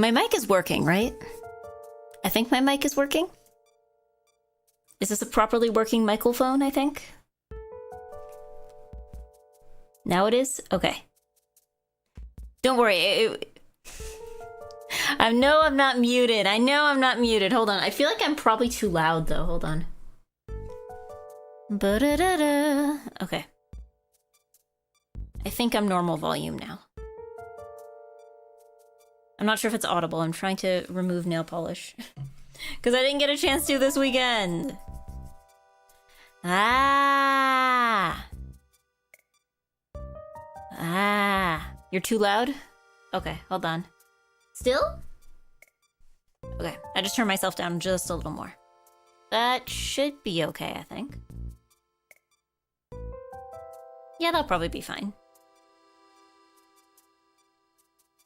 My mic is working, right? I think my mic is working. Is this a properly working microphone, I think? Now it is? Okay. Don't worry. I know I'm not muted. I know I'm not muted. Hold on. I feel like I'm probably too loud, though. Hold on. Ba-da-da-da. Okay. I think I'm normal volume now. I'm not sure if it's audible. I'm trying to remove nail polish. Because I didn't get a chance to this weekend. Ah. You're too loud? Okay, hold on. Still? Okay, I just turned myself down just a little more. That should be okay, I think. Yeah, that'll probably be fine.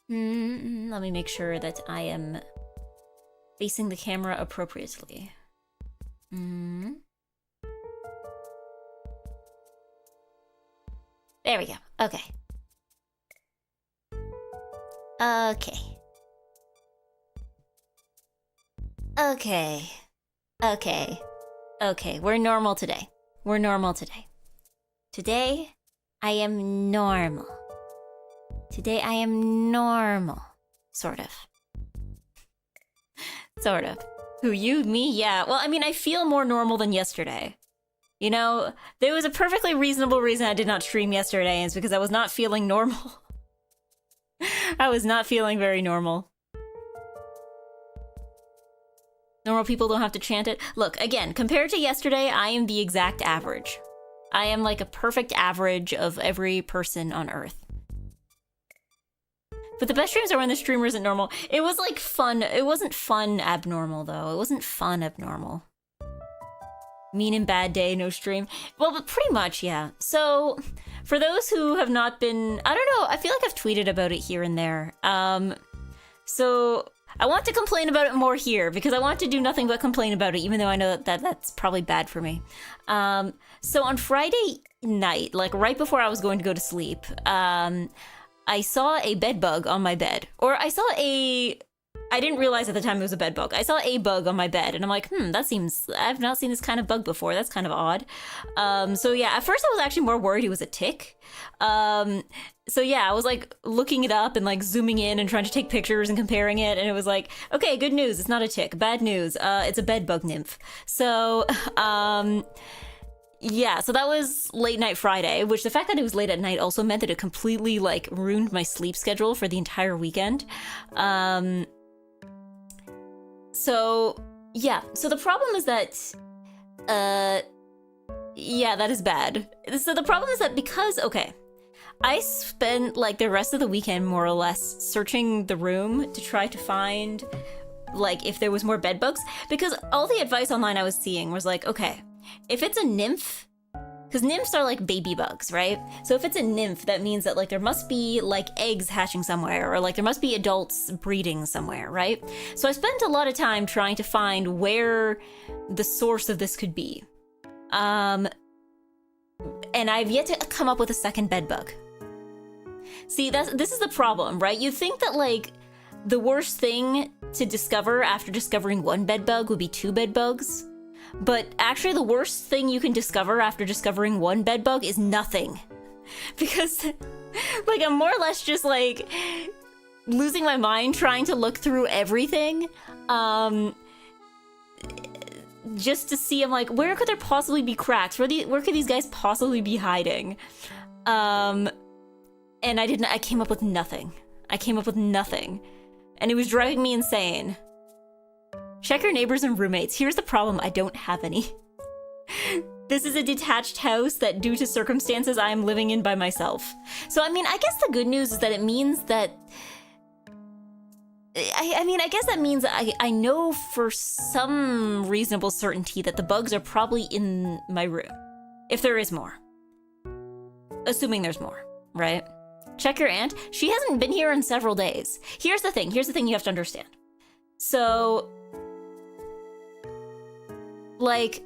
Let me make sure that I am facing the camera appropriately. There we go. Okay. Okay. Okay. Okay. Okay, we're normal today. We're normal today. Today, I am normal. Today, I am normal. Sort of. Sort of. Who, you? Me? Yeah. Well, I mean, I feel more normal than yesterday. You know, there was a perfectly reasonable reason I did not stream yesterday, and it's because I was not feeling normal. I was not feeling very normal. Normal people don't have to chant it. Look, again, compared to yesterday, I am the exact average. I am like a perfect average of every person on Earth. But the best streams are when the streamer isn't normal. It was like fun. It wasn't fun abnormal, though. It wasn't fun abnormal. Mean and bad day, no stream. Well, but pretty much, yeah. So, for those who have not been... I don't know, I feel like I've tweeted about it here and there. So, I want to complain about it more here, because I want to do nothing but complain about it, even though I know that that's probably bad for me. So on Friday night, like right before I was going to go to sleep, I saw a bed bug on my bed. Or I saw a... I didn't realize at the time it was a bed bug. I saw a bug on my bed, and I'm like, that seems... I've not seen this kind of bug before. That's kind of odd. So yeah, at first I was actually more worried it was a tick. So yeah, I was like looking it up and like zooming in and trying to take pictures and comparing it, and it was like, okay, good news, it's not a tick. Bad news, it's a bed bug nymph. So, yeah, so that was late night Friday, which the fact that it was late at night also meant that it completely like ruined my sleep schedule for the entire weekend. So, yeah. So the problem is that, yeah, that is bad. So the problem is that because, okay, I spent like the rest of the weekend more or less searching the room to try to find like if there was more bed bugs, because all the advice online I was seeing was like, okay, if it's a nymph, because nymphs are like baby bugs, right? So if it's a nymph, that means that like there must be like eggs hatching somewhere, or like there must be adults breeding somewhere, right? So I spent a lot of time trying to find where the source of this could be. And I've yet to come up with a second bed bug. See, this is the problem, right? You'd think that like the worst thing to discover after discovering one bed bug would be two bed bugs. But actually the worst thing you can discover after discovering one bed bug is nothing. Because like I'm more or less just like losing my mind trying to look through everything. Just to see, I'm like, where could there possibly be cracks? Where could these guys possibly be hiding? And I came up with nothing. I came up with nothing. And it was driving me insane. Check your neighbors and roommates. Here's the problem, I don't have any. This is a detached house that, due to circumstances, I am living in by myself. So, I mean, I guess the good news is that it means that... I guess that means I know for some reasonable certainty that the bugs are probably in my room. If there is more. Assuming there's more, right? Check your aunt. She hasn't been here in several days. Here's the thing you have to understand. So... like,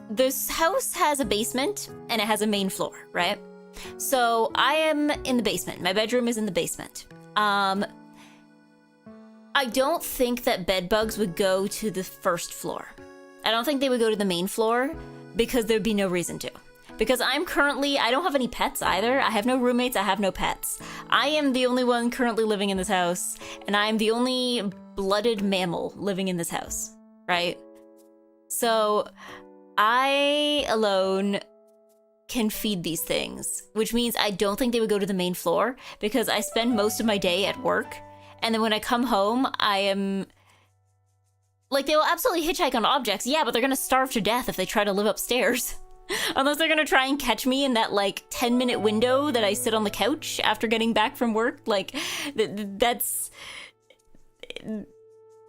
this house has a basement and it has a main floor, right? So I am in the basement. My bedroom is in the basement. I don't think that bed bugs would go to the first floor. I don't think they would go to the main floor because there'd be no reason to. Because I don't have any pets either. I have no roommates, I have no pets. I am the only one currently living in this house, and I am the only blooded mammal living in this house, right? So I alone can feed these things, which means I don't think they would go to the main floor because I spend most of my day at work, and then when I come home, I am... Like, they will absolutely hitchhike on objects, yeah, but they're gonna starve to death if they try to live upstairs. Unless they're gonna try and catch me in that, like, 10-minute window that I sit on the couch after getting back from work. Like, that's...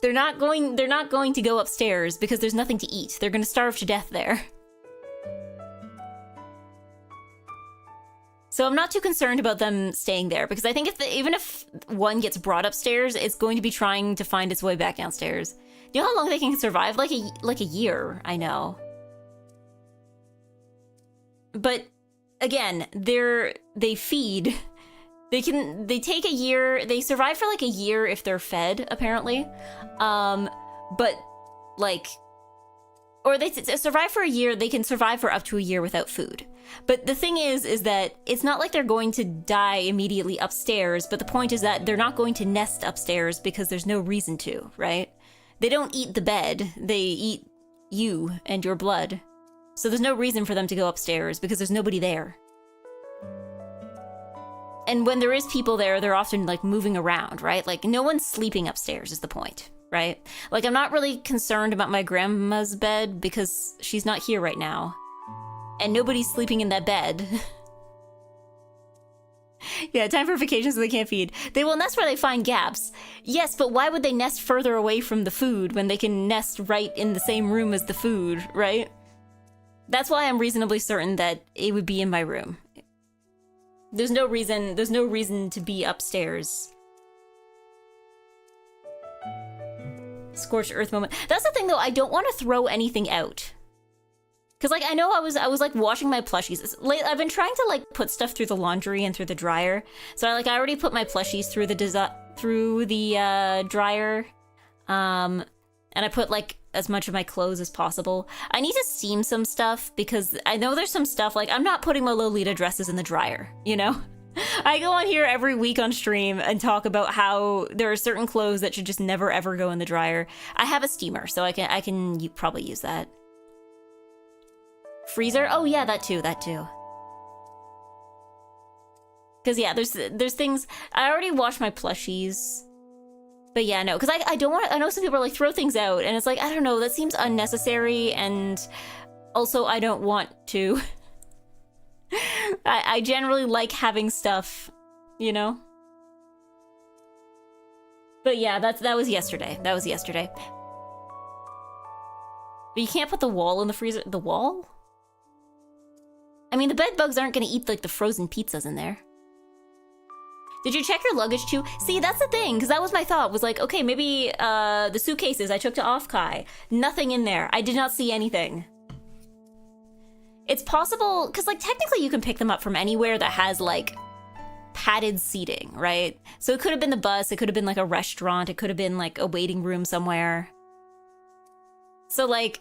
They're not going to go upstairs because there's nothing to eat. They're gonna starve to death there. So I'm not too concerned about them staying there because I think even if one gets brought upstairs, it's going to be trying to find its way back downstairs. Do you know how long they can survive? Like a year, I know. But again, they feed. They take a year. They survive for like a year if they're fed, apparently. But like, or they survive for a year. They can survive for up to a year without food. But the thing is that it's not like they're going to die immediately upstairs. But the point is that they're not going to nest upstairs because there's no reason to, right? They don't eat the bed. They eat you and your blood. So there's no reason for them to go upstairs because there's nobody there. And when there is people there, they're often like moving around, right? Like no one's sleeping upstairs is the point, right? Like I'm not really concerned about my grandma's bed because she's not here right now. And nobody's sleeping in that bed. Yeah, time for vacation so they can't feed. They will nest where they find gaps. Yes, but why would they nest further away from the food when they can nest right in the same room as the food, right? That's why I'm reasonably certain that it would be in my room. There's no reason to be upstairs. Scorched earth moment. That's the thing though, I don't want to throw anything out. Cause like I know I was like washing my plushies. I've been trying to like put stuff through the laundry and through the dryer. So I already put my plushies through the dryer. And I put like as much of my clothes as possible. I need to steam some stuff because I know there's some stuff like I'm not putting my Lolita dresses in the dryer, you know? I go on here every week on stream and talk about how there are certain clothes that should just never ever go in the dryer. I have a steamer, so I can probably use that. Freezer? Oh yeah, that too. Because yeah, there's things. I already washed my plushies. But yeah, no, because I don't want. I know some people are like throw things out, and it's like I don't know. That seems unnecessary, and also I don't want to. I generally like having stuff, you know. But yeah, that was yesterday. But you can't put the wall in the freezer. The wall? I mean, the bed bugs aren't gonna eat like the frozen pizzas in there. Did you check your luggage too? See, that's the thing, because that was my thought, was like, okay, maybe the suitcases I took to Offkai, nothing in there. I did not see anything. It's possible, because like technically you can pick them up from anywhere that has like padded seating, right? So it could have been the bus, it could have been like a restaurant, it could have been like a waiting room somewhere. So like,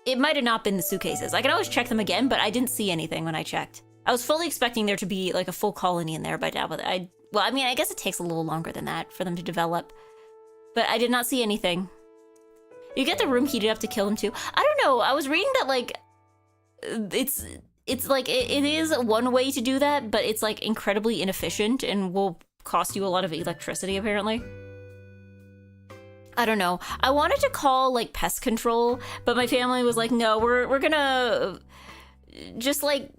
it might have not been the suitcases. I can always check them again, but I didn't see anything when I checked. I was fully expecting there to be like a full colony in there by now, but I mean, I guess it takes a little longer than that for them to develop. But I did not see anything. You get the room heated up to kill them too. I don't know. I was reading that like, it's like, it is one way to do that, but it's like incredibly inefficient and will cost you a lot of electricity apparently. I don't know. I wanted to call like pest control, but my family was like, no, we're gonna just like,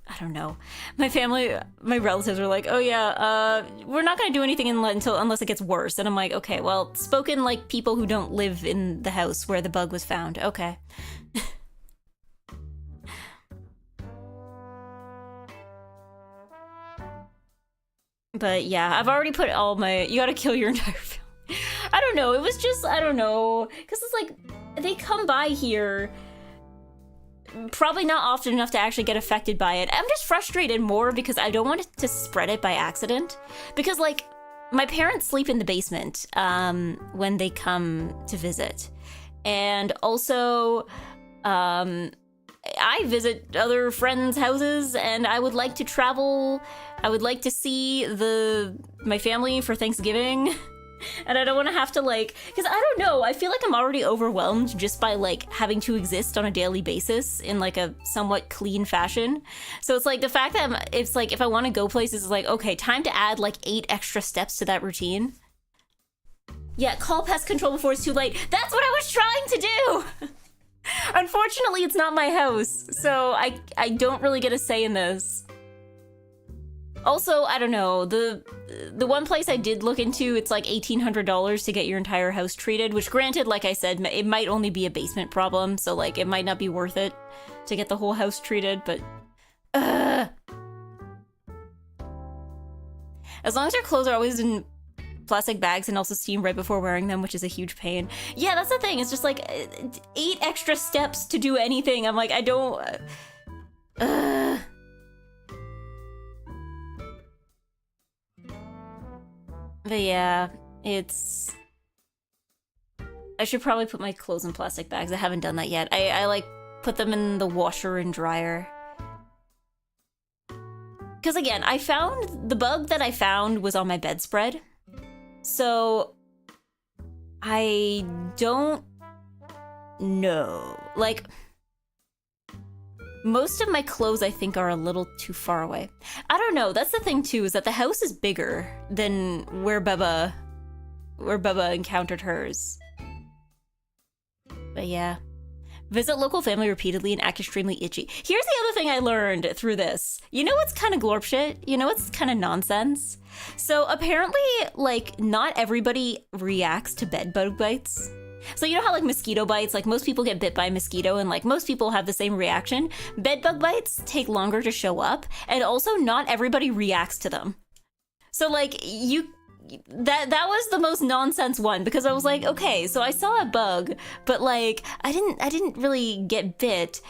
I don't know. My relatives were like, oh yeah, we're not gonna do anything unless it gets worse. And I'm like, okay, well, spoken like people who don't live in the house where the bug was found. Okay. But yeah, I've already put all my, you gotta kill your entire family. I don't know, it was just, I don't know. Because it's like, they come by here probably not often enough to actually get affected by it. I'm just frustrated more because I don't want it to spread it by accident. Because, like, my parents sleep in the basement when they come to visit. And also, I visit other friends' houses, and I would like to travel. I would like to see my family for Thanksgiving. And I don't want to have to, like, because I don't know, I feel like I'm already overwhelmed just by, like, having to exist on a daily basis in, like, a somewhat clean fashion. So it's like the fact that it's like if I want to go places, it's like, okay, time to add like 8 extra steps to that routine. Yeah, call pest control before it's too late. That's what I was trying to do. Unfortunately, it's not my house, so I don't really get a say in this. Also, I don't know, the one place I did look into, it's like $1,800 to get your entire house treated, which granted, like I said, it might only be a basement problem, so like it might not be worth it to get the whole house treated, but as long as your clothes are always in plastic bags and also steam right before wearing them, which is a huge pain. Yeah, that's the thing, it's just like 8 extra steps to do anything. I'm like, I don't... But yeah, it's... I should probably put my clothes in plastic bags. I haven't done that yet. I like, put them in the washer and dryer. Because again, the bug that I found was on my bedspread. So, I don't know. Like... Most of my clothes, I think, are a little too far away. I don't know. That's the thing, too, is that the house is bigger than where Bubba encountered hers. But yeah. Visit local family repeatedly and act extremely itchy. Here's the other thing I learned through this. You know what's kind of glorp shit? You know what's kind of nonsense? So apparently, like, not everybody reacts to bed bug bites. So you know how, like, mosquito bites, like, most people get bit by a mosquito and, like, most people have the same reaction? Bed bug bites take longer to show up, and also not everybody reacts to them. So, like, that was the most nonsense one, because I was like, okay, so I saw a bug, but, like, I didn't really get bit.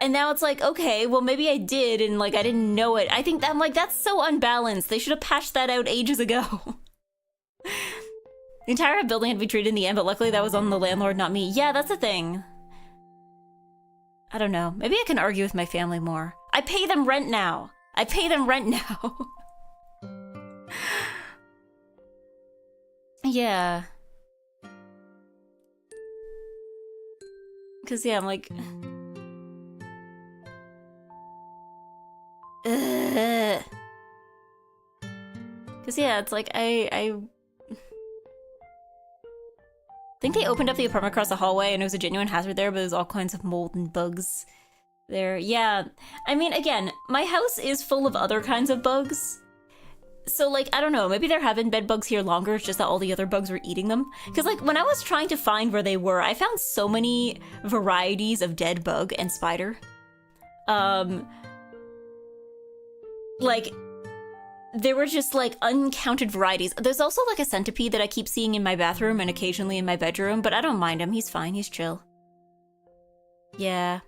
And now it's like, okay, well, maybe I did, and, like, I didn't know it. I think that, I'm like, that's so unbalanced. They should have patched that out ages ago. The entire building had to be treated in the end, but luckily that was on the landlord, not me. Yeah, that's the thing. I don't know. Maybe I can argue with my family more. I pay them rent now. I pay them rent now. Yeah. Because, yeah, I'm like... Because, yeah, it's like, I think they opened up the apartment across the hallway and it was a genuine hazard there, but there's all kinds of mold and bugs there. Yeah, I mean, again, my house is full of other kinds of bugs. So, like, I don't know, maybe there have been bed bugs here longer, it's just that all the other bugs were eating them. Because, like, when I was trying to find where they were, I found so many varieties of dead bug and spider. Like, there were just, like, uncounted varieties. There's also, like, a centipede that I keep seeing in my bathroom and occasionally in my bedroom, but I don't mind him. He's fine. He's chill. Yeah.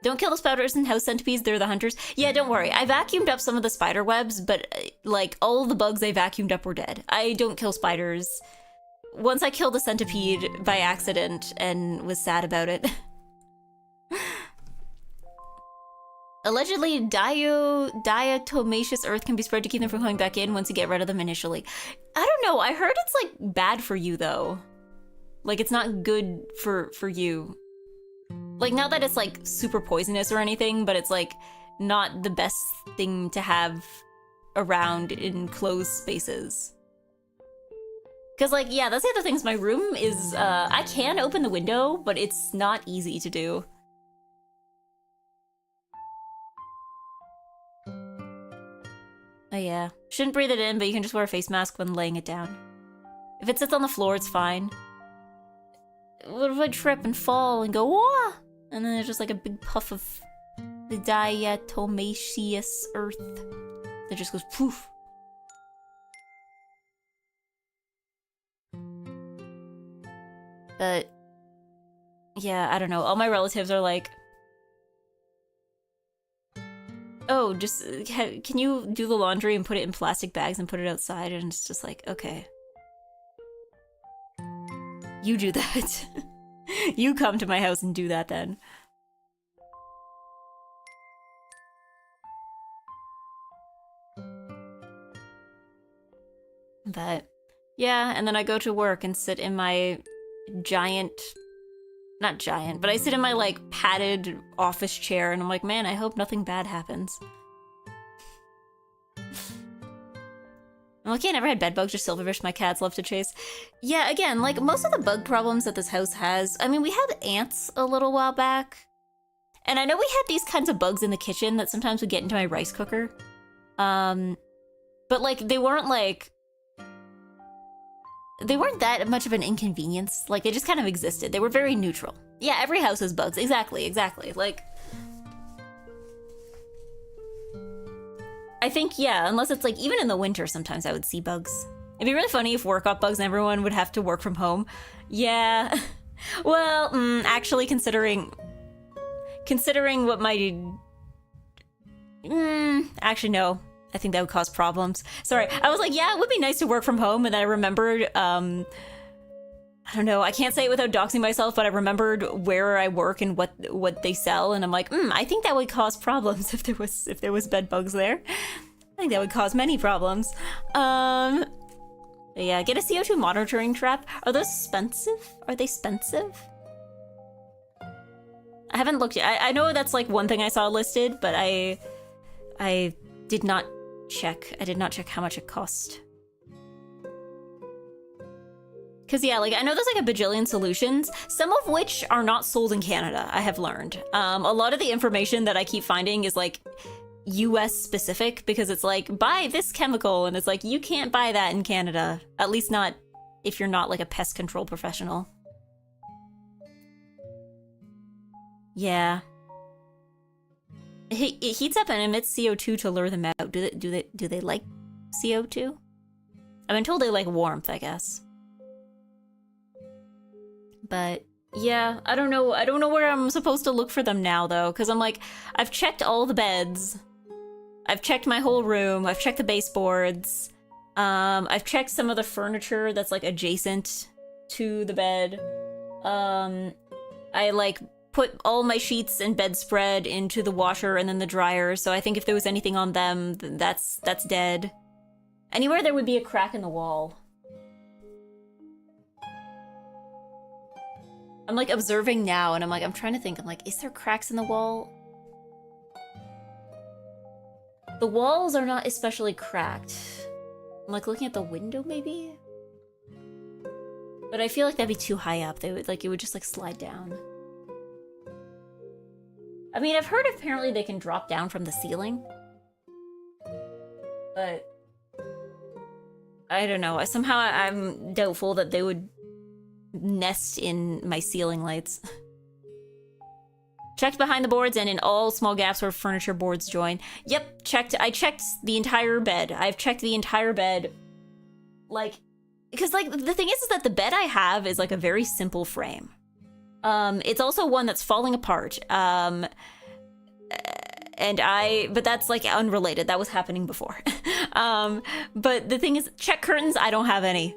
Don't kill the spiders and house centipedes. They're the hunters. Yeah, don't worry. I vacuumed up some of the spider webs, but, like, all the bugs I vacuumed up were dead. I don't kill spiders. Once I killed a centipede by accident and was sad about it. Allegedly, diatomaceous earth can be spread to keep them from coming back in once you get rid of them initially. I don't know, I heard it's, like, bad for you, though. Like, it's not good for you. Like, not that it's, like, super poisonous or anything, but it's, like, not the best thing to have around in closed spaces. Because, like, yeah, that's the other thing is my room is, I can open the window, but it's not easy to do. Oh yeah. Shouldn't breathe it in, but you can just wear a face mask when laying it down. If it sits on the floor, it's fine. What if I trip and fall and go, wah? And then there's just like a big puff of the diatomaceous earth that just goes poof. But yeah, I don't know. All my relatives are like, oh, just can you do the laundry and put it in plastic bags and put it outside? And it's just like, okay. You do that. You come to my house and do that then. But yeah, and then I go to work and sit in my giant, not giant, but I sit in my like padded office chair and I'm like, man, I hope nothing bad happens. I'm like, yeah, I never had bed bugs or silverfish my cats love to chase. Yeah, again, like most of the bug problems that this house has, I mean, we had ants a little while back. And I know we had these kinds of bugs in the kitchen that sometimes would get into my rice cooker. But like, they weren't that much of an inconvenience. Like, they just kind of existed. They were very neutral. Yeah, every house has bugs. Exactly. Like, I think, yeah, unless it's like, even in the winter, sometimes I would see bugs. It'd be really funny if work got bugs and everyone would have to work from home. Yeah. Well, actually, considering what my... actually, no. I think that would cause problems. Sorry, I was like, yeah, it would be nice to work from home, and then I remembered, I don't know, I can't say it without doxing myself, but I remembered where I work and what they sell, and I'm like, I think that would cause problems if there was bed bugs there. I think that would cause many problems. Yeah, get a CO2 monitoring trap. Are those expensive? Are they expensive? I haven't looked yet. I know that's like one thing I saw listed, but I did not check. I did not check how much it cost. Because, yeah, like, I know there's, like, a bajillion solutions, some of which are not sold in Canada, I have learned. A lot of the information that I keep finding is, like, US specific, because it's like, buy this chemical, and it's like, you can't buy that in Canada. At least not if you're not, like, a pest control professional. Yeah. It heats up and emits CO2 to lure them out. Do they like CO2? I've been told they like warmth, I guess. But yeah, I don't know. I don't know where I'm supposed to look for them now, though, because I'm like, I've checked all the beds. I've checked my whole room. I've checked the baseboards. I've checked some of the furniture that's like adjacent to the bed. I like put all my sheets and bedspread into the washer and then the dryer, so I think if there was anything on them, that's dead. Anywhere there would be a crack in the wall. I'm like observing now and I'm trying to think, I'm like, is there cracks in the wall? The walls are not especially cracked. I'm like looking at the window maybe? But I feel like that'd be too high up. It would just like slide down. I mean, I've heard apparently they can drop down from the ceiling. But I don't know. Somehow I'm doubtful that they would nest in my ceiling lights. Checked behind the boards and in all small gaps where furniture boards join. Yep, checked. I checked the entire bed. I've checked the entire bed. Like, because like the thing is that the bed I have is like a very simple frame. It's also one that's falling apart. But that's like unrelated. That was happening before. But the thing is, check curtains, I don't have any.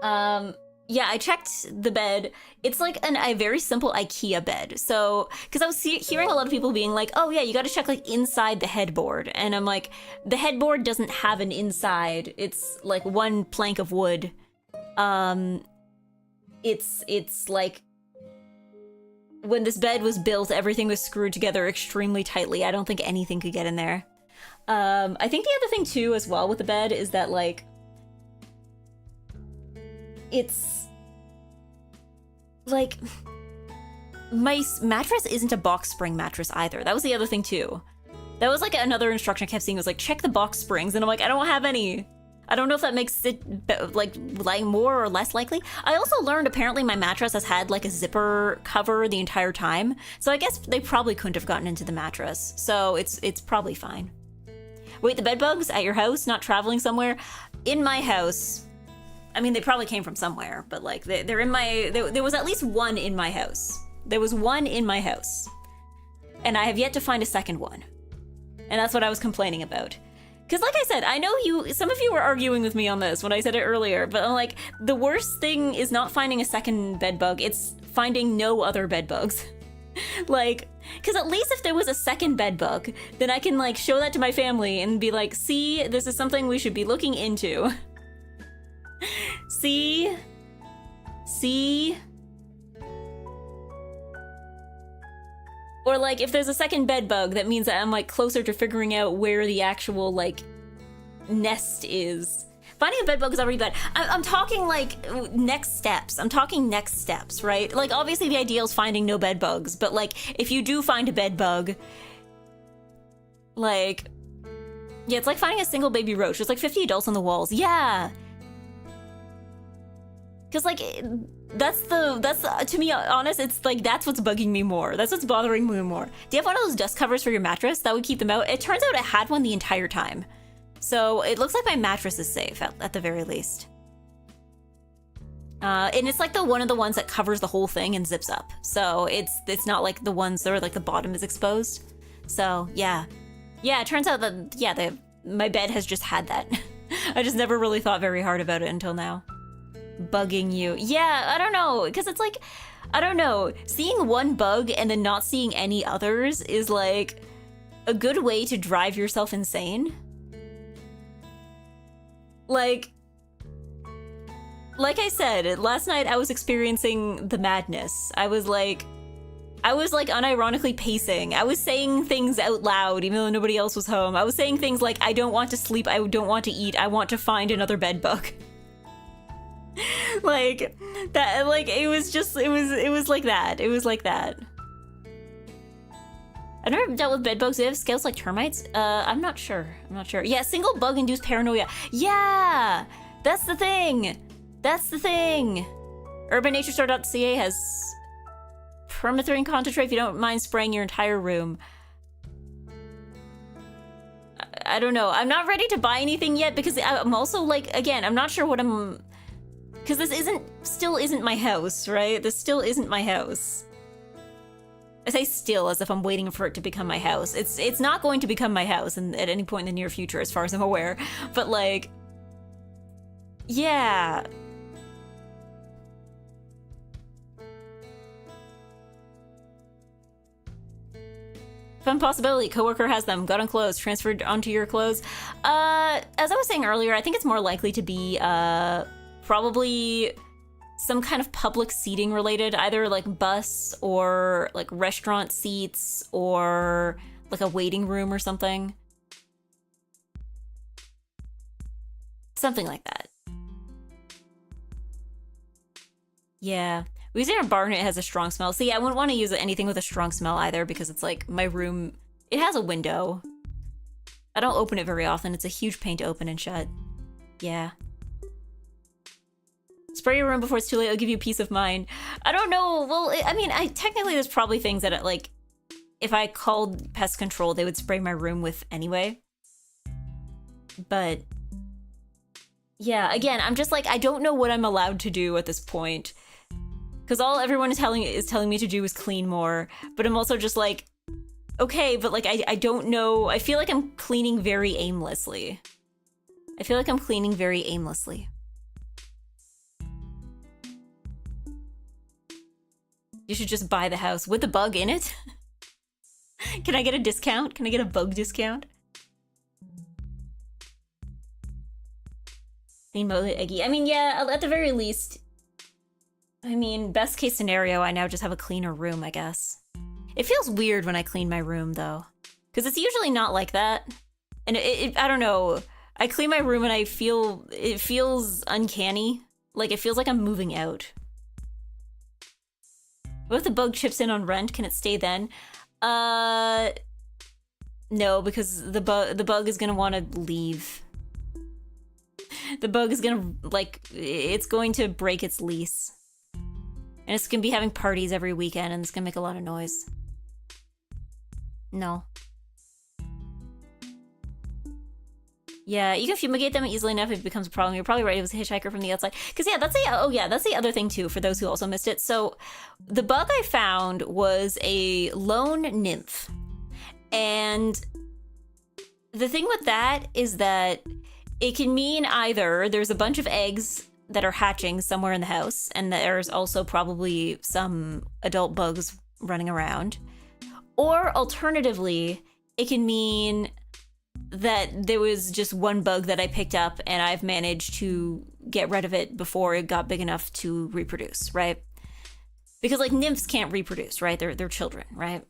Yeah, I checked the bed. It's like a very simple IKEA bed. So, because I was hearing a lot of people being like, oh yeah, you gotta check like inside the headboard. And I'm like, the headboard doesn't have an inside. It's like one plank of wood. It's like, when this bed was built, everything was screwed together extremely tightly. I don't think anything could get in there. I think the other thing too, as well, with the bed is that like, it's like, my mattress isn't a box spring mattress either. That was the other thing too. That was like another instruction I kept seeing was like, check the box springs. And I'm like, I don't have any. I don't know if that makes it like more or less likely. I also learned apparently my mattress has had like a zipper cover the entire time. So I guess they probably couldn't have gotten into the mattress. So it's probably fine. Wait, the bed bugs at your house, not traveling somewhere? In my house. I mean, they probably came from somewhere, but like they're in my, there was at least one in my house. There was one in my house. and I have yet to find a second one. And that's what I was complaining about. Because like I said, I know some of you were arguing with me on this when I said it earlier, but I'm like, the worst thing is not finding a second bed bug, it's finding no other bed bugs. Like, because at least if there was a second bed bug, then I can like show that to my family and be like, see, this is something we should be looking into. See? Or like, if there's a second bed bug, that means that I'm like closer to figuring out where the actual like nest is. Finding a bed bug is already bad. I'm talking like next steps. I'm talking next steps, right? Like obviously the ideal is finding no bed bugs, but like if you do find a bed bug, like, yeah, it's like finding a single baby roach. There's like 50 adults on the walls. Yeah. Cause like, that's to me honest, it's like, that's what's bugging me more. That's what's bothering me more. Do you have one of those dust covers for your mattress? That would keep them out. It turns out I had one the entire time. So it looks like my mattress is safe at the very least. And it's like one of the ones that covers the whole thing and zips up. So it's not like the ones that are like the bottom is exposed. So yeah. Yeah, it turns out that, yeah, my bed has just had that. I just never really thought very hard about it until now. Bugging you. Yeah, I don't know, because it's like, I don't know, seeing one bug and then not seeing any others is like a good way to drive yourself insane. Like I said, last night I was experiencing the madness. I was like unironically pacing. I was saying things out loud even though nobody else was home. I was saying things like, I don't want to sleep, I don't want to eat, I want to find another bed bug. Like that, like it was like that. It was like that. I've never dealt with bed bugs. Do they have scales like termites? I'm not sure. Yeah, single bug induced paranoia. Yeah, that's the thing. UrbanNatureStore.ca has permethrin concentrate if you don't mind spraying your entire room. I don't know. I'm not ready to buy anything yet because I'm also like, again, I'm not sure what I'm... Because this still isn't my house, right? This still isn't my house. I say still as if I'm waiting for it to become my house. It's not going to become my house at any point in the near future as far as I'm aware. But like, yeah. Fun possibility, coworker has them, got on clothes, transferred onto your clothes. As I was saying earlier, I think it's more likely to be probably some kind of public seating related, either like bus or like restaurant seats or like a waiting room or something. Something like that. Yeah. We say our barn, it has a strong smell. See, I wouldn't want to use anything with a strong smell either because it's like my room, it has a window. I don't open it very often. It's a huge pain to open and shut. Yeah. Spray your room before it's too late. It'll give you peace of mind. I don't know. Well, I mean, technically there's probably things that like, if I called pest control, they would spray my room with anyway. But yeah, again, I'm just like, I don't know what I'm allowed to do at this point. Because all everyone is telling me to do is clean more. But I'm also just like, okay, but like, I don't know. I feel like I'm cleaning very aimlessly. You should just buy the house with the bug in it. Can I get a discount? Can I get a bug discount? EGGY. I mean, yeah, at the very least. I mean, best case scenario, I now just have a cleaner room, I guess. It feels weird when I clean my room, though. Because it's usually not like that. And I don't know. I clean my room and it feels uncanny. Like, it feels like I'm moving out. What if the bug chips in on rent? Can it stay then? No, because the bug is gonna want to leave. The bug is gonna, like, it's going to break its lease. And it's gonna be having parties every weekend, and it's gonna make a lot of noise. No. Yeah, you can fumigate them easily enough if it becomes a problem. You're probably right, it was a hitchhiker from the outside. Because, yeah, that's the other thing, too, for those who also missed it. So, the bug I found was a lone nymph. And the thing with that is that it can mean either there's a bunch of eggs that are hatching somewhere in the house, and there's also probably some adult bugs running around. Or, alternatively, it can mean that there was just one bug that I picked up and I've managed to get rid of it before it got big enough to reproduce, right? Because, like, nymphs can't reproduce, right? They're children, right?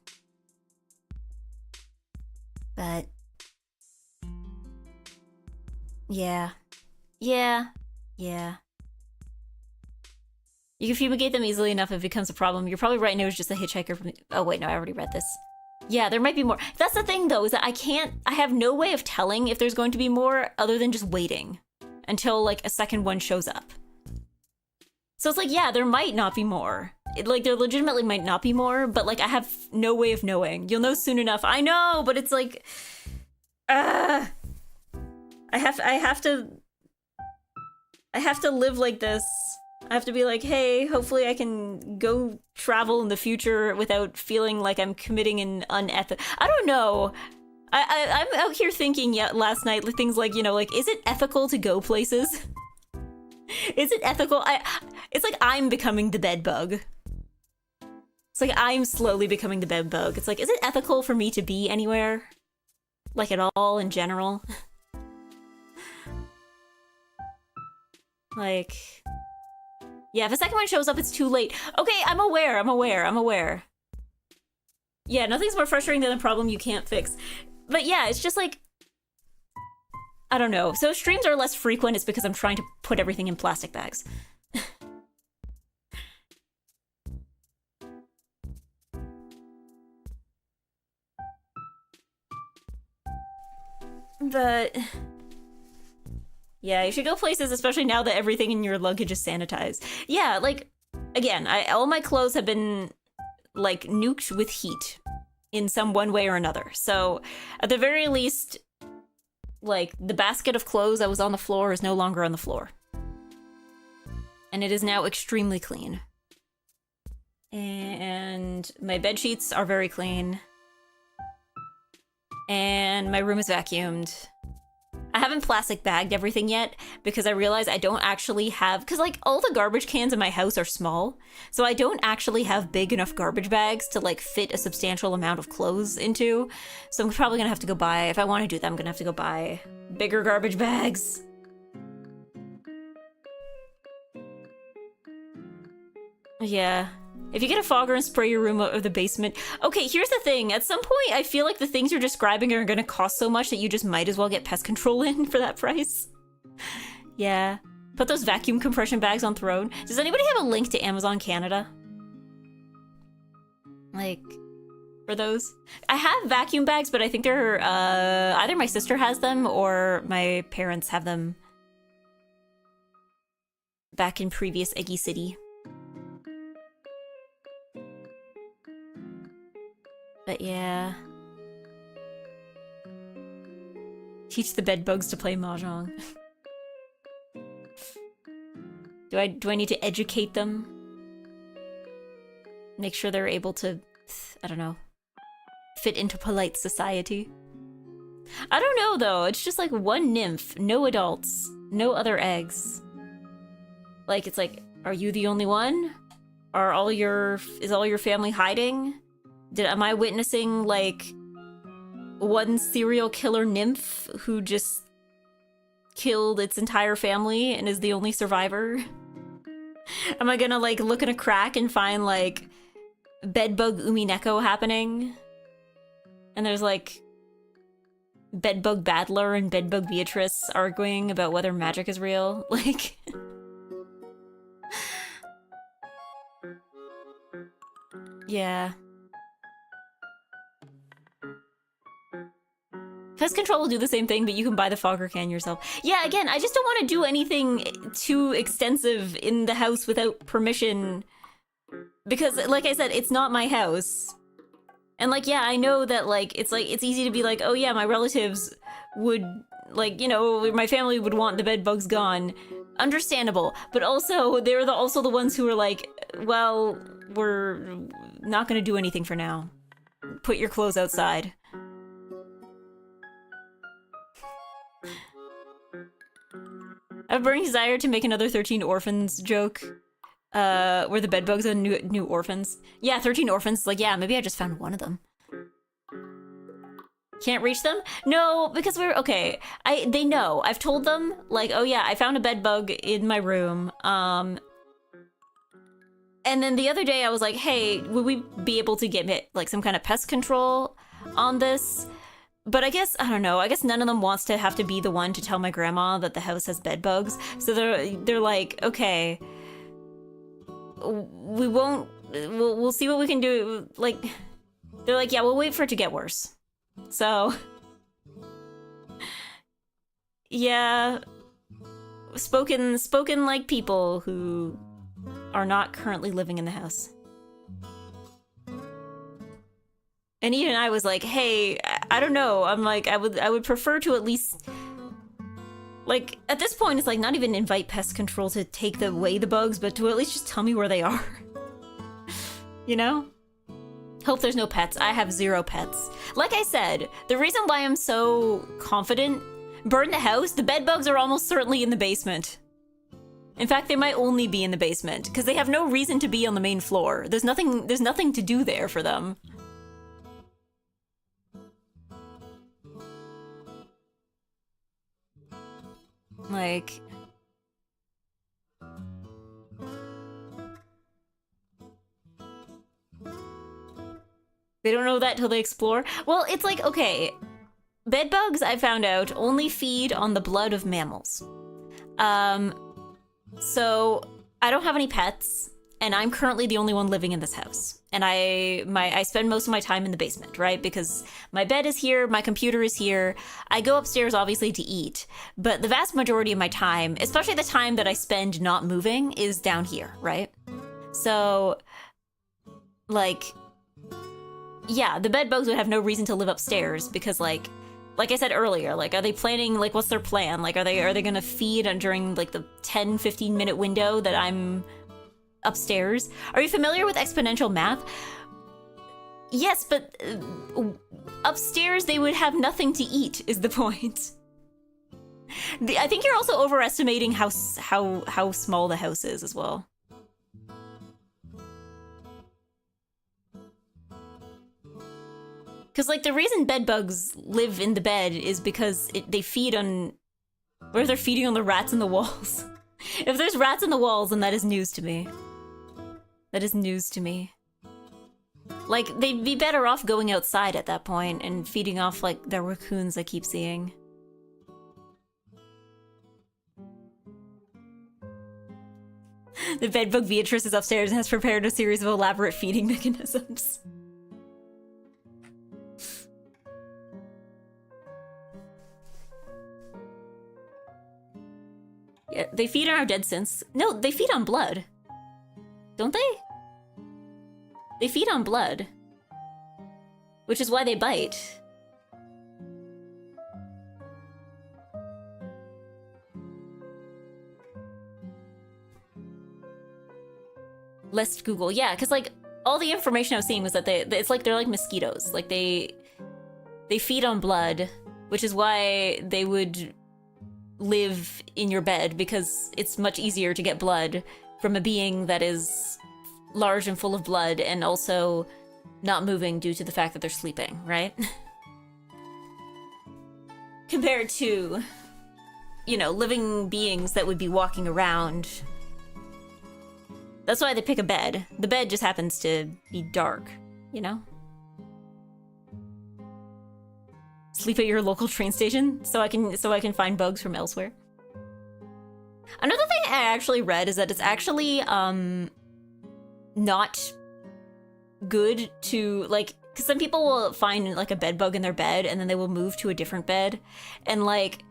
But yeah. You can fumigate them easily enough if it becomes a problem. You're probably right, and it was just a hitchhiker from... Oh, wait, no, I already read this. Yeah, there might be more. That's the thing, though, is that I have no way of telling if there's going to be more other than just waiting until, like, a second one shows up. So it's like, yeah, there might not be more. There legitimately might not be more, but, like, I have no way of knowing. You'll know soon enough. I know, but it's like... I have to live like this. I have to be like, hey, hopefully I can go travel in the future without feeling like I'm committing an unethical... I don't know. I'm out here thinking last night things like, you know, like, is it ethical to go places? Is it ethical? It's like I'm becoming the bed bug. It's like I'm slowly becoming the bed bug. It's like, is it ethical for me to be anywhere? Like, at all, in general? Like... Yeah, if a second one shows up, it's too late. Okay, I'm aware. Yeah, nothing's more frustrating than a problem you can't fix. But yeah, it's just like... I don't know. So streams are less frequent, it's because I'm trying to put everything in plastic bags. But... Yeah, you should go places, especially now that everything in your luggage is sanitized. Yeah, like, again, all my clothes have been, like, nuked with heat in some one way or another. So, at the very least, like, the basket of clothes that was on the floor is no longer on the floor. And it is now extremely clean. And my bed sheets are very clean. And my room is vacuumed. I haven't plastic bagged everything yet because I realize I don't actually have... Because, like, all the garbage cans in my house are small, so I don't actually have big enough garbage bags to, like, fit a substantial amount of clothes into. So I'm probably gonna have to go buy... If I want to do that, I'm gonna have to go buy bigger garbage bags. Yeah. If you get a fogger and spray your room out of the basement... Okay, here's the thing. At some point, I feel like the things you're describing are gonna cost so much that you just might as well get pest control in for that price. Yeah. Put those vacuum compression bags on Throne. Does anybody have a link to Amazon Canada? Like, for those? I have vacuum bags, but I think they're, either my sister has them or my parents have them back in previous Eggy City. But yeah. Teach the bed bugs to play Mahjong. Do I need to educate them? Make sure they're able to, I don't know, fit into polite society? I don't know though, it's just like one nymph, no adults, no other eggs. Like, it's like, are you the only one? Is all your family hiding? Am I witnessing, like, one serial killer nymph who just killed its entire family and is the only survivor? Am I gonna, like, look in a crack and find, like, bedbug umineko happening? And there's, like, bedbug Battler and bedbug Beatrice arguing about whether magic is real? Like... Yeah. Pest control will do the same thing, but you can buy the fogger can yourself. Yeah, again, I just don't want to do anything too extensive in the house without permission. Because, like I said, it's not my house. And, like, yeah, I know that, like, it's easy to be like, oh yeah, my relatives would like, you know, my family would want the bed bugs gone. Understandable, but also they're also the ones who are like, well, we're not gonna do anything for now. Put your clothes outside. I have a burning desire to make another 13 orphans joke, where the bedbugs are new orphans. Yeah, 13 orphans. Like, yeah, maybe I just found one of them. Can't reach them? No, because we're okay. They know. I've told them, like, oh yeah, I found a bedbug in my room. And then the other day I was like, hey, would we be able to get like some kind of pest control on this? But I guess, I don't know, I guess none of them wants to have to be the one to tell my grandma that the house has bed bugs. So they're like, okay, we'll see what we can do. Like, they're like, yeah, we'll wait for it to get worse. So, yeah, spoken like people who are not currently living in the house. And even I was like, hey, I don't know. I'm like, I would prefer to at least, like, at this point, it's like not even invite pest control to take away the bugs, but to at least just tell me where they are. You know? Hope there's no pets. I have 0 pets. Like I said, the reason why I'm so confident, burn the house, the bed bugs are almost certainly in the basement. In fact, they might only be in the basement, because they have no reason to be on the main floor. There's nothing to do there for them. Like, they don't know that till they explore. Well, it's like, okay, bed bugs, I found out, only feed on the blood of mammals. So I don't have any pets, and I'm currently the only one living in this house. And I spend most of my time in the basement, right? Because my bed is here, my computer is here. I go upstairs, obviously, to eat. But the vast majority of my time, especially the time that I spend not moving, is down here, right? So, like, yeah, the bed bugs would have no reason to live upstairs because, like I said earlier, like, are they planning, like, what's their plan? Like, are they gonna feed during, like, the 10-15 minute window that I'm upstairs? Are you familiar with exponential math? Yes, but upstairs they would have nothing to eat, is the point. I think you're also overestimating how small the house is as well. Because, like, the reason bed bugs live in the bed is because they feed on... Or they're feeding on the rats in the walls. If there's rats in the walls, then that is news to me. That is news to me. Like, they'd be better off going outside at that point and feeding off, like, the raccoons I keep seeing. The bedbug Beatrice is upstairs and has prepared a series of elaborate feeding mechanisms. Yeah, they feed on our dead synths. No, they feed on blood. Don't they? They feed on blood. Which is why they bite. Let's Google. Yeah, because, like, all the information I was seeing was that it's like they're like mosquitoes. Like, they feed on blood, which is why they would live in your bed, because it's much easier to get blood from a being that is large and full of blood and also not moving due to the fact that they're sleeping, right? Compared to, you know, living beings that would be walking around. That's why they pick a bed. The bed just happens to be dark, you know? Sleep at your local train station so I can find bugs from elsewhere. Another thing I actually read is that it's actually not good to, like, because some people will find like a bed bug in their bed and then they will move to a different bed, and like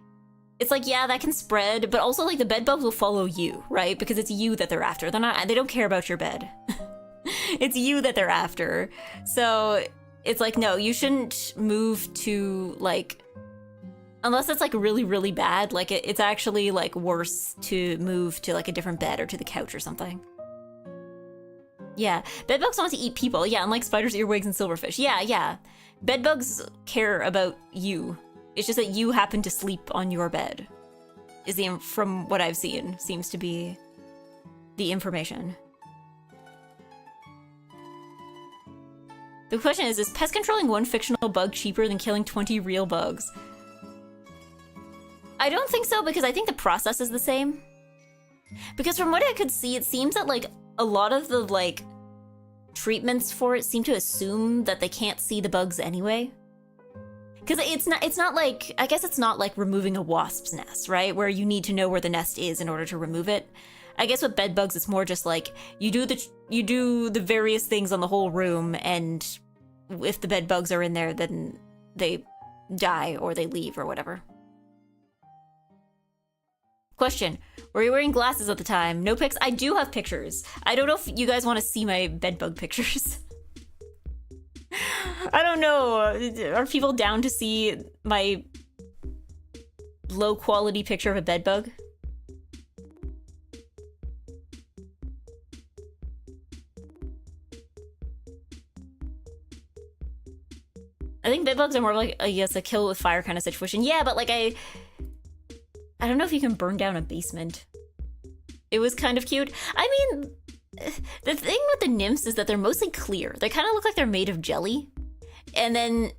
it's like, yeah, that can spread, but also like the bed bugs will follow you, right? Because it's you that they're after. They don't care about your bed. It's you that they're after. So it's like, no, you shouldn't move to, like, Unless it's like really, really bad, like it's actually like worse to move to like a different bed or to the couch or something. Yeah, bedbugs want to eat people. Yeah, unlike spiders, earwigs, and silverfish. Yeah. Bedbugs care about you. It's just that you happen to sleep on your bed. From what I've seen, seems to be the information. The question is pest controlling one fictional bug cheaper than killing 20 real bugs? I don't think so, because I think the process is the same. Because from what I could see, it seems that like a lot of the like treatments for it seem to assume that they can't see the bugs anyway. Because it's not like, I guess it's not like removing a wasp's nest, right? Where you need to know where the nest is in order to remove it. I guess with bed bugs, it's more just like you do the various things on the whole room, and if the bed bugs are in there, then they die or they leave or whatever. Question: were you wearing glasses at the time? No pics? I do have pictures. I don't know if you guys want to see my bedbug pictures. I don't know. Are people down to see my low quality picture of a bedbug? I think bedbugs are more like a kill with fire kind of situation. Yeah, but like I don't know if you can burn down a basement. It was kind of cute. I mean, the thing with the nymphs is that they're mostly clear. They kind of look like they're made of jelly. And then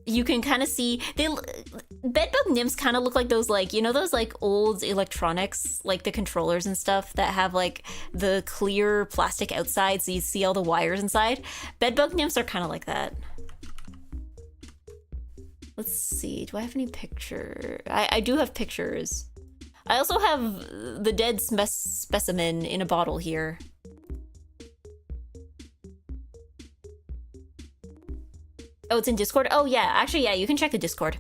you can kind of see bedbug nymphs kind of look like those, like, you know, those like old electronics, like the controllers and stuff that have like the clear plastic outside so you see all the wires inside. Bedbug nymphs are kind of like that. Let's see, do I have any picture? I do have pictures. I also have the dead specimen in a bottle here. Oh, it's in Discord? Oh yeah, actually yeah, you can check the Discord.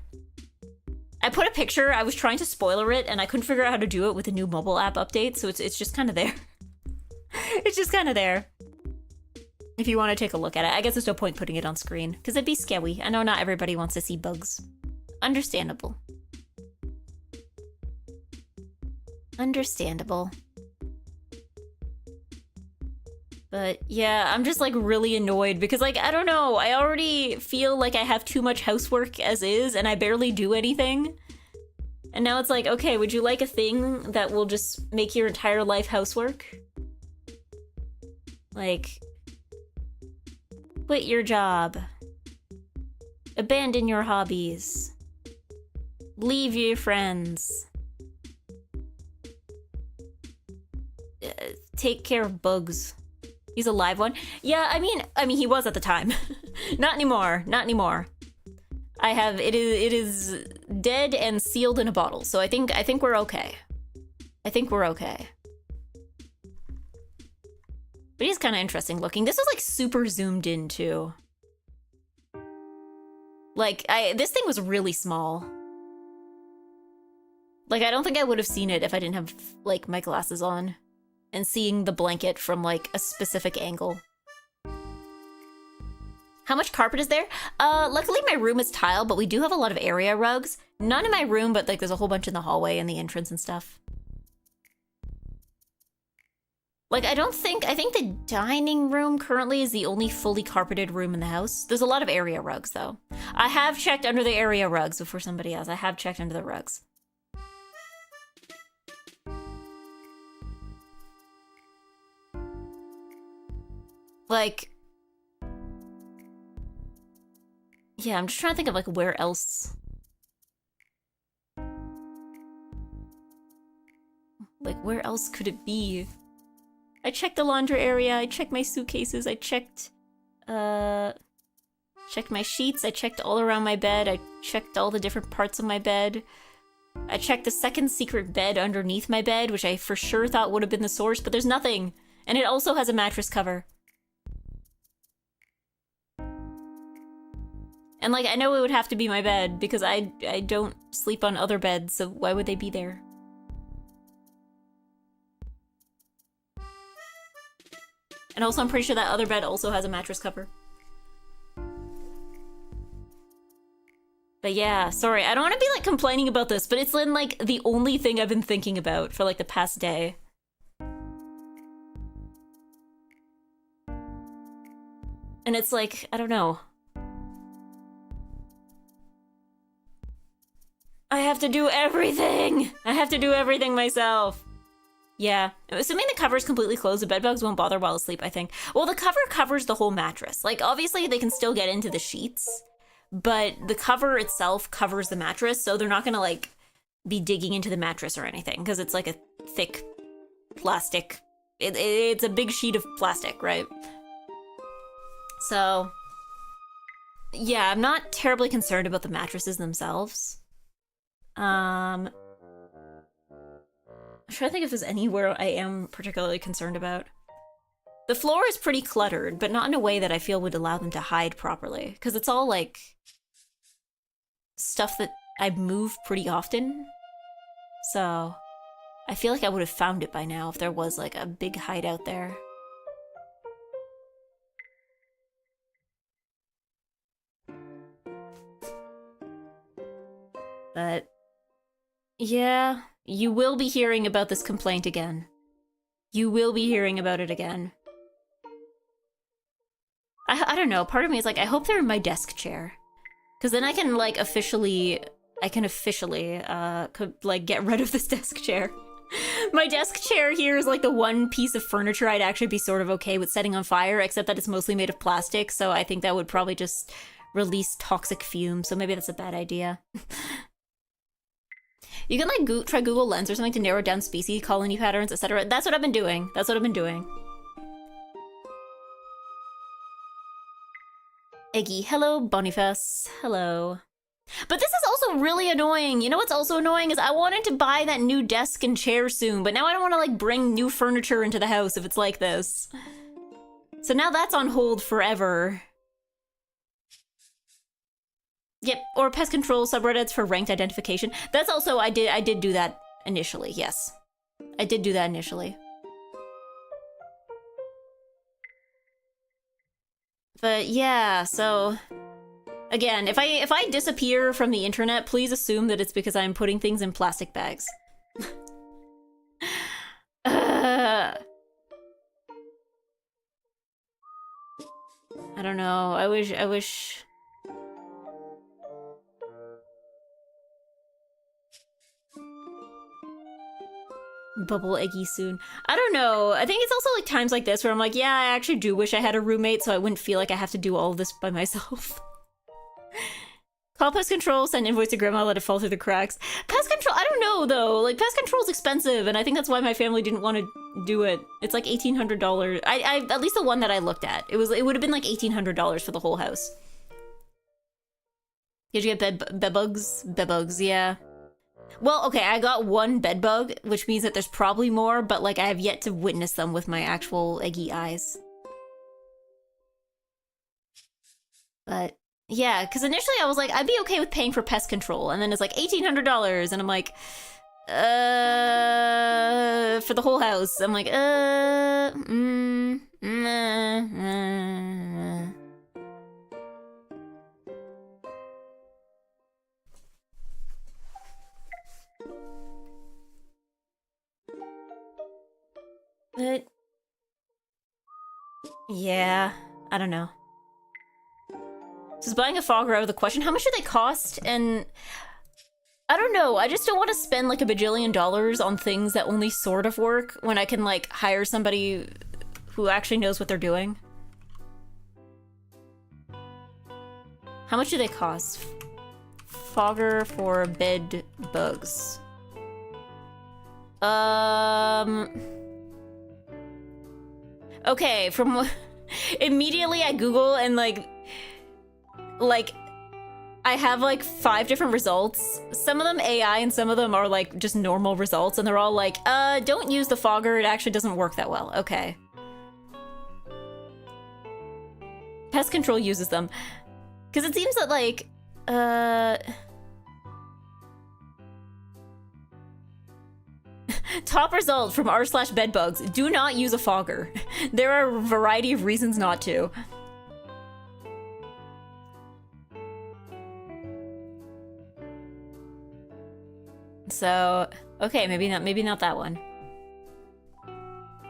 I put a picture, I was trying to spoiler it, and I couldn't figure out how to do it with the new mobile app update, so it's just kind of there. It's just kind of there. If you want to take a look at it. I guess there's no point putting it on screen, because it'd be scary. I know not everybody wants to see bugs. Understandable. Understandable. But yeah, I'm just like really annoyed because like, I don't know, I already feel like I have too much housework as is and I barely do anything. And now it's like, okay, would you like a thing that will just make your entire life housework? Like, quit your job. Abandon your hobbies. Leave your friends. Take care of bugs. He's a live one. Yeah, I mean he was at the time. Not anymore. Not anymore. It is dead and sealed in a bottle. So I think we're okay. I think we're okay. But he's kind of interesting looking. This is like super zoomed in too. Like this thing was really small. Like I don't think I would have seen it if I didn't have like my glasses on. And seeing the blanket from like a specific angle. How much carpet is there? Luckily my room is tile, but we do have a lot of area rugs. None in my room, but like there's a whole bunch in the hallway and the entrance and stuff. Like I think the dining room currently is the only fully carpeted room in the house. There's a lot of area rugs though. I have checked under the area rugs before somebody else. I have checked under the rugs. Like, yeah, I'm just trying to think of like where else. Like where else could it be? I checked the laundry area, I checked my suitcases, I checked my sheets, I checked all around my bed, I checked all the different parts of my bed. I checked the second secret bed underneath my bed, which I for sure thought would have been the source, but there's nothing. And it also has a mattress cover. And like, I know it would have to be my bed because I don't sleep on other beds, so why would they be there? And also I'm pretty sure that other bed also has a mattress cover. But yeah, sorry, I don't want to be like complaining about this, but it's been like the only thing I've been thinking about for like the past day. And it's like, I don't know. I have to do everything! I have to do everything myself. Yeah, assuming the cover is completely closed, the bedbugs won't bother while asleep, I think. Well, the cover covers the whole mattress. Like, obviously they can still get into the sheets, but the cover itself covers the mattress, so they're not gonna, like, be digging into the mattress or anything, because it's like a thick plastic. It's a big sheet of plastic, right? So, yeah, I'm not terribly concerned about the mattresses themselves. I'm trying to think if there's anywhere I am particularly concerned about. The floor is pretty cluttered, but not in a way that I feel would allow them to hide properly, because it's all, like, stuff that I move pretty often. So, I feel like I would have found it by now if there was, like, a big hideout there. But, yeah, you will be hearing about this complaint again. You will be hearing about it again. I don't know, part of me is like, I hope they're in my desk chair. Because then I can, like, officially, like, get rid of this desk chair. My desk chair here is, like, the one piece of furniture I'd actually be sort of okay with setting on fire, except that it's mostly made of plastic, so I think that would probably just release toxic fumes, so maybe that's a bad idea. You can, like, try Google Lens or something to narrow down species, colony patterns, etc. That's what I've been doing. That's what I've been doing. Eggy, hello. Boniface, hello. But this is also really annoying. You know what's also annoying is I wanted to buy that new desk and chair soon, but now I don't want to, like, bring new furniture into the house if it's like this. So now that's on hold forever. Yep, or pest control subreddits for ranked identification. That's also, I did do that initially, yes. I did do that initially. But yeah, so again, if I disappear from the internet, please assume that it's because I'm putting things in plastic bags. I don't know. I wish Bubble Eggy soon. I don't know. I think it's also like times like this where I'm like, yeah, I actually do wish I had a roommate so I wouldn't feel like I have to do all of this by myself. Call pest control, send invoice to grandma, let it fall through the cracks. Pest control, I don't know though. Like, pest control is expensive, and I think that's why my family didn't want to do it. It's like $1,800. I at least the one that I looked at. It would have been like $1,800 for the whole house. Did you get bed bugs? Bed bugs, yeah. Well, okay, I got one bed bug, which means that there's probably more, but like I have yet to witness them with my actual eggy eyes. But yeah, because initially I was like, I'd be okay with paying for pest control, and then it's like $1,800, and I'm like, for the whole house. I'm like, But yeah, I don't know. So is buying a fogger out of the question? How much do they cost? And I don't know. I just don't want to spend like $1 bajillion on things that only sort of work when I can like hire somebody who actually knows what they're doing. How much do they cost? Fogger for bed bugs. Okay, from immediately I Google and like I have like 5 different results. Some of them AI and some of them are like just normal results, and they're all like, don't use the fogger, it actually doesn't work that well. Okay. Pest control uses them. Because it seems that like, top result from r/bedbugs. Do not use a fogger. There are a variety of reasons not to. So, okay, maybe not that one.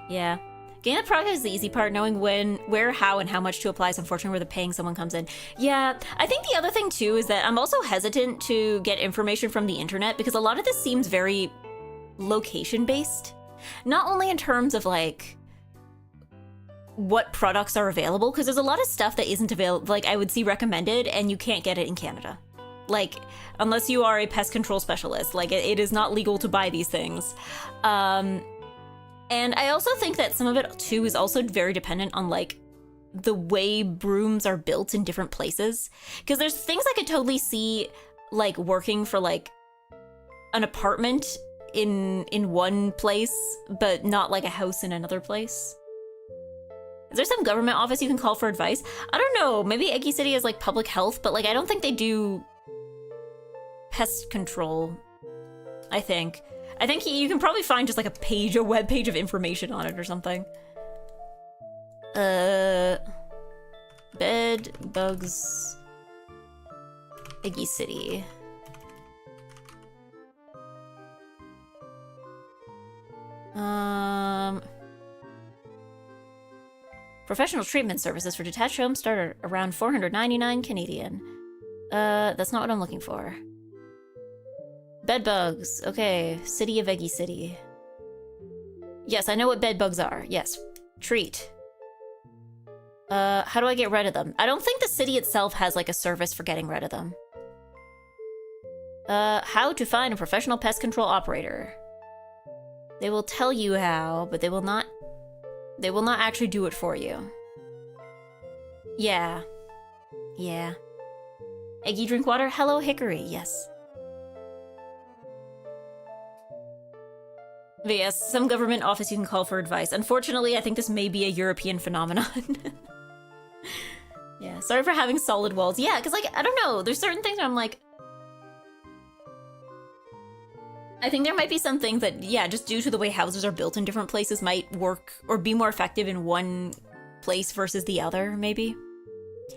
Yeah. Getting the product is the easy part. Knowing when, where, how, and how much to apply is unfortunately where the paying someone comes in. Yeah, I think the other thing too is that I'm also hesitant to get information from the internet because a lot of this seems very location-based. Not only in terms of like what products are available, because there's a lot of stuff that isn't available, like I would see recommended and you can't get it in Canada. Like, unless you are a pest control specialist, like it is not legal to buy these things. And I also think that some of it too is also very dependent on like the way brooms are built in different places. Because there's things I could totally see like working for like an apartment in one place, but not like a house in another place. Is there some government office you can call for advice? I don't know, maybe Eggy City is like public health, but like I don't think they do pest control, I think you can probably find just like a web page of information on it or something. Bed bugs, Eggy City. Professional treatment services for detached homes start at around 499 Canadian. That's not what I'm looking for. Bed bugs. Okay, City of Eggy City. Yes, I know what bed bugs are. Yes, treat. How do I get rid of them? I don't think the city itself has like a service for getting rid of them. How to find a professional pest control operator. They will tell you how, but they will not actually do it for you. Yeah. Yeah. Eggy drink water? Hello, Hickory. Yes. But yes, some government office you can call for advice. Unfortunately, I think this may be a European phenomenon. Yeah, sorry for having solid walls. Yeah, because like, I don't know, there's certain things where I'm like, I think there might be some things that, yeah, just due to the way houses are built in different places might work or be more effective in one place versus the other, maybe.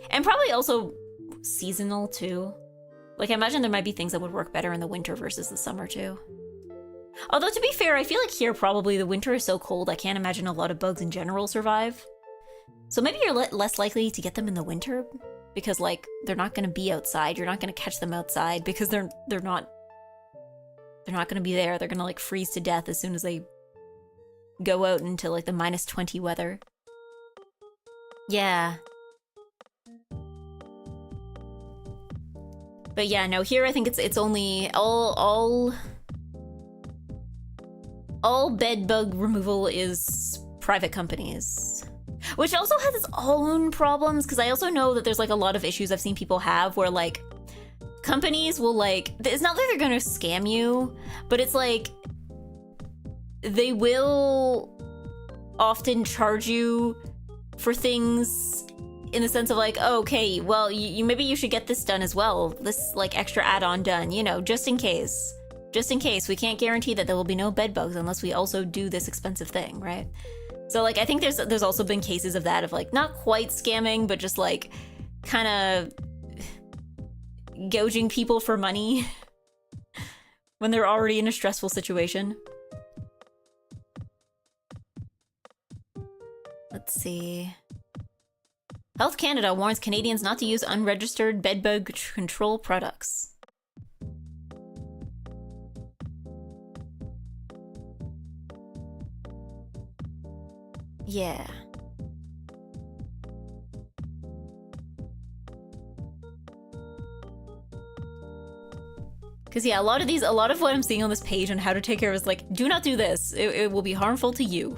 And probably also seasonal, too. Like, I imagine there might be things that would work better in the winter versus the summer, too. Although, to be fair, I feel like here probably the winter is so cold, I can't imagine a lot of bugs in general survive. So maybe you're less likely to get them in the winter, because, like, they're not going to be outside. You're not going to catch them outside because they're not going to be there. They're going to, like, freeze to death as soon as they go out into, like, the -20 weather. Yeah. But yeah, no, here I think it's only all bed bug removal is private companies. Which also has its own problems, because I also know that there's, like, a lot of issues I've seen people have where, like, companies will, like, it's not that they're gonna scam you, but it's like they will often charge you for things in the sense of like, oh, okay, well, maybe you should get this done as well, this like extra add-on done, you know, just in case we can't guarantee that there will be no bed bugs unless we also do this expensive thing, right? So like I think there's also been cases of that, of like not quite scamming, but just like kind of gouging people for money when they're already in a stressful situation. Let's see. Health Canada warns Canadians not to use unregistered bedbug control products. Yeah. Because yeah, a lot of what I'm seeing on this page on how to take care of is like, do not do this. It will be harmful to you.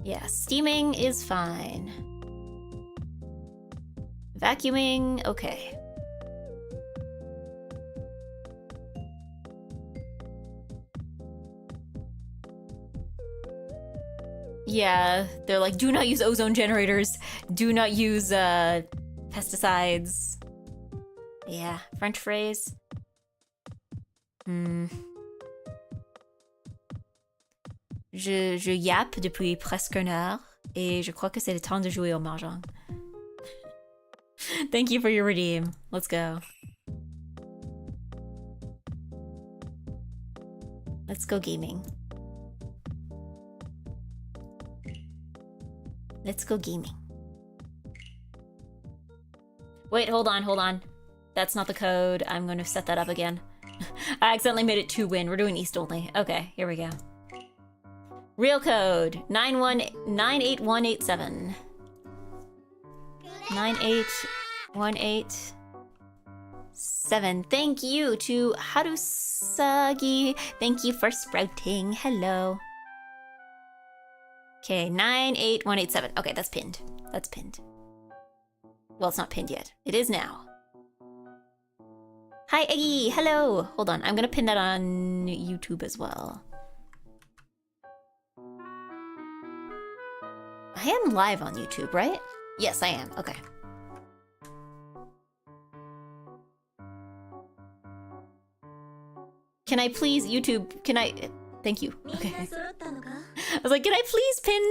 Yeah, steaming is fine. Vacuuming, okay. Yeah, they're like, do not use ozone generators. Do not use pesticides. Yeah, French phrase. Je yappe depuis presque une heure et je crois que c'est le temps de jouer au Mahjong. Thank you for your redeem. Let's go. Let's go gaming. Let's go gaming. Wait, hold on. That's not the code. I'm going to set that up again. I accidentally made it 2-win. We're doing East only. Okay, here we go. Real code 98187. 98187. Thank you to Harusagi. Thank you for sprouting. Hello. Okay, 98187. Okay, that's pinned. That's pinned. Well, it's not pinned yet. It is now. Hi, Eggy. Hello. Hold on. I'm gonna pin that on YouTube as well. I am live on YouTube, right? Yes, I am. Okay. Can I please, YouTube, can I... Thank you. Okay. I was like, can I please pin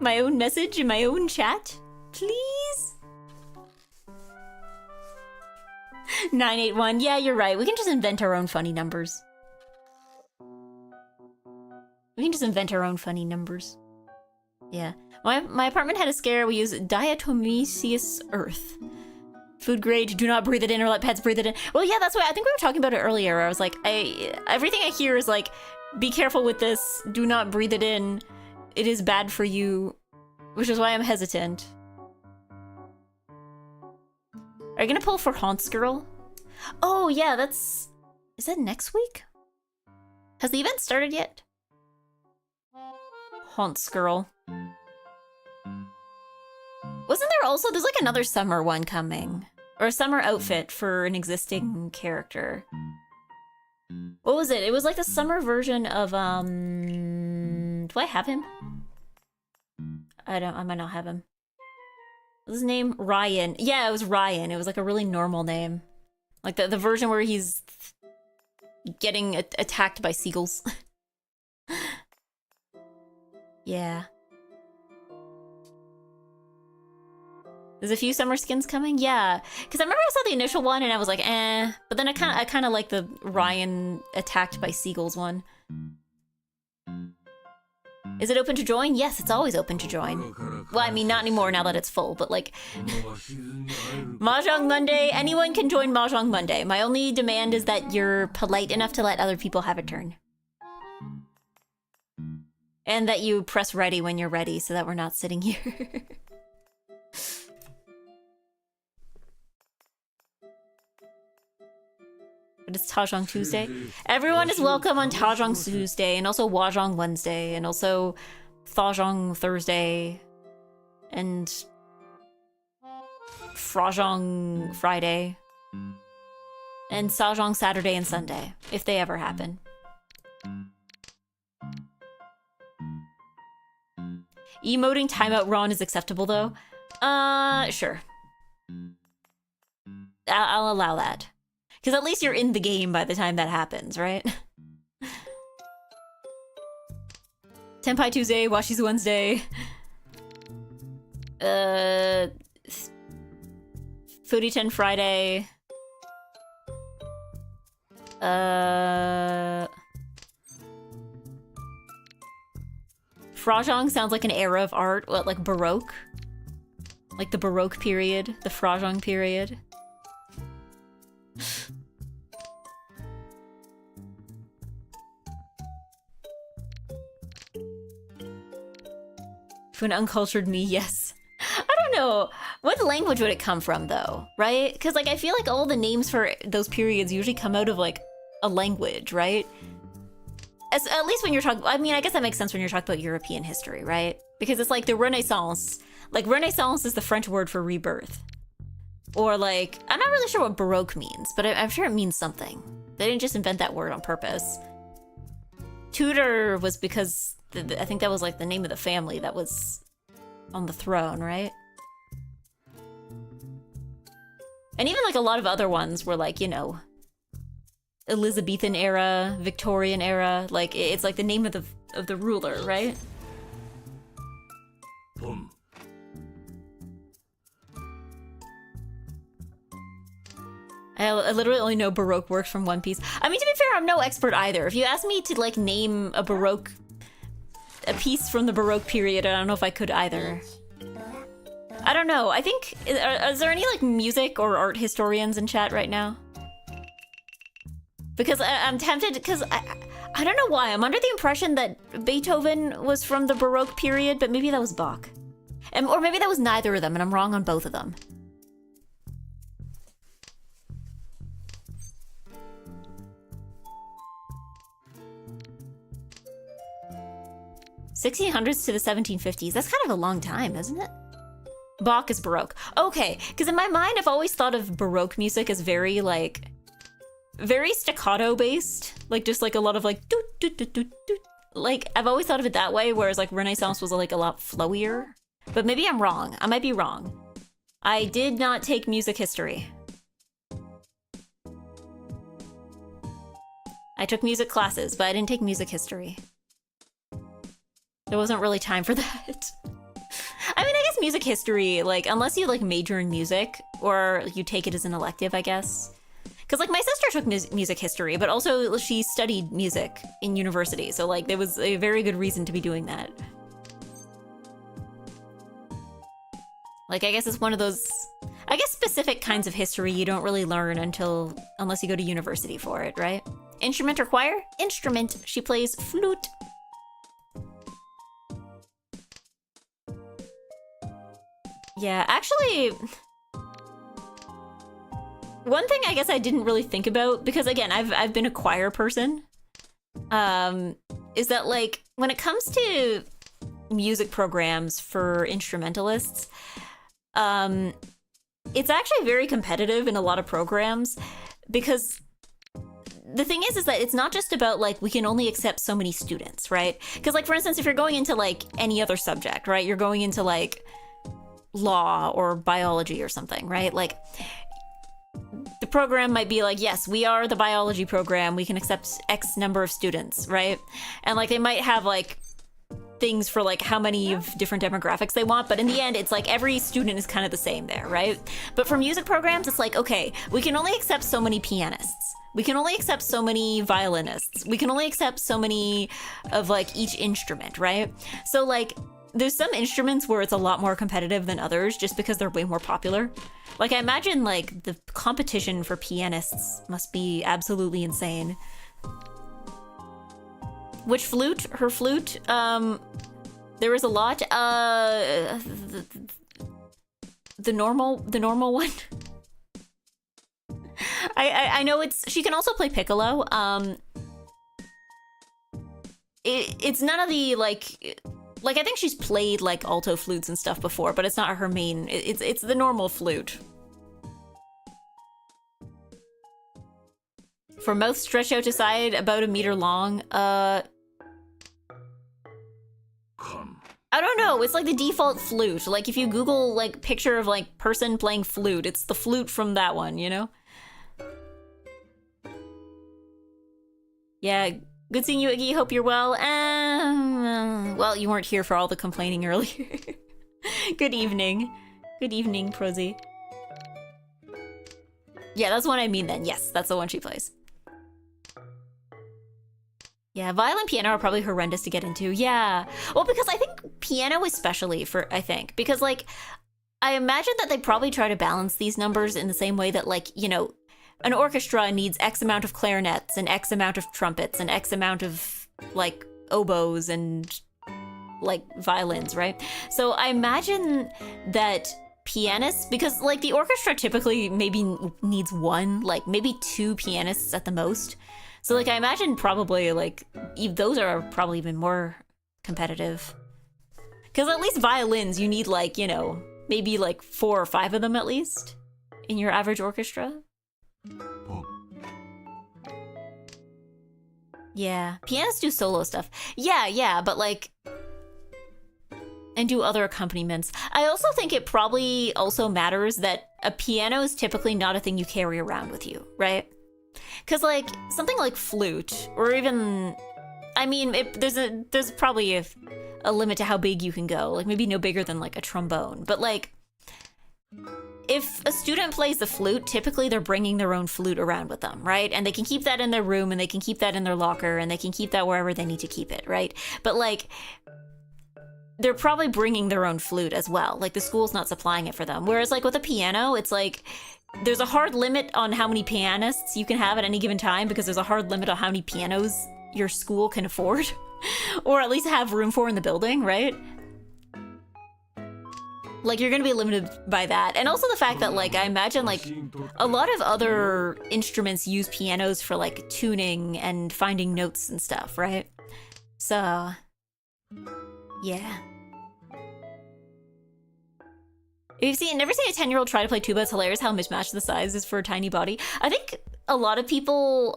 my own message in my own chat? Please? 981. Yeah, you're right. We can just invent our own funny numbers. We can just invent our own funny numbers. Yeah. My apartment had a scare. We use diatomaceous earth. Food grade, do not breathe it in or let pets breathe it in. Well, yeah, that's why I think we were talking about it earlier. I was like, everything I hear is like, be careful with this. Do not breathe it in. It is bad for you. Which is why I'm hesitant. Are you gonna pull for Haunts Girl? Oh, yeah, that's... Is that next week? Has the event started yet? Haunts Girl. Wasn't there also... There's like another summer one coming. Or a summer outfit for an existing character. What was it? It was like the summer version of, Do I have him? I might not have him. What's his name? Ryan. Yeah, it was Ryan. It was like a really normal name. Like the version where he's getting attacked by seagulls. Yeah. There's a few summer skins coming? Yeah. Because I remember I saw the initial one and I was like, eh. But then I kind of like the Ryan attacked by seagulls one. Is it open to join? Yes, it's always open to join. Well, I mean, not anymore now that it's full, but like... Mahjong Monday, anyone can join Mahjong Monday. My only demand is that you're polite enough to let other people have a turn. And that you press ready when you're ready so that we're not sitting here. But it's Tahjong Tuesday. Everyone is welcome on Tahjong Tuesday, and also Wajong Wednesday, and also Thajong Thursday, and Frajong Friday, and Sajong Saturday and Sunday, if they ever happen. Emoting timeout Ron is acceptable though? Sure. I'll allow that. Because at least you're in the game by the time that happens, right? Tenpai Tuesday, Washi's Wednesday. Foodie 10 Friday. Frajong sounds like an era of art. What, like Baroque? Like the Baroque period? The Frajong period? To an uncultured me, yes. I don't know. What language would it come from, though? Right? Because, like, I feel like all the names for those periods usually come out of, like, a language, right? At least when you're talking... I mean, I guess that makes sense when you're talking about European history, right? Because it's like the Renaissance. Like, Renaissance is the French word for rebirth. Or, like... I'm not really sure what Baroque means, but I'm sure it means something. They didn't just invent that word on purpose. Tudor was because... I think that was like the name of the family that was on the throne, right? And even like a lot of other ones were like, you know, Elizabethan era, Victorian era. Like it's like the name of the ruler, right? I I literally only know Baroque works from one piece. I mean, to be fair, I'm no expert either. If you asked me to like name a piece from the Baroque period, I don't know if I could either. I don't know. I think, is there any like music or art historians in chat right now? Because I'm tempted, because I don't know why. I'm under the impression that Beethoven was from the Baroque period, but maybe that was Bach. Or maybe that was neither of them, and I'm wrong on both of them. (1600s to the 1750s). That's kind of a long time, isn't it? Bach is Baroque. Okay, because in my mind, I've always thought of Baroque music as very, like, very staccato based. Like, just like a lot of like, doot, doot, doot, doot, doot. Like, I've always thought of it that way, whereas like Renaissance was like a lot flowier. But maybe I'm wrong. I might be wrong. I did not take music history. I took music classes, but I didn't take music history. There wasn't really time for that. I mean, I guess music history, like, unless you like major in music or you take it as an elective, I guess. Because like my sister took music history, but also she studied music in university. So like there was a very good reason to be doing that. Like, I guess it's one of those, I guess specific kinds of history you don't really learn unless you go to university for it, right? Instrument or choir? Instrument. She plays flute. Yeah, actually, one thing I guess I didn't really think about, because again, I've been a choir person, is that like, when it comes to music programs for instrumentalists, it's actually very competitive in a lot of programs, because the thing is that it's not just about like, we can only accept so many students, right? Because like, for instance, if you're going into like any other subject, right? You're going into like law or biology or something, right? Like, the program might be like, yes, we are the biology program, we can accept X number of students, right? And like, they might have like things for like how many of different demographics they want, but in the end, it's like every student is kind of the same there, right? But for music programs, it's like, okay, we can only accept so many pianists. We can only accept so many violinists. We can only accept so many of like each instrument, right? So like, there's some instruments where it's a lot more competitive than others just because they're way more popular. Like, I imagine like the competition for pianists must be absolutely insane. Which flute? Her flute? There is a lot. The normal one. I know she can also play piccolo. It's none of the like I think she's played like alto flutes and stuff before, but it's not her main. It's the normal flute. For mouth stretched out to side, about a meter long. I don't know. It's like the default flute. Like if you Google like picture of like person playing flute, it's the flute from that one, you know? Yeah. Good seeing you, Iggy. Hope you're well. Well, you weren't here for all the complaining earlier. Good evening. Good evening, Prosy. Yeah, that's the one I mean then. Yes, that's the one she plays. Yeah, violin, piano are probably horrendous to get into. Yeah. Well, because I think piano especially because like, I imagine that they probably try to balance these numbers in the same way that like, you know, an orchestra needs X amount of clarinets and X amount of trumpets and X amount of like oboes and like violins, right? So I imagine that pianists, because like the orchestra typically maybe needs one, like maybe two pianists at the most. So like I imagine probably like those are probably even more competitive. Because at least violins, you need like, you know, maybe like 4 or 5 of them at least in your average orchestra. Yeah, pianists do solo stuff. Yeah, but like, and do other accompaniments. I also think it probably also matters that a piano is typically not a thing you carry around with you, right? Because like something like flute, or even, I mean, there's probably a limit to how big you can go. Like maybe no bigger than like a trombone, but like if a student plays the flute, typically they're bringing their own flute around with them, right? And they can keep that in their room, and they can keep that in their locker, and they can keep that wherever they need to keep it, right? But like, they're probably bringing their own flute as well. Like, the school's not supplying it for them. Whereas like with a piano, it's like, there's a hard limit on how many pianists you can have at any given time, because there's a hard limit on how many pianos your school can afford, or at least have room for in the building, right? Like, you're gonna be limited by that. And also the fact that, like, I imagine, like, a lot of other instruments use pianos for, like, tuning and finding notes and stuff, right? So, yeah. If you've never seen a 10-year-old try to play tuba, it's hilarious how mismatched the size is for a tiny body. I think a lot of people,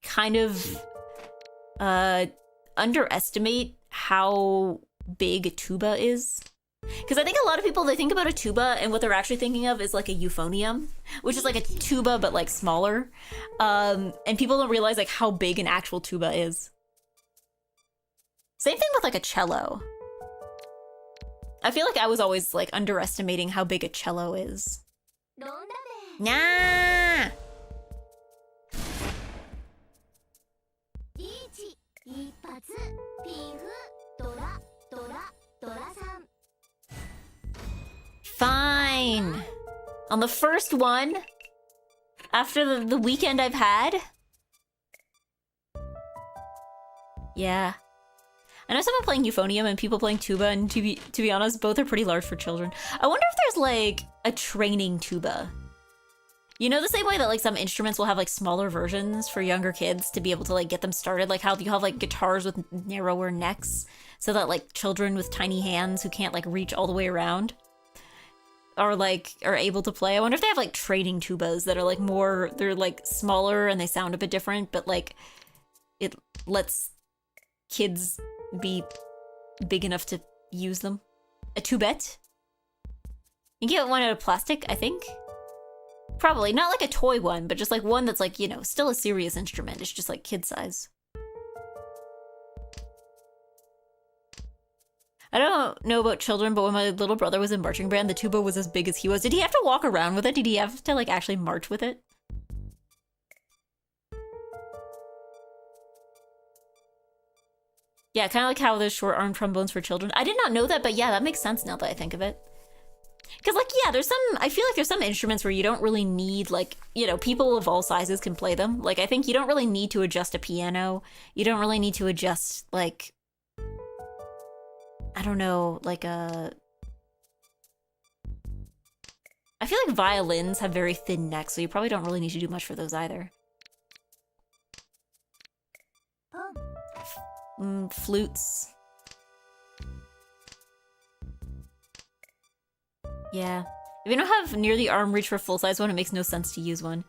kind of, underestimate how big a tuba is. Because I think a lot of people, they think about a tuba and what they're actually thinking of is like a euphonium, which is like a tuba but like smaller. And people don't realize like how big an actual tuba is. Same thing with like a cello. I feel like I was always like underestimating how big a cello is. Nah! Fine. On the first one, after the weekend I've had. Yeah. I know someone playing euphonium and people playing tuba, and to be honest, both are pretty large for children. I wonder if there's like a training tuba. You know, the same way that like some instruments will have like smaller versions for younger kids to be able to like get them started, like how you have like guitars with narrower necks so that like children with tiny hands who can't like reach all the way around are able to play. I wonder if they have like training tubas that are like more, they're like smaller and they sound a bit different, but like it lets kids be big enough to use them. A tubette? You can get one out of plastic, I think. Probably not like a toy one, but just like one that's like, you know, still a serious instrument. It's just like kid size. I don't know about children, but when my little brother was in marching band, the tuba was as big as he was. Did he have to walk around with it? Did he have to like actually march with it? Yeah, kind of like how there's short arm trombones for children. I did not know that, but yeah, that makes sense now that I think of it. Because like, yeah, I feel like there's some instruments where you don't really need like, you know, people of all sizes can play them. Like, I think you don't really need to adjust a piano. You don't really need to adjust like, I don't know, like I feel like violins have very thin necks, so you probably don't really need to do much for those either. Flutes. Yeah. If you don't have near the arm reach for a full-size one, it makes no sense to use one.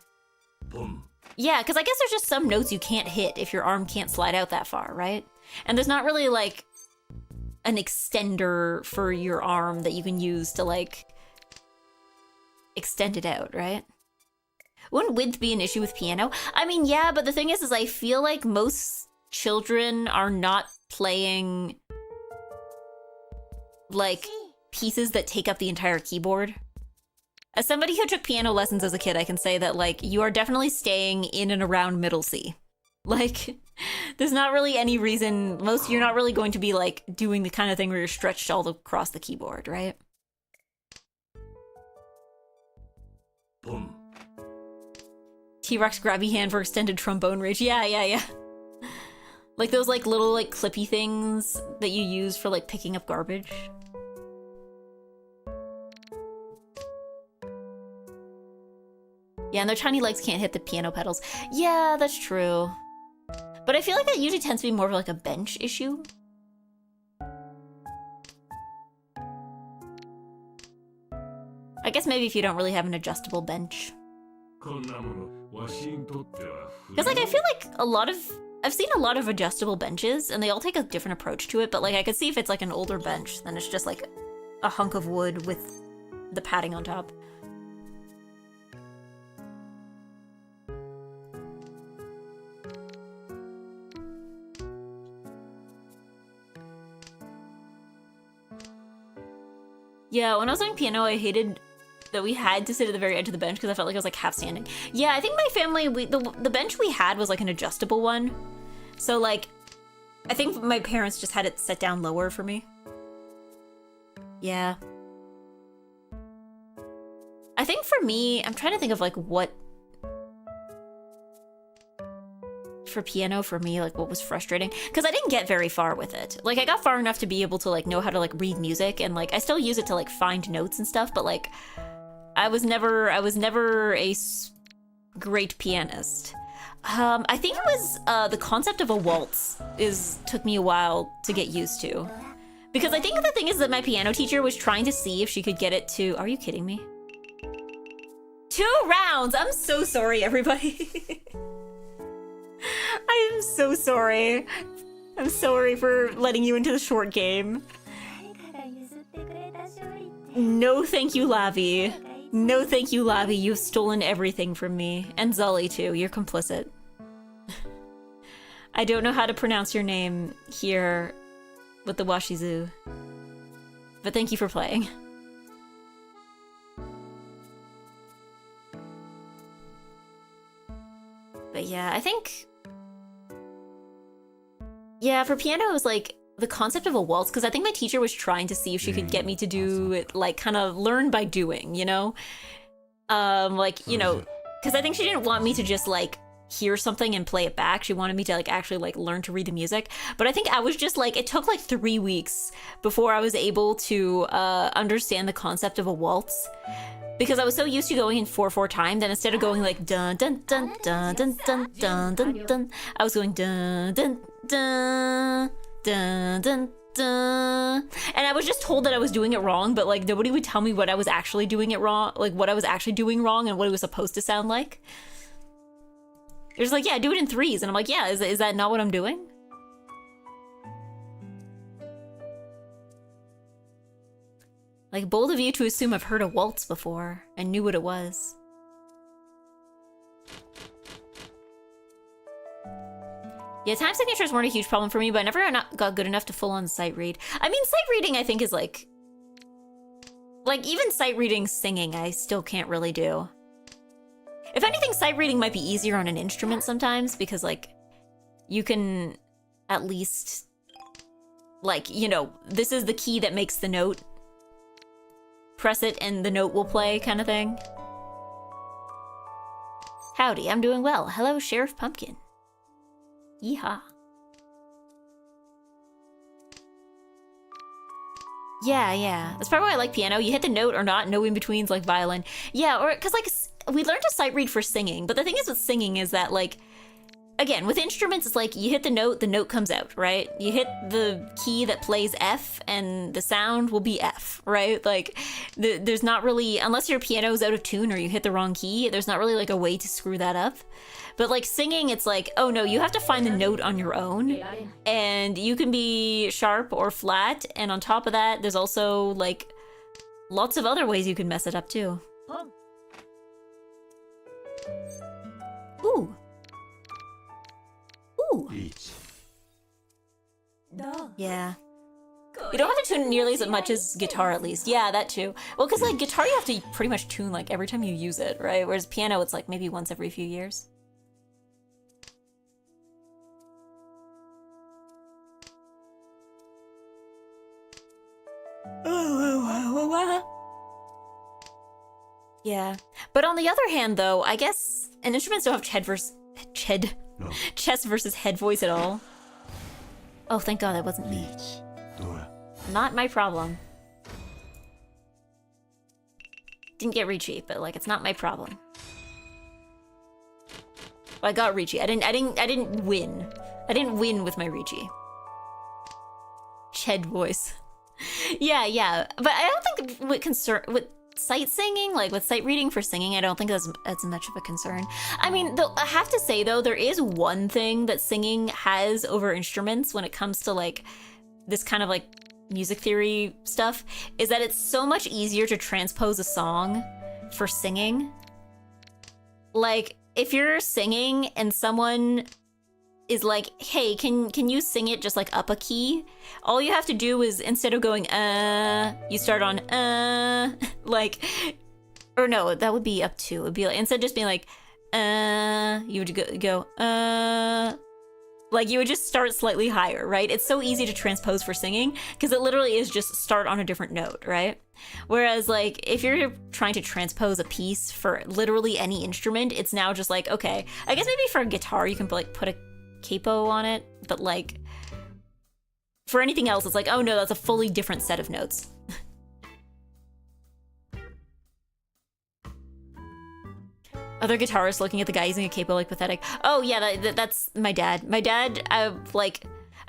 Yeah, because I guess there's just some notes you can't hit if your arm can't slide out that far, right? And there's not really, like, an extender for your arm that you can use to, like, extend it out, right? Wouldn't width be an issue with piano? I mean, yeah, but the thing is I feel like most children are not playing, like, pieces that take up the entire keyboard. As somebody who took piano lessons as a kid, I can say that, like, you are definitely staying in and around middle C. Like, there's not really any reason, you're not really going to be, like, doing the kind of thing where you're stretched all across the keyboard, right? T-Rex grabby hand for extended trombone range. Yeah. Like those, like, little, like, clippy things that you use for, like, picking up garbage. Yeah, and their tiny legs can't hit the piano pedals. Yeah, that's true. But I feel like that usually tends to be more of like a bench issue. I guess maybe if you don't really have an adjustable bench. Because like I feel like I've seen a lot of adjustable benches and they all take a different approach to it, but like I could see if it's like an older bench, then it's just like a hunk of wood with the padding on top. Yeah, when I was learning piano, I hated that we had to sit at the very edge of the bench because I felt like I was like half standing. Yeah, I think my family, the bench we had was like an adjustable one. So like, I think my parents just had it set down lower for me. Yeah. I think for me, I'm trying to think of like what, for piano for me, like what was frustrating, because I didn't get very far with it. Like I got far enough to be able to like know how to like read music, and like I still use it to like find notes and stuff, but like I was never a great pianist. I think it was the concept of a waltz took me a while to get used to, because I think the thing is that my piano teacher was trying to see if she could get it to, are you kidding me? 2 rounds! I'm so sorry, everybody. I am so sorry. I'm sorry for letting you into the short game. No thank you, Lavi. No thank you, Lavi. You've stolen everything from me. And Zully, too. You're complicit. I don't know how to pronounce your name here with the Washizu. But thank you for playing. But yeah, I think... Yeah, for piano it was like the concept of a waltz, because I think my teacher was trying to see if she could get me to do it, like kind of learn by doing, you know? Like, you know, because I think she didn't want me to just like hear something and play it back. She wanted me to like actually like learn to read the music. But I think I was just like, it took like 3 weeks before I was able to understand the concept of a waltz. Because I was so used to going in 4/4 time that instead of going like dun dun dun dun dun dun dun dun dun, I was going dun dun dun dun dun dun, and I was just told that I was doing it wrong, but like nobody would tell me what I was actually doing it wrong, like what I was actually doing wrong and what it was supposed to sound like. It was like, yeah, do it in 3s, and I'm like, yeah, is that not what I'm doing? Like, bold of you to assume I've heard a waltz before and knew what it was. Yeah, time signatures weren't a huge problem for me, but I never got good enough to full-on sight read. I mean, sight reading I think is like even sight reading singing I still can't really do. If anything, sight reading might be easier on an instrument sometimes, because like you can at least like, you know, this is the key that makes the note. Press it and the note will play, kind of thing. Howdy, I'm doing well. Hello, Sheriff Pumpkin. Yeehaw. Yeah. That's probably why I like piano. You hit the note or not, no in-betweens like violin. Yeah, or, because like, we learned to sight read for singing, but the thing is with singing is that like, again, with instruments, it's like you hit the note comes out, right? You hit the key that plays F and the sound will be F, right? Like there's not really, unless your piano's out of tune or you hit the wrong key, there's not really like a way to screw that up. But like singing, it's like, oh no, you have to find the note on your own, and you can be sharp or flat, and on top of that, there's also like lots of other ways you can mess it up too. Ooh. Ooh. Yeah. You don't have to tune nearly as much as guitar, at least. Yeah, that too. Well, because like guitar, you have to pretty much tune like every time you use it, right? Whereas piano, it's like maybe once every few years. Yeah. But on the other hand, though, I guess an instruments don't have chest versus head voice at all. Oh, thank God that wasn't me. Not my problem. Didn't get Ricci, but like it's not my problem. Well, I got Ricci. I didn't win. I didn't win with my Ricci. Ched voice. Yeah. But I don't think with sight singing, like with sight reading for singing, I don't think that's much of a concern. I mean, though, I have to say though, there is one thing that singing has over instruments when it comes to like this kind of like music theory stuff, is that it's so much easier to transpose a song for singing. Like if you're singing and someone is like, hey, can you sing it just like up a key? All you have to do is, instead of going you start on like, Or no, that would be up to. It'd be like, instead of just being like, you would go, like you would just start slightly higher, right? It's so easy to transpose for singing because it literally is just start on a different note, right? Whereas like if you're trying to transpose a piece for literally any instrument, it's now just like, okay, I guess maybe for a guitar you can like put a capo on it, but like for anything else, it's like, oh no, that's a fully different set of notes. Other guitarists looking at the guy using a capo like pathetic. Oh yeah, that's my dad. My dad, I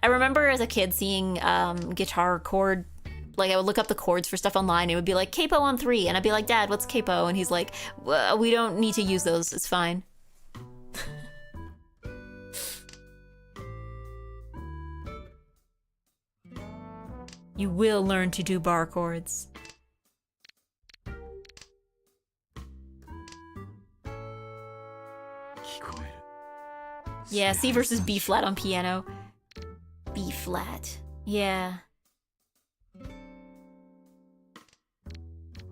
remember as a kid seeing guitar chord, like I would look up the chords for stuff online. It would be like capo on 3, and I'd be like, Dad, what's capo? And he's like, well, we don't need to use those. It's fine. You will learn to do bar chords. Yeah, C versus B flat on piano. B flat. Yeah.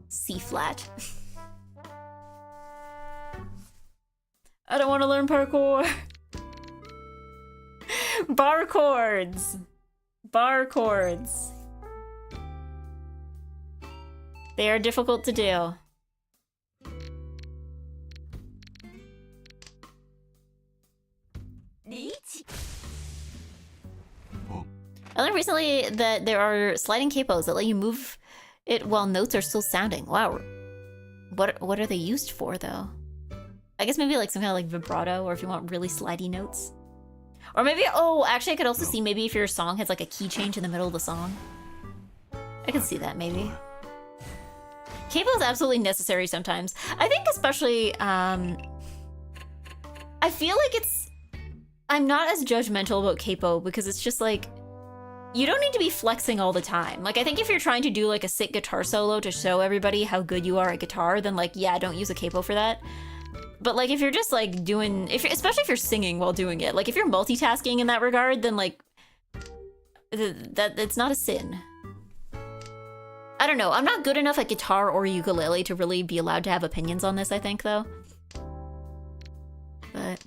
C flat. I don't want to learn parkour. Bar chords. Bar chords. They are difficult to do. I learned recently that there are sliding capos that let you move it while notes are still sounding. Wow. What are they used for, though? I guess maybe like some kind of like vibrato, or if you want really slidey notes. Or maybe, oh, actually I could also see maybe if your song has like a key change in the middle of the song. I could see that, maybe. Capo is absolutely necessary sometimes. I think especially, I feel like I'm not as judgmental about capo because it's just like, you don't need to be flexing all the time. Like, I think if you're trying to do like a sick guitar solo to show everybody how good you are at guitar, then like, yeah, don't use a capo for that. But like, if you're just like doing, especially if you're singing while doing it, like if you're multitasking in that regard, then like, it's not a sin. I don't know. I'm not good enough at guitar or ukulele to really be allowed to have opinions on this, I think, though. But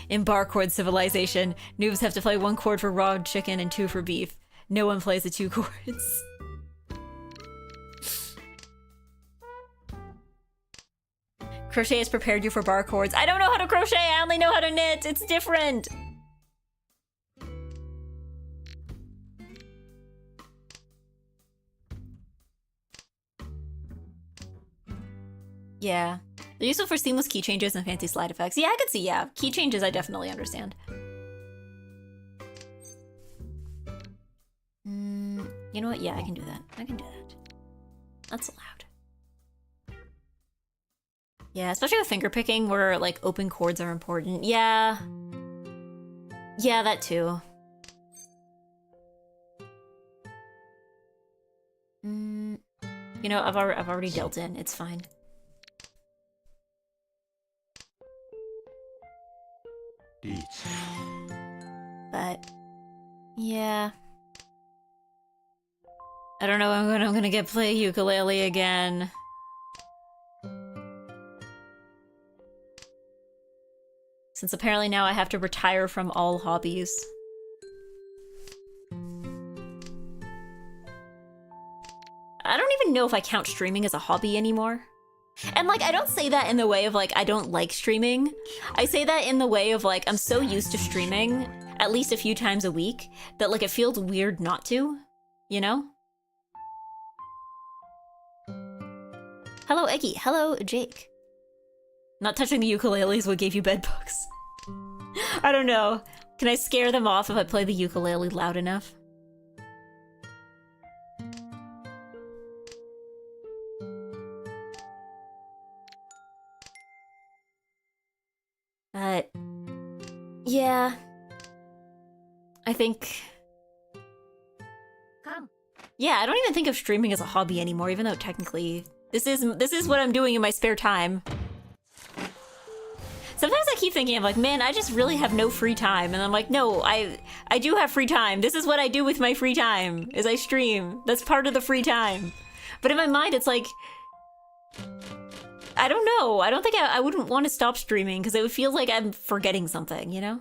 in bar chord civilization, noobs have to play 1 chord for raw chicken and 2 for beef. No one plays the 2 chords. Crochet has prepared you for bar chords. I don't know how to crochet, I only know how to knit. It's different. Yeah. They're useful for seamless key changes and fancy slide effects. Yeah, I could see, yeah. Key changes I definitely understand. You know what? Yeah, I can do that. I can do that. That's allowed. Yeah, especially with finger picking where like open chords are important. Yeah. Yeah, that too. You know, I've already dealt in. It's fine. But yeah, I don't know when I'm gonna get play ukulele again. Since apparently now I have to retire from all hobbies. I don't even know if I count streaming as a hobby anymore. And like, I don't say that in the way of like, I don't like streaming. I say that in the way of like, I'm so used to streaming at least a few times a week that like, it feels weird not to, you know? Hello, Eggy. Hello, Jake. Not touching the ukulele is what gave you bed bugs. I don't know. Can I scare them off if I play the ukulele loud enough? But yeah, I think. Yeah, I don't even think of streaming as a hobby anymore, even though technically this is what I'm doing in my spare time. Sometimes I keep thinking, I'm like, man, I just really have no free time, and I'm like, no, I do have free time. This is what I do with my free time, is I stream. That's part of the free time. But in my mind, it's like, I don't know. I don't think I wouldn't want to stop streaming because it would feel like I'm forgetting something, you know?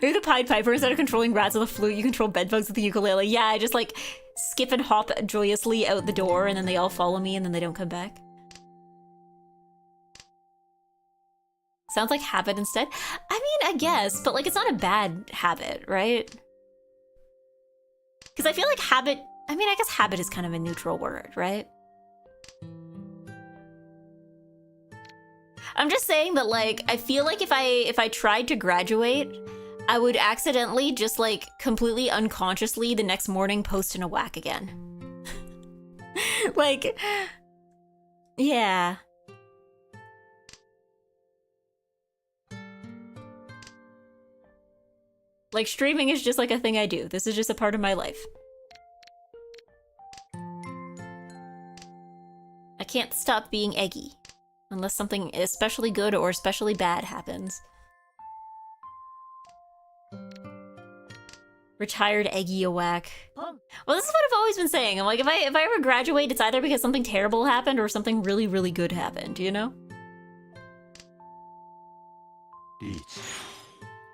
You're the Pied Piper. Instead of controlling rats with a flute, you control bedbugs with the ukulele. Yeah, I just like skip and hop joyously out the door and then they all follow me and then they don't come back. Sounds like habit instead. I mean, I guess, but like it's not a bad habit, right? Because I feel like habit, I mean, I guess habit is kind of a neutral word, right? I'm just saying that like, I feel like if I tried to graduate, I would accidentally just like completely unconsciously the next morning post in a whack again. Like, yeah. Like streaming is just like a thing I do. This is just a part of my life. I can't stop being eggy unless something especially good or especially bad happens. Retired eggy a whack. Well, this is what I've always been saying. I'm like, if I ever graduate, it's either because something terrible happened or something really, really good happened, you know?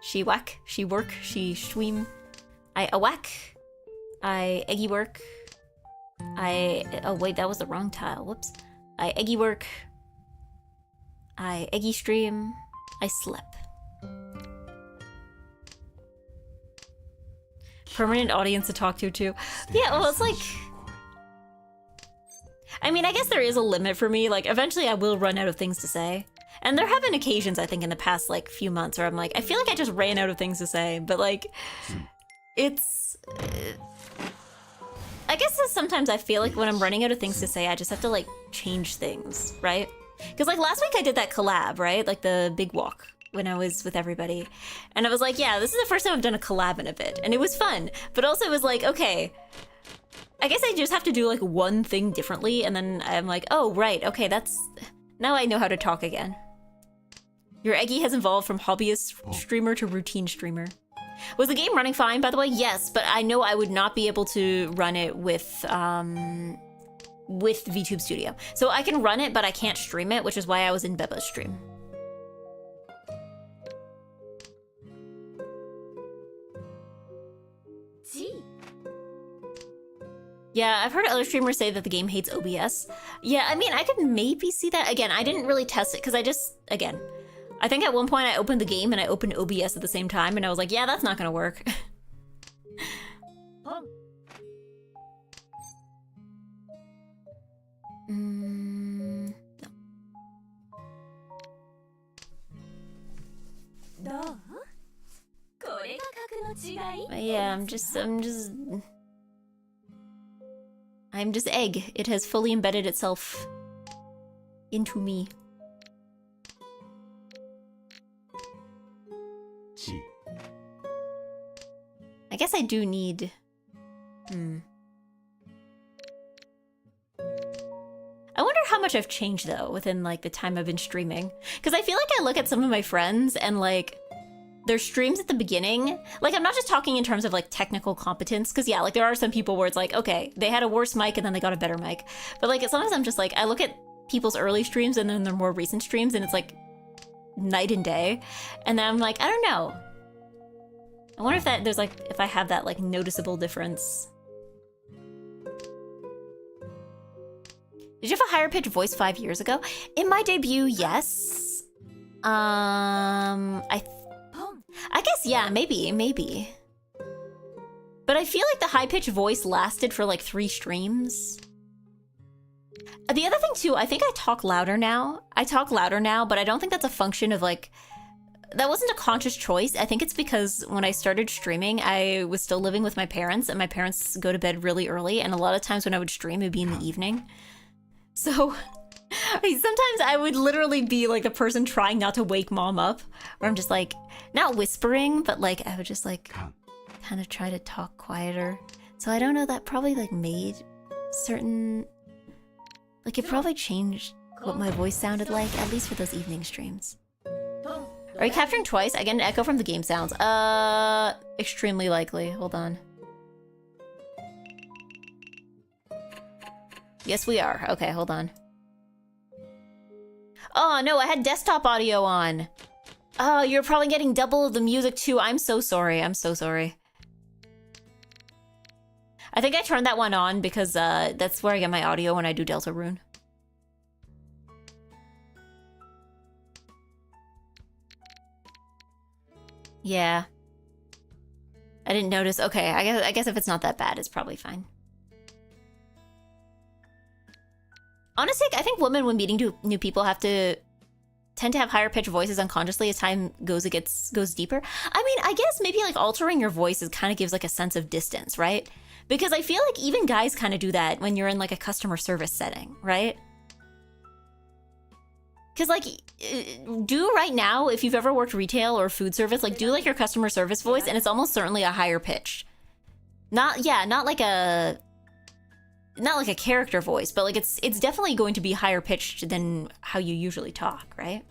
She whack, she work, she stream. I a whack. I eggy work. Oh wait, that was the wrong tile. Whoops. I eggy work. I eggy stream. I slep. Permanent audience to talk to too. Yeah, well, it's like, I mean, I guess there is a limit for me. Like, eventually I will run out of things to say. And there have been occasions, I think, in the past, like, few months where I'm like, I feel like I just ran out of things to say. But, like, it's... I guess sometimes I feel like when I'm running out of things to say, I just have to, like, change things, right? Because, like, last week I did that collab, right? Like, the big walk when I was with everybody. And I was like, yeah, this is the first time I've done a collab in a bit. And it was fun. But also it was like, okay, I guess I just have to do, like, one thing differently. And then I'm like, oh, right, okay, that's... Now I know how to talk again. Your Eggy has evolved from hobbyist streamer to routine streamer. Was the game running fine, by the way? Yes, but I know I would not be able to run it with VTube Studio. So I can run it, but I can't stream it, which is why I was in Beba's stream. Yeah, I've heard other streamers say that the game hates OBS. Yeah, I mean, I could maybe see that. Again, I didn't really test it because I just, again, I think at one point I opened the game and I opened OBS at the same time and I was like, yeah, that's not gonna work. No. Yeah, I'm just egg. It has fully embedded itself into me. I guess I do need... I wonder how much I've changed, though, within, like, the time I've been streaming. Because I feel like I look at some of my friends and, like, their streams at the beginning, like, I'm not just talking in terms of, like, technical competence, because, yeah, like, there are some people where it's like, okay, they had a worse mic and then they got a better mic. But, like, sometimes I'm just, like, I look at people's early streams and then their more recent streams and it's, like, night and day. And then I'm like, I don't know. I wonder if that, there's, like, if I have that, like, noticeable difference. Did you have a higher pitched voice 5 years ago? In my debut, yes. I guess, yeah, maybe. But I feel like the high-pitched voice lasted for like 3 streams. The other thing too, I think I talk louder now. But I don't think that's a function of like, that wasn't a conscious choice. I think it's because when I started streaming, I was still living with my parents and my parents go to bed really early. And a lot of times when I would stream, it'd be in the evening. So sometimes I would literally be like the person trying not to wake mom up, where I'm just like, not whispering, but like I would just like kind of try to talk quieter. So I don't know, that probably like made certain, like it probably changed what my voice sounded like, at least for those evening streams. Are you capturing twice? I get an echo from the game sounds. Extremely likely. Hold on. Yes, we are. Okay, hold on. Oh, no, I had desktop audio on. Oh, you're probably getting double of the music too. I'm so sorry. I'm so sorry. I think I turned that one on because that's where I get my audio when I do Deltarune. Yeah. I didn't notice. Okay, I guess if it's not that bad, it's probably fine. Honestly, I think women when meeting new people tend to have higher pitched voices unconsciously as time goes. It goes deeper. I mean, I guess maybe like altering your voice kind of gives like a sense of distance, right? Because I feel like even guys kind of do that when you're in like a customer service setting, right? Because like, do right now, if you've ever worked retail or food service, like do like your customer service voice, and it's almost certainly a higher pitch. Not like a character voice, but like it's definitely going to be higher pitched than how you usually talk, right?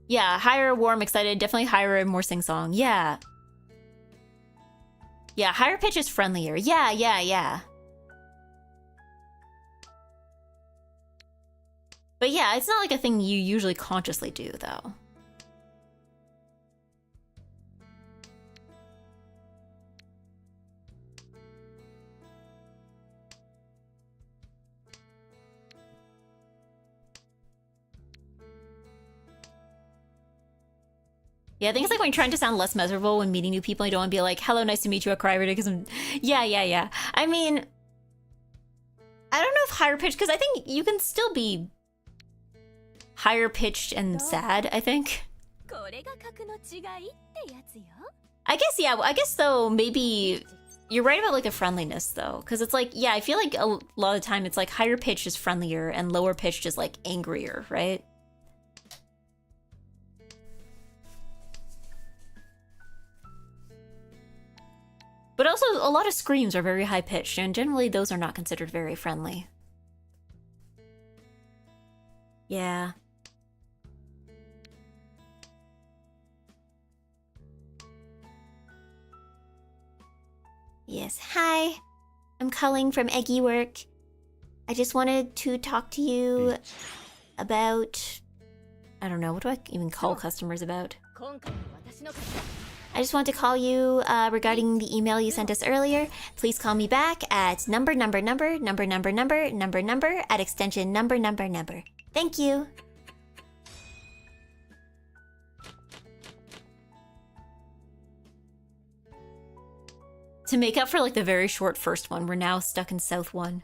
Yeah, higher, warm, excited, definitely higher and more sing-song. Yeah. Yeah, higher pitch is friendlier. Yeah. But yeah, it's not like a thing you usually consciously do, though. Yeah, I think it's like when you're trying to sound less miserable when meeting new people, you don't want to be like, hello, nice to meet you, a cry because I'm... Yeah. I mean, I don't know if higher pitched, because I think you can still be higher pitched and sad, I think. I guess, yeah, I guess though, maybe you're right about like the friendliness though, because it's like, yeah, I feel like a lot of the time it's like higher pitched is friendlier and lower pitched is like angrier, right? But also, a lot of screams are very high pitched, and generally those are not considered very friendly. Yeah. Yes, hi. I'm calling from EGGY Work. I just wanted to talk to you about... I don't know, what do I even call customers about? I just want to call you regarding the email you sent us earlier. Please call me back at number at extension number. Thank you. To make up for like the very short first one, we're now stuck in South 1.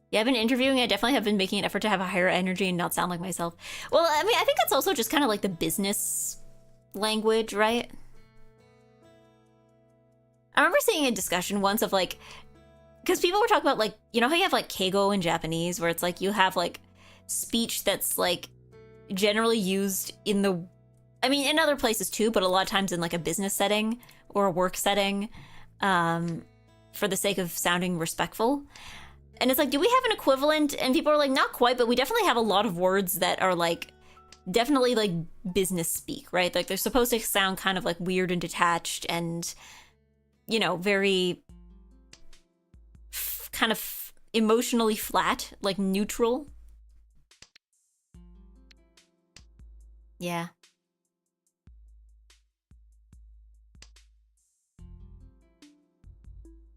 Yeah, I've been interviewing. I definitely have been making an effort to have a higher energy and not sound like myself. Well, I mean, I think that's also just kind of like the business language, right? I remember seeing a discussion once of like, because people were talking about like, you know how you have like keigo in Japanese, where it's like you have like speech that's like generally used in the, I mean, in other places too, but a lot of times in like a business setting or a work setting, for the sake of sounding respectful. And it's like, do we have an equivalent? And people are like, not quite, but we definitely have a lot of words that are like, definitely like business speak, right? Like they're supposed to sound kind of like weird and detached and, you know, very kind of emotionally flat, like neutral. Yeah.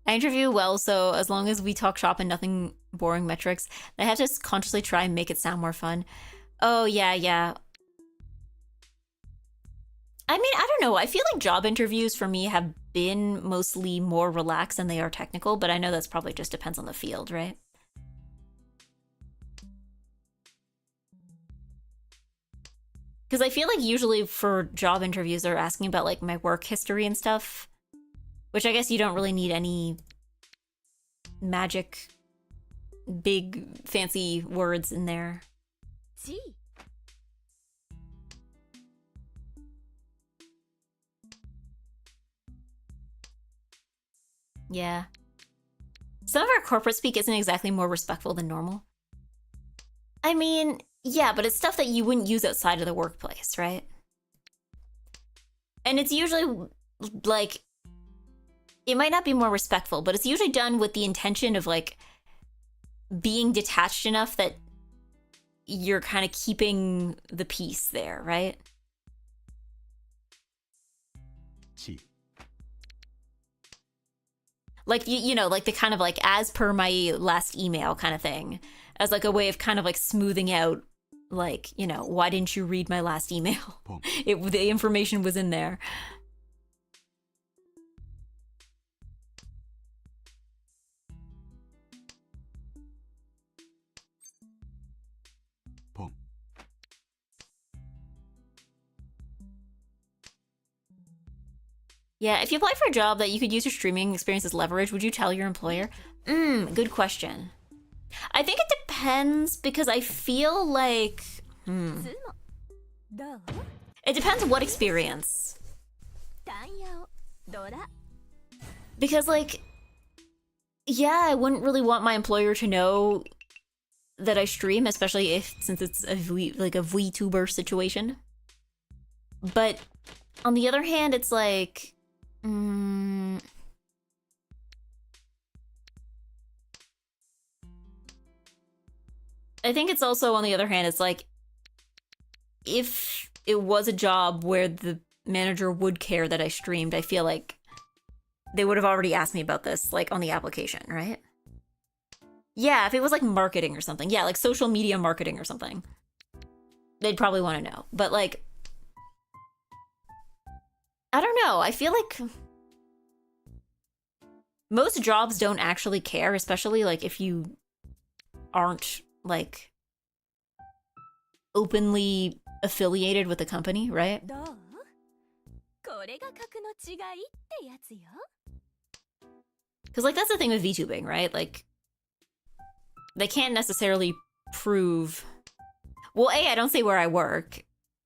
I interview well, so as long as we talk shop and nothing boring metrics, I have to consciously try and make it sound more fun. Oh, yeah. I mean, I don't know. I feel like job interviews for me have been mostly more relaxed than they are technical, but I know that's probably just depends on the field, right? Because I feel like usually for job interviews, they're asking about like my work history and stuff, which I guess you don't really need any magic, big, fancy words in there. Yeah. Some of our corporate speak isn't exactly more respectful than normal. I mean, yeah, but it's stuff that you wouldn't use outside of the workplace, right? And it's usually, like, it might not be more respectful, but it's usually done with the intention of, like, being detached enough that you're kind of keeping the peace there, right? Like, you know, like the kind of like, as per my last email kind of thing, as like a way of kind of like smoothing out, like, you know, why didn't you read my last email? The information was in there. Yeah, if you apply for a job that you could use your streaming experience as leverage, would you tell your employer? Good question. I think it depends, because I feel like... It depends what experience. Because, like... Yeah, I wouldn't really want my employer to know that I stream, especially since it's a VTuber situation. But on the other hand, it's like... I think it's also, on the other hand, it's like, if it was a job where the manager would care that I streamed, I feel like they would have already asked me about this, like, on the application, right? Yeah, if it was like marketing or something. Yeah, like social media marketing or something. They'd probably want to know. But, like, I don't know. I feel like most jobs don't actually care, especially, like, if you aren't, like, openly affiliated with the company, right? Because, like, that's the thing with VTubing, right? Like, they can't necessarily prove... Well, A, I don't say where I work.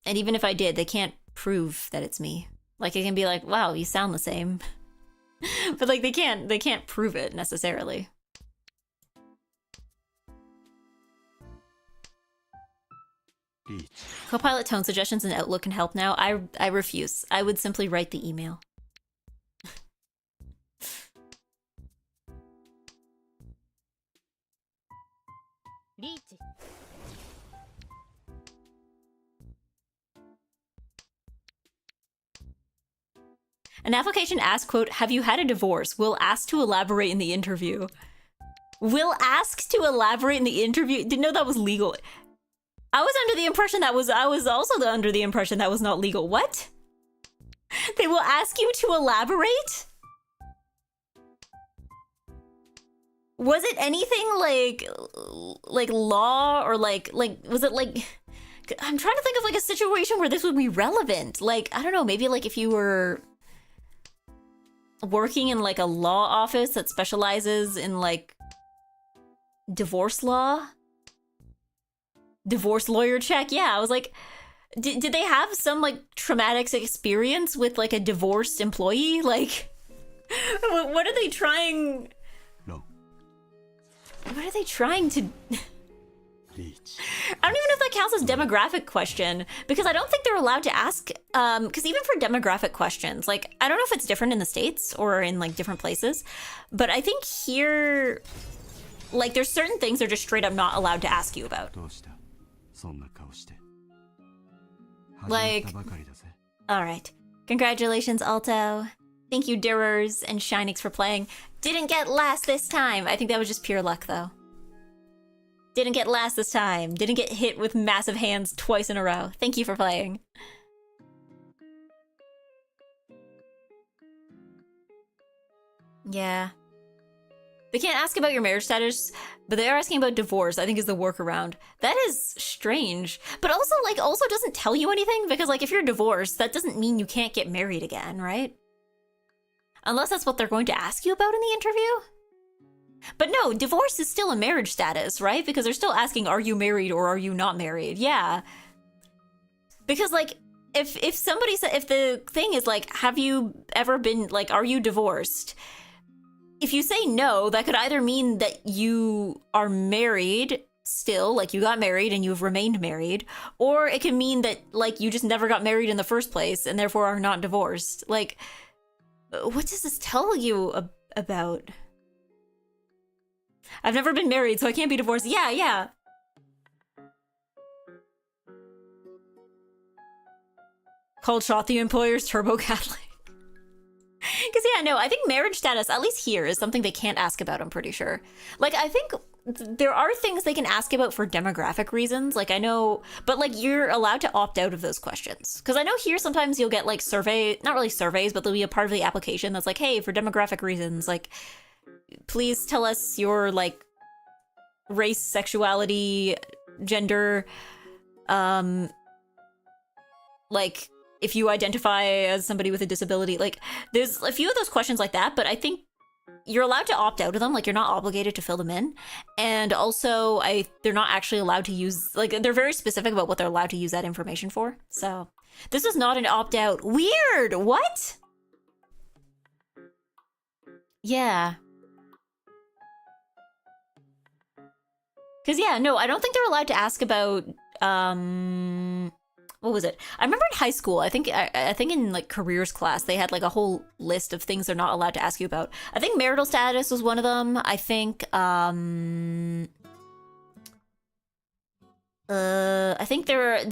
And even if I did, they can't prove that it's me. Like, it can be like, wow, you sound the same. But, like, they can't prove it necessarily. Copilot tone suggestions in Outlook can help now. I refuse. I would simply write the email. An application asks, quote, have you had a divorce? Will ask to elaborate in the interview. Will ask to elaborate in the interview? Didn't know that was legal. I was under the impression that was, I was also under the impression that was not legal. What? They will ask you to elaborate? Was it anything like law or like, was it like, I'm trying to think of like a situation where this would be relevant. Like, I don't know, maybe like if you were working in like a law office that specializes in like divorce law. Divorce lawyer check. Yeah, I was like, did they have some like traumatic experience with like a divorced employee? Like, what are they trying? No. What are they trying to? I don't even know if that counts as demographic question, because I don't think they're allowed to ask, because even for demographic questions, like, I don't know if it's different in the States or in like different places, but I think here, like, there's certain things they're just straight up not allowed to ask you about. Like, all right. Congratulations, Alto. Thank you, Durers and Shinix, for playing. Didn't get last this time. I think that was just pure luck, though. Didn't get last this time. Didn't get hit with massive hands twice in a row. Thank you for playing. Yeah. They can't ask about your marriage status, but they are asking about divorce, I think is the workaround. That is strange. But also, like, also doesn't tell you anything, because, like, if you're divorced, that doesn't mean you can't get married again, right? Unless that's what they're going to ask you about in the interview? But no, divorce is still a marriage status, right? Because they're still asking, are you married or are you not married? Yeah. Because, like, if somebody said, if the thing is, like, have you ever been, like, are you divorced? if you say no, that could either mean that you are married still, like you got married and you've remained married, or it can mean that like you just never got married in the first place and therefore are not divorced. Like, what does this tell you about? I've never been married, so I can't be divorced. Yeah. Called shot the employer's turbo Catholic. Because, yeah, no, I think marriage status, at least here, is something they can't ask about, I'm pretty sure. Like, I think there are things they can ask about for demographic reasons. Like, I know, but, like, you're allowed to opt out of those questions. Because I know here sometimes you'll get, like, not really surveys, but there'll be a part of the application that's like, hey, for demographic reasons, like, please tell us your, like, race, sexuality, gender, like, if you identify as somebody with a disability. Like, there's a few of those questions like that, but I think you're allowed to opt out of them. Like, you're not obligated to fill them in. And also, they're not actually allowed to use, like, they're very specific about what they're allowed to use that information for. So, this is not an opt-out. Weird! What? Yeah. Because, yeah, no, I don't think they're allowed to ask about, what was it? I remember in high school, I think in like careers class, they had like a whole list of things they're not allowed to ask you about. I think marital status was one of them. I think they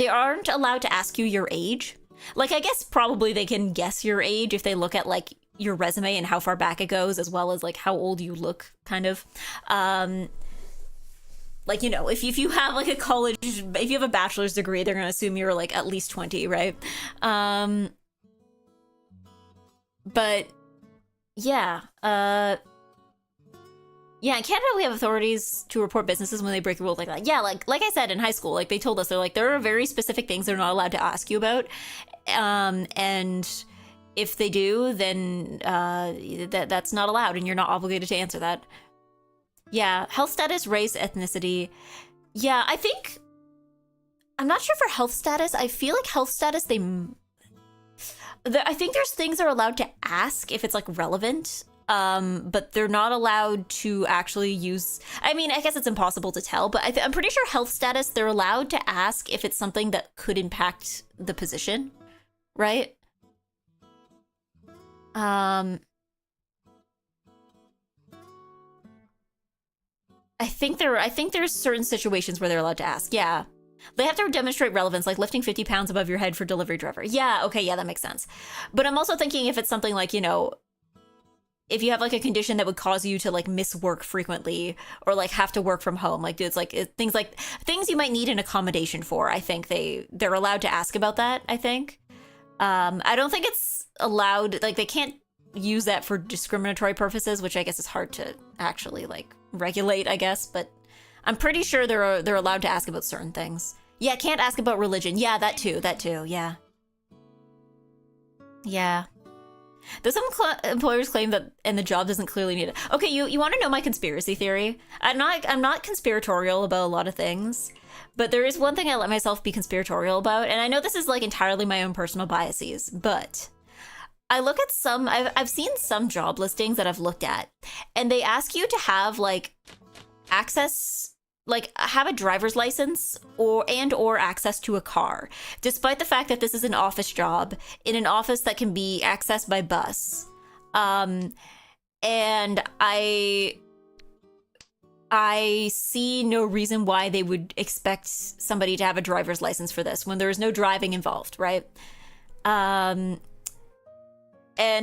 aren't allowed to ask you your age. Like, I guess probably they can guess your age if they look at like your resume and how far back it goes, as well as like how old you look, kind of. Like, you know, if you have like a college, if you have a bachelor's degree, they're going to assume you're like at least 20, right? But yeah, yeah, in Canada we have authorities to report businesses when they break the rules like that. Yeah, like I said in high school, like they told us, they're like, there are very specific things they're not allowed to ask you about, and if they do, then that's not allowed, and you're not obligated to answer that. Yeah, health status, race, ethnicity. Yeah, I'm not sure for health status. I feel like health status, I think there's things they're allowed to ask if it's like relevant, but they're not allowed to actually use, I mean, I guess it's impossible to tell, but I'm pretty sure health status, they're allowed to ask if it's something that could impact the position, right? I think there's certain situations where they're allowed to ask. Yeah. They have to demonstrate relevance, like lifting 50 pounds above your head for delivery driver. Yeah, okay, yeah, that makes sense. But I'm also thinking if it's something like, you know, if you have like a condition that would cause you to like miss work frequently or like have to work from home, like it's like things you might need an accommodation for. I think they're allowed to ask about that, I think. I don't think it's allowed, like they can't use that for discriminatory purposes, which I guess is hard to actually like regulate, I guess, but I'm pretty sure they're allowed to ask about certain things. Yeah, can't ask about religion. Yeah, that too, yeah. Yeah. Though some employers claim that, and the job doesn't clearly need it. Okay, you want to know my conspiracy theory? I'm not conspiratorial about a lot of things, but there is one thing I let myself be conspiratorial about, and I know this is like entirely my own personal biases, but I look at I've seen some job listings that I've looked at, and they ask you to have like access, like have a driver's license or access to a car, despite the fact that this is an office job in an office that can be accessed by bus. And I see no reason why they would expect somebody to have a driver's license for this when there is no driving involved, right? And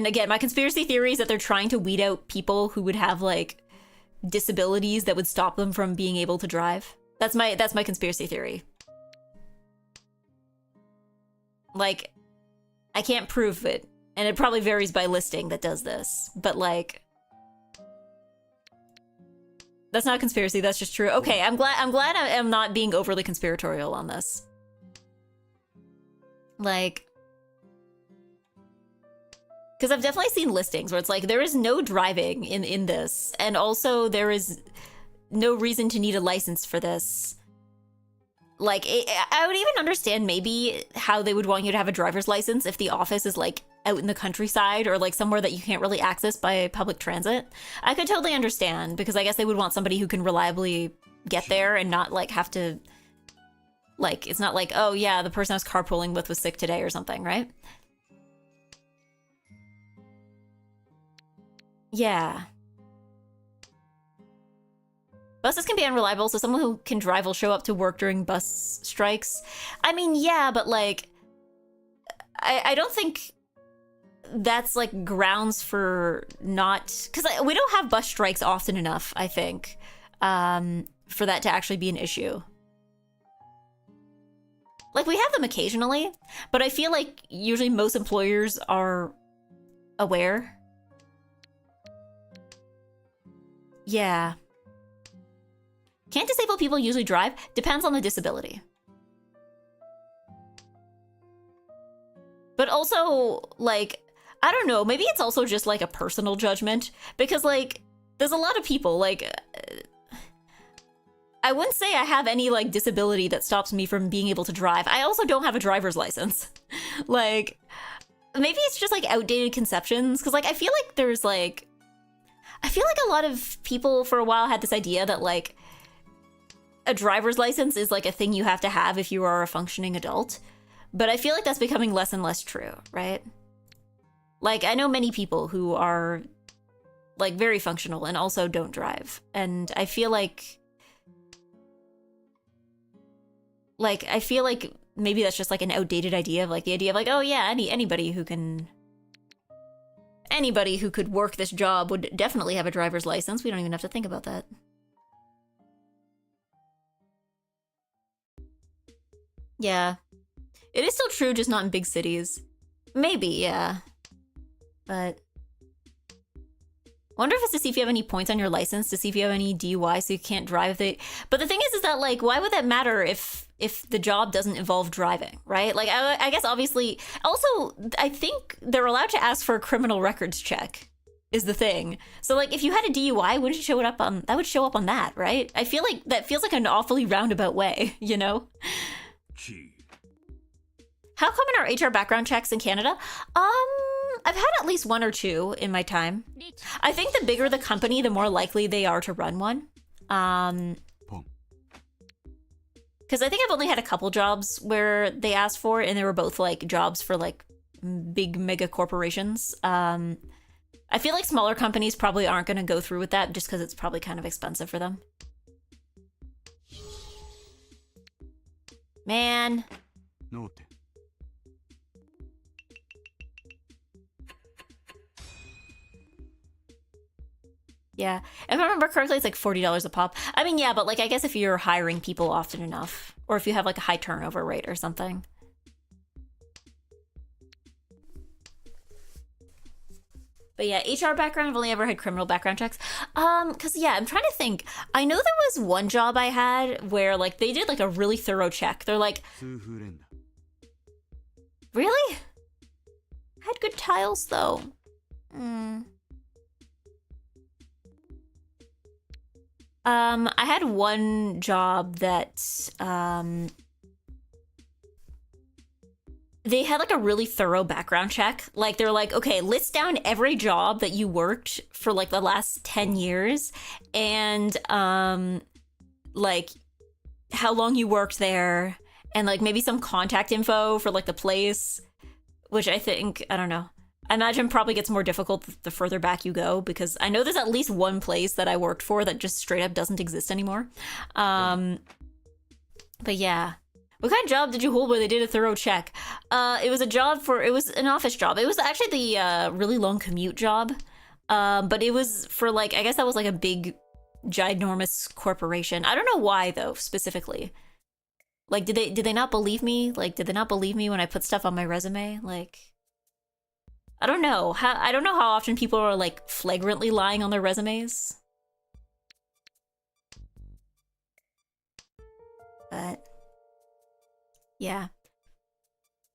again, my conspiracy theory is that they're trying to weed out people who would have like disabilities that would stop them from being able to drive. That's my conspiracy theory. Like, I can't prove it, and it probably varies by listing that does this, but like, that's not a conspiracy, that's just true. Okay, I'm glad I'm not being overly conspiratorial on this. Like, because I've definitely seen listings where it's like, there is no driving in this, and also there is no reason to need a license for this. Like, I would even understand maybe how they would want you to have a driver's license if the office is like out in the countryside or like somewhere that you can't really access by public transit, I could totally understand, because I guess they would want somebody who can reliably get there and not like have to, like, it's not like, oh yeah, the person I was carpooling with was sick today or something, right? Yeah. Buses can be unreliable, so someone who can drive will show up to work during bus strikes. I mean, yeah, but like, I don't think that's like grounds for not, because we don't have bus strikes often enough, I think, for that to actually be an issue. Like, we have them occasionally, but I feel like usually most employers are aware. Yeah. Can't disabled people usually drive? Depends on the disability. But also, like, I don't know, maybe it's also just like a personal judgment, because like, there's a lot of people, like, I wouldn't say I have any like disability that stops me from being able to drive. I also don't have a driver's license. Like, maybe it's just like outdated conceptions, because like, I feel like there's like, I feel like a lot of people for a while had this idea that like, a driver's license is like a thing you have to have if you are a functioning adult. But I feel like that's becoming less and less true, right? Like, I know many people who are like very functional and also don't drive. And I feel like I feel like maybe that's just like an outdated idea of like the idea of like, oh yeah, anybody who could work this job would definitely have a driver's license. We don't even have to think about that. Yeah. It is still true, just not in big cities. Maybe, yeah. But wonder if it's to see if you have any points on your license, to see if you have any DUI so you can't drive. But the thing is that like, why would that matter if the job doesn't involve driving, right? Like, I guess obviously, also, I think they're allowed to ask for a criminal records check, is the thing. So like, if you had a DUI, wouldn't you show it up on, that would show up on that, right? I feel like that feels like an awfully roundabout way, you know? How common are HR background checks in Canada? I've had at least one or two in my time. I think the bigger the company, the more likely they are to run one. Because I think I've only had a couple jobs where they asked for it, and they were both like jobs for like big mega corporations. I feel like smaller companies probably aren't going to go through with that just because it's probably kind of expensive for them. Man. Yeah, if I remember correctly, it's like $40 a pop. I mean, yeah, but like, I guess if you're hiring people often enough, or if you have like a high turnover rate or something. But yeah, HR background, I've only ever had criminal background checks. Cause yeah, I'm trying to think. I know there was one job I had where like they did like a really thorough check. They're like, really? I had good tiles though. I had one job that, they had like a really thorough background check. Like, they're like, okay, list down every job that you worked for like the last 10 years and, like how long you worked there and like maybe some contact info for like the place, which I think, I don't know. I imagine probably gets more difficult the further back you go, because I know there's at least one place that I worked for that just straight up doesn't exist anymore. But yeah. What kind of job did you hold where they did a thorough check? It was an office job. It was actually the really long commute job. But it was for like, I guess that was like a big, ginormous corporation. I don't know why though, specifically. Like, did they not believe me? Like, did they not believe me when I put stuff on my resume? Like, I don't know. I don't know how often people are like flagrantly lying on their resumes. But yeah.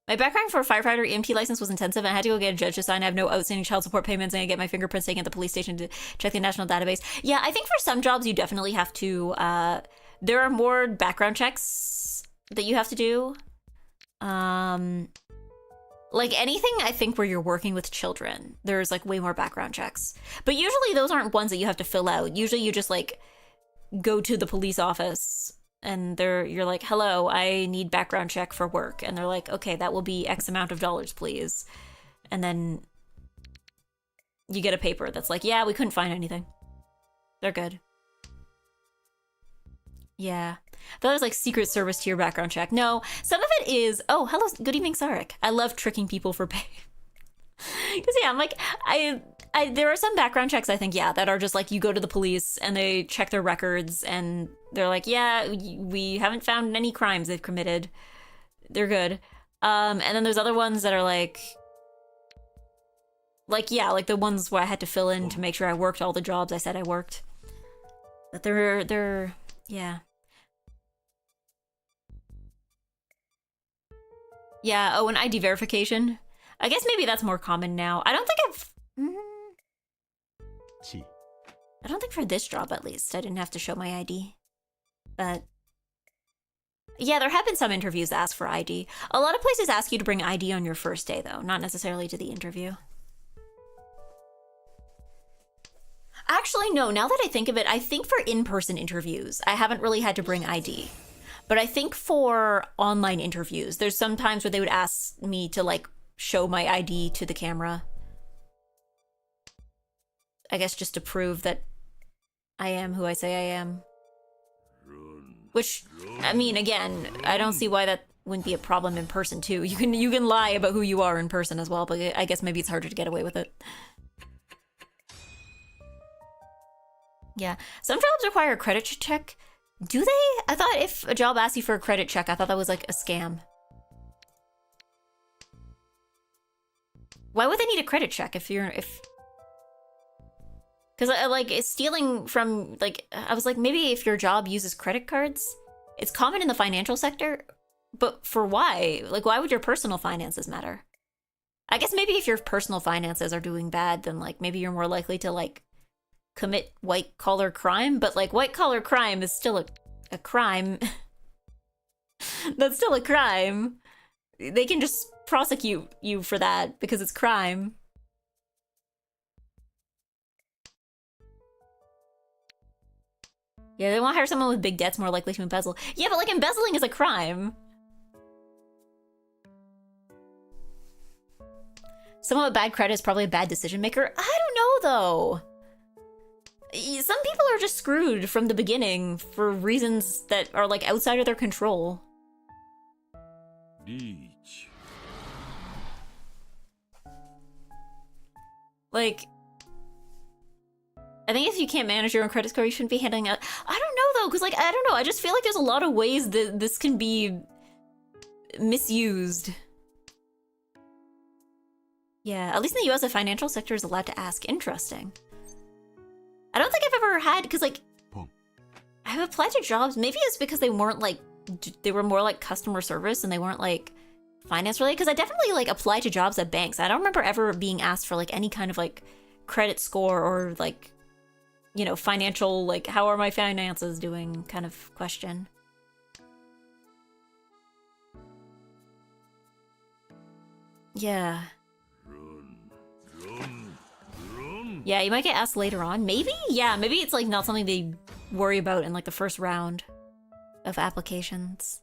My background for a firefighter EMT license was intensive, and I had to go get a judge to sign. I have no outstanding child support payments, and I get my fingerprints taken at the police station to check the national database. Yeah, I think for some jobs you definitely have to, there are more background checks that you have to do. Like anything, I think, where you're working with children, there's like way more background checks. But usually those aren't ones that you have to fill out. Usually you just like go to the police office and you're like, hello, I need background check for work. And they're like, okay, that will be X amount of dollars, please. And then you get a paper that's like, yeah, we couldn't find anything. They're good. Yeah. That was like Secret Service to your background check. No, some of it is, oh, hello, good evening, Sarek. I love tricking people for pay. Because yeah, I'm like, there are some background checks I think, yeah, that are just like you go to the police and they check their records and they're like, yeah, we haven't found any crimes they've committed. They're good. And then there's other ones that are like yeah, like the ones where I had to fill in to make sure I worked all the jobs I said I worked. But they're yeah. Yeah, oh, and ID verification. I guess maybe that's more common now. I don't think I don't think for this job, at least, I didn't have to show my ID. But yeah, there have been some interviews that ask for ID. A lot of places ask you to bring ID on your first day, though, not necessarily to the interview. Actually, no, now that I think of it, I think for in-person interviews, I haven't really had to bring ID. But I think for online interviews, there's some times where they would ask me to, like, show my ID to the camera. I guess just to prove that I am who I say I am. Which, I mean, again, I don't see why that wouldn't be a problem in person, too. You can lie about who you are in person as well, but I guess maybe it's harder to get away with it. Yeah. Some jobs require a credit check. Do they? I thought if a job asked you for a credit check, I thought that was like a scam. Why would they need a credit check if because like it's stealing from, like, I was like, maybe if your job uses credit cards, it's common in the financial sector, but for why? Like, why would your personal finances matter? I guess maybe if your personal finances are doing bad, then like maybe you're more likely to like commit white collar crime, but like white collar crime is still a crime. That's still a crime. They can just prosecute you for that because it's crime. Yeah, they want to hire someone with big debts more likely to embezzle. Yeah, but like embezzling is a crime. Someone with bad credit is probably a bad decision maker. I don't know though. Some people are just screwed from the beginning for reasons that are like outside of their control. Like, I think if you can't manage your own credit score, you shouldn't be handling out. I don't know though, because like, I don't know. I just feel like there's a lot of ways that this can be misused. Yeah, at least in the US, the financial sector is allowed to ask. Interesting. I don't think I've ever had, because like, I've applied to jobs. Maybe it's because they weren't like, they were more like customer service and they weren't like finance related. Because I definitely like applied to jobs at banks. I don't remember ever being asked for like any kind of like credit score or like, you know, financial, like, how are my finances doing kind of question. Yeah. Yeah, you might get asked later on. Maybe? Yeah, maybe it's like not something they worry about in like the first round of applications.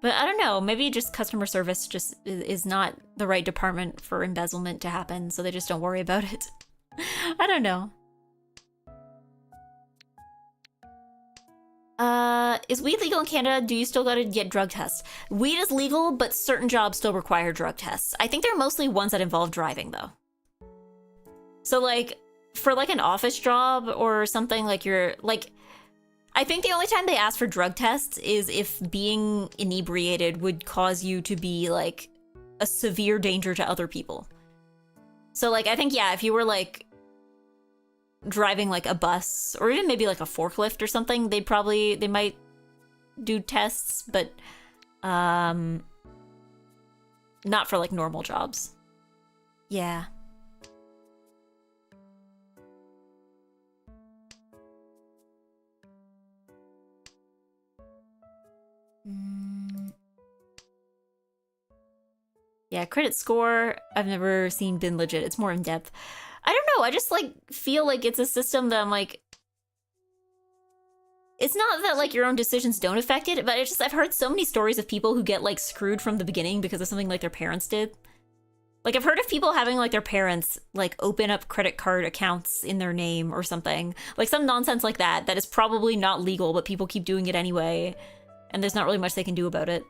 But I don't know, maybe just customer service just is not the right department for embezzlement to happen, so they just don't worry about it. I don't know. Is weed legal in Canada? Do you still gotta get drug tests? Weed is legal, but certain jobs still require drug tests. I think they're mostly ones that involve driving, though. So, like, for, like, an office job or something, like, you're, like... I think the only time they ask for drug tests is if being inebriated would cause you to be, like, a severe danger to other people. So, like, I think, yeah, if you were, like... driving like a bus or even maybe like a forklift or something, they might do tests, but not for like normal jobs. Yeah. Yeah, credit score, I've never seen been legit. It's more in depth. I don't know, I just like feel like it's a system that I'm like, it's not that like your own decisions don't affect it, but it's just I've heard so many stories of people who get like screwed from the beginning because of something like their parents did. Like I've heard of people having like their parents like open up credit card accounts in their name or something. Like some nonsense like that that is probably not legal, but people keep doing it anyway. And there's not really much they can do about it,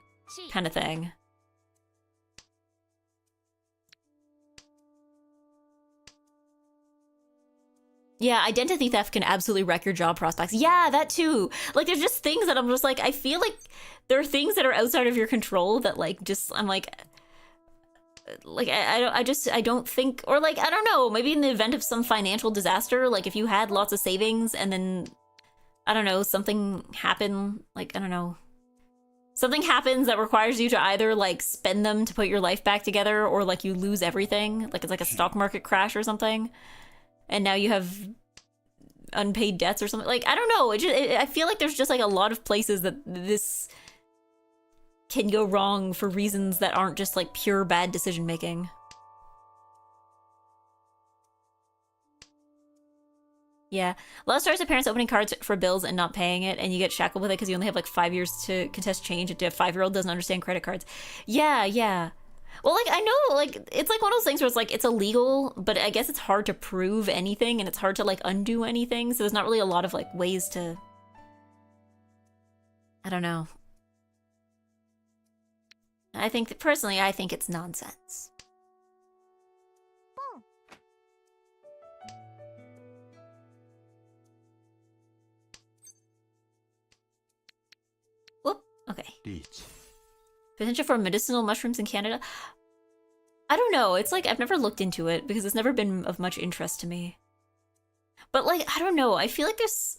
kind of thing. Yeah, identity theft can absolutely wreck your job prospects. Yeah, that too. Like, there's just things that I'm just like, I feel like there are things that are outside of your control that like, just, I'm like I don't think, or like, I don't know, maybe in the event of some financial disaster, like if you had lots of savings and then, I don't know, something happened, like, I don't know. Something happens that requires you to either like spend them to put your life back together or like you lose everything. Like it's like a stock market crash or something. And now you have unpaid debts or something. Like, I don't know. I feel like there's just like a lot of places that this can go wrong for reasons that aren't just like pure bad decision making. Yeah. A lot of stories of parents opening cards for bills and not paying it, and you get shackled with it because you only have like 5 years to contest change. A 5-year-old doesn't understand credit cards. Yeah, yeah. Well, like, I know, like, it's like one of those things where it's like, it's illegal, but I guess it's hard to prove anything, and it's hard to, like, undo anything, so there's not really a lot of, like, ways to... I don't know. I think, personally, I think it's nonsense. Whoop, okay. Potential for medicinal mushrooms in Canada? I don't know. It's like, I've never looked into it because it's never been of much interest to me. But like, I don't know. I feel like there's...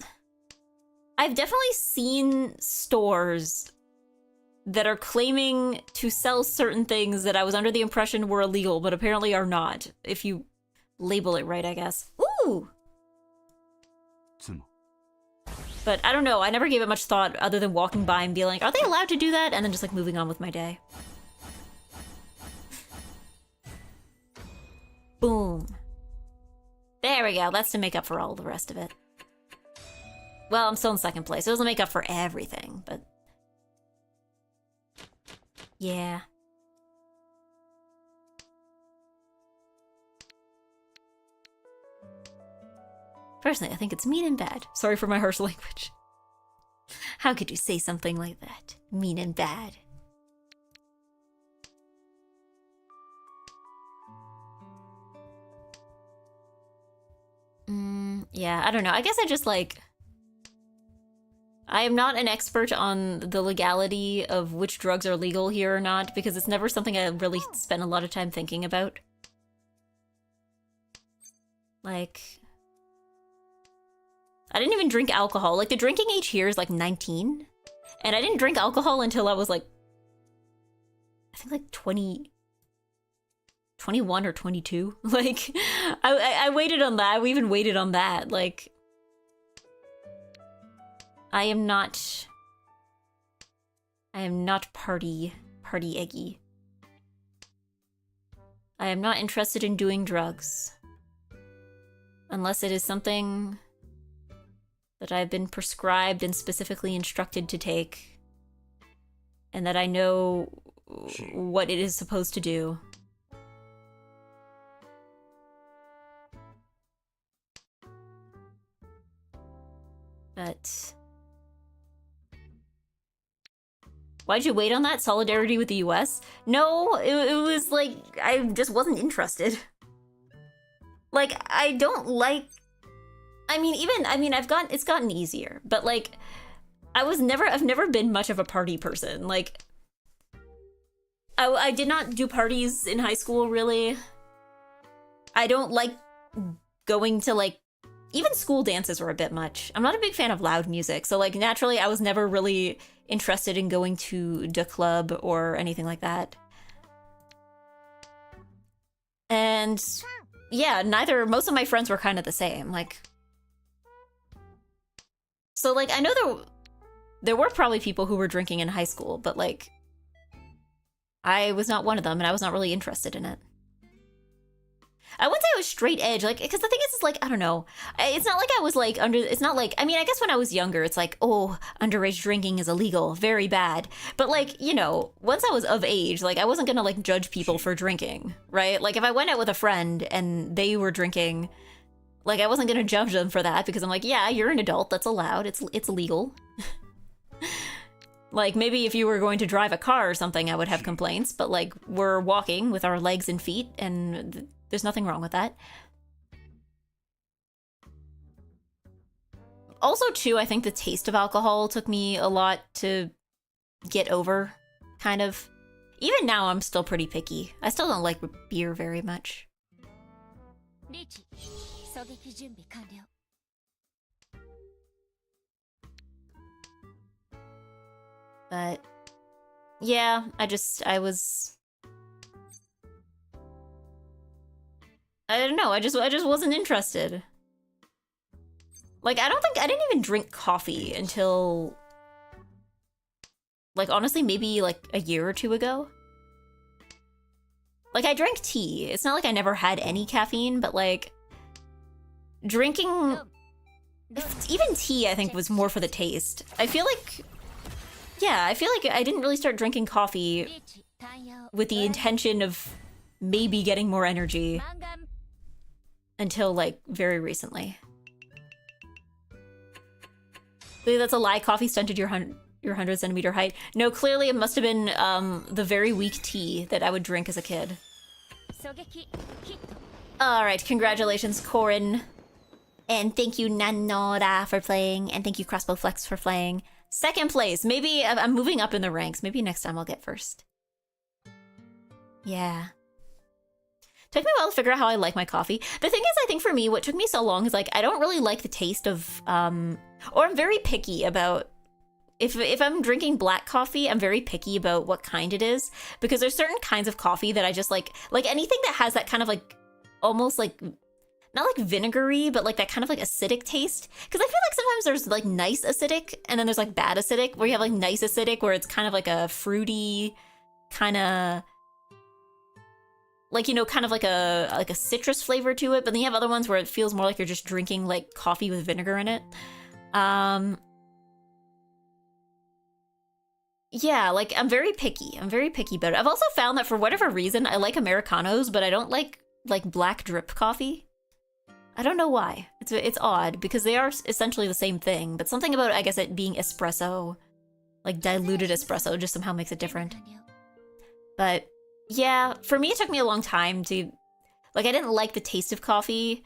I've definitely seen stores that are claiming to sell certain things that I was under the impression were illegal, but apparently are not. If you label it right, I guess. Ooh! But I don't know, I never gave it much thought other than walking by and being like, are they allowed to do that? And then just like moving on with my day. Boom. There we go, that's to make up for all the rest of it. Well, I'm still in second place. It doesn't make up for everything, but... yeah. Personally, I think it's mean and bad. Sorry for my harsh language. How could you say something like that? Mean and bad. Yeah, I don't know. I guess I just like... I am not an expert on the legality of which drugs are legal here or not, because it's never something I really spend a lot of time thinking about. Like... I didn't even drink alcohol. Like, the drinking age here is like 19. And I didn't drink alcohol until I was like... I think like 21 or 22. Like, I waited on that. We even waited on that. Like... I am not party eggy. I am not interested in doing drugs. Unless it is something that I've been prescribed and specifically instructed to take. And that I know what it is supposed to do. But... why'd you wait on that? Solidarity with the US? No, it was like, I just wasn't interested. Like, I don't like... it's gotten easier, but like, I've never been much of a party person. Like, I did not do parties in high school, really. I don't like going to like, even school dances were a bit much. I'm not a big fan of loud music, so like, naturally, I was never really interested in going to the club or anything like that. And yeah, most of my friends were kind of the same, like... So like, I know There were probably people who were drinking in high school, but like, I was not one of them, and I was not really interested in it. I wouldn't say I was straight edge, like, because the thing is like, I don't know. It's not like I was like it's not like, I mean, I guess when I was younger, it's like, oh, underage drinking is illegal, very bad. But like, you know, once I was of age, like, I wasn't gonna like judge people for drinking, right? Like, if I went out with a friend and they were drinking, like, I wasn't gonna judge them for that because I'm like, yeah, you're an adult, that's allowed, it's legal. Like, maybe if you were going to drive a car or something, I would have complaints, but like, we're walking with our legs and feet, and there's nothing wrong with that. Also, too, I think the taste of alcohol took me a lot to get over, kind of. Even now, I'm still pretty picky. I still don't like beer very much. But yeah, I don't know, I just wasn't interested. Like, I didn't even drink coffee until, like, honestly, maybe like a year or two ago. Like, I drank tea. It's not like I never had any caffeine, but like, drinking, even tea, I think, was more for the taste. I feel like I didn't really start drinking coffee with the intention of maybe getting more energy until like very recently. That's a lie. Coffee stunted your 100 centimeter height. No, clearly it must have been the very weak tea that I would drink as a kid. All right, congratulations, Corin, and thank you, Nanora, for playing, and thank you, Crossbow Flex, for playing. Second place. Maybe I'm moving up in the ranks. Maybe next time I'll get first. Yeah. Took me a while to figure out how I like my coffee. The thing is, I think for me, what took me so long is like, I don't really like the taste of, or I'm very picky about, if I'm drinking black coffee, I'm very picky about what kind it is, because there's certain kinds of coffee that I just like anything that has that kind of like, almost like, not like vinegary, but like that kind of like acidic taste. Because I feel like sometimes there's like nice acidic, and then there's like bad acidic, where you have like nice acidic, where it's kind of like a fruity, kind of, like, you know, kind of like a citrus flavor to it. But then you have other ones where it feels more like you're just drinking like coffee with vinegar in it. Yeah, like, I'm very picky. I'm very picky about it. I've also found that for whatever reason, I like Americanos, but I don't like black drip coffee. I don't know why. It's odd, because they are essentially the same thing, but something about, I guess, it being espresso, like diluted espresso, just somehow makes it different. But yeah, for me, it took me a long time to, like, I didn't like the taste of coffee,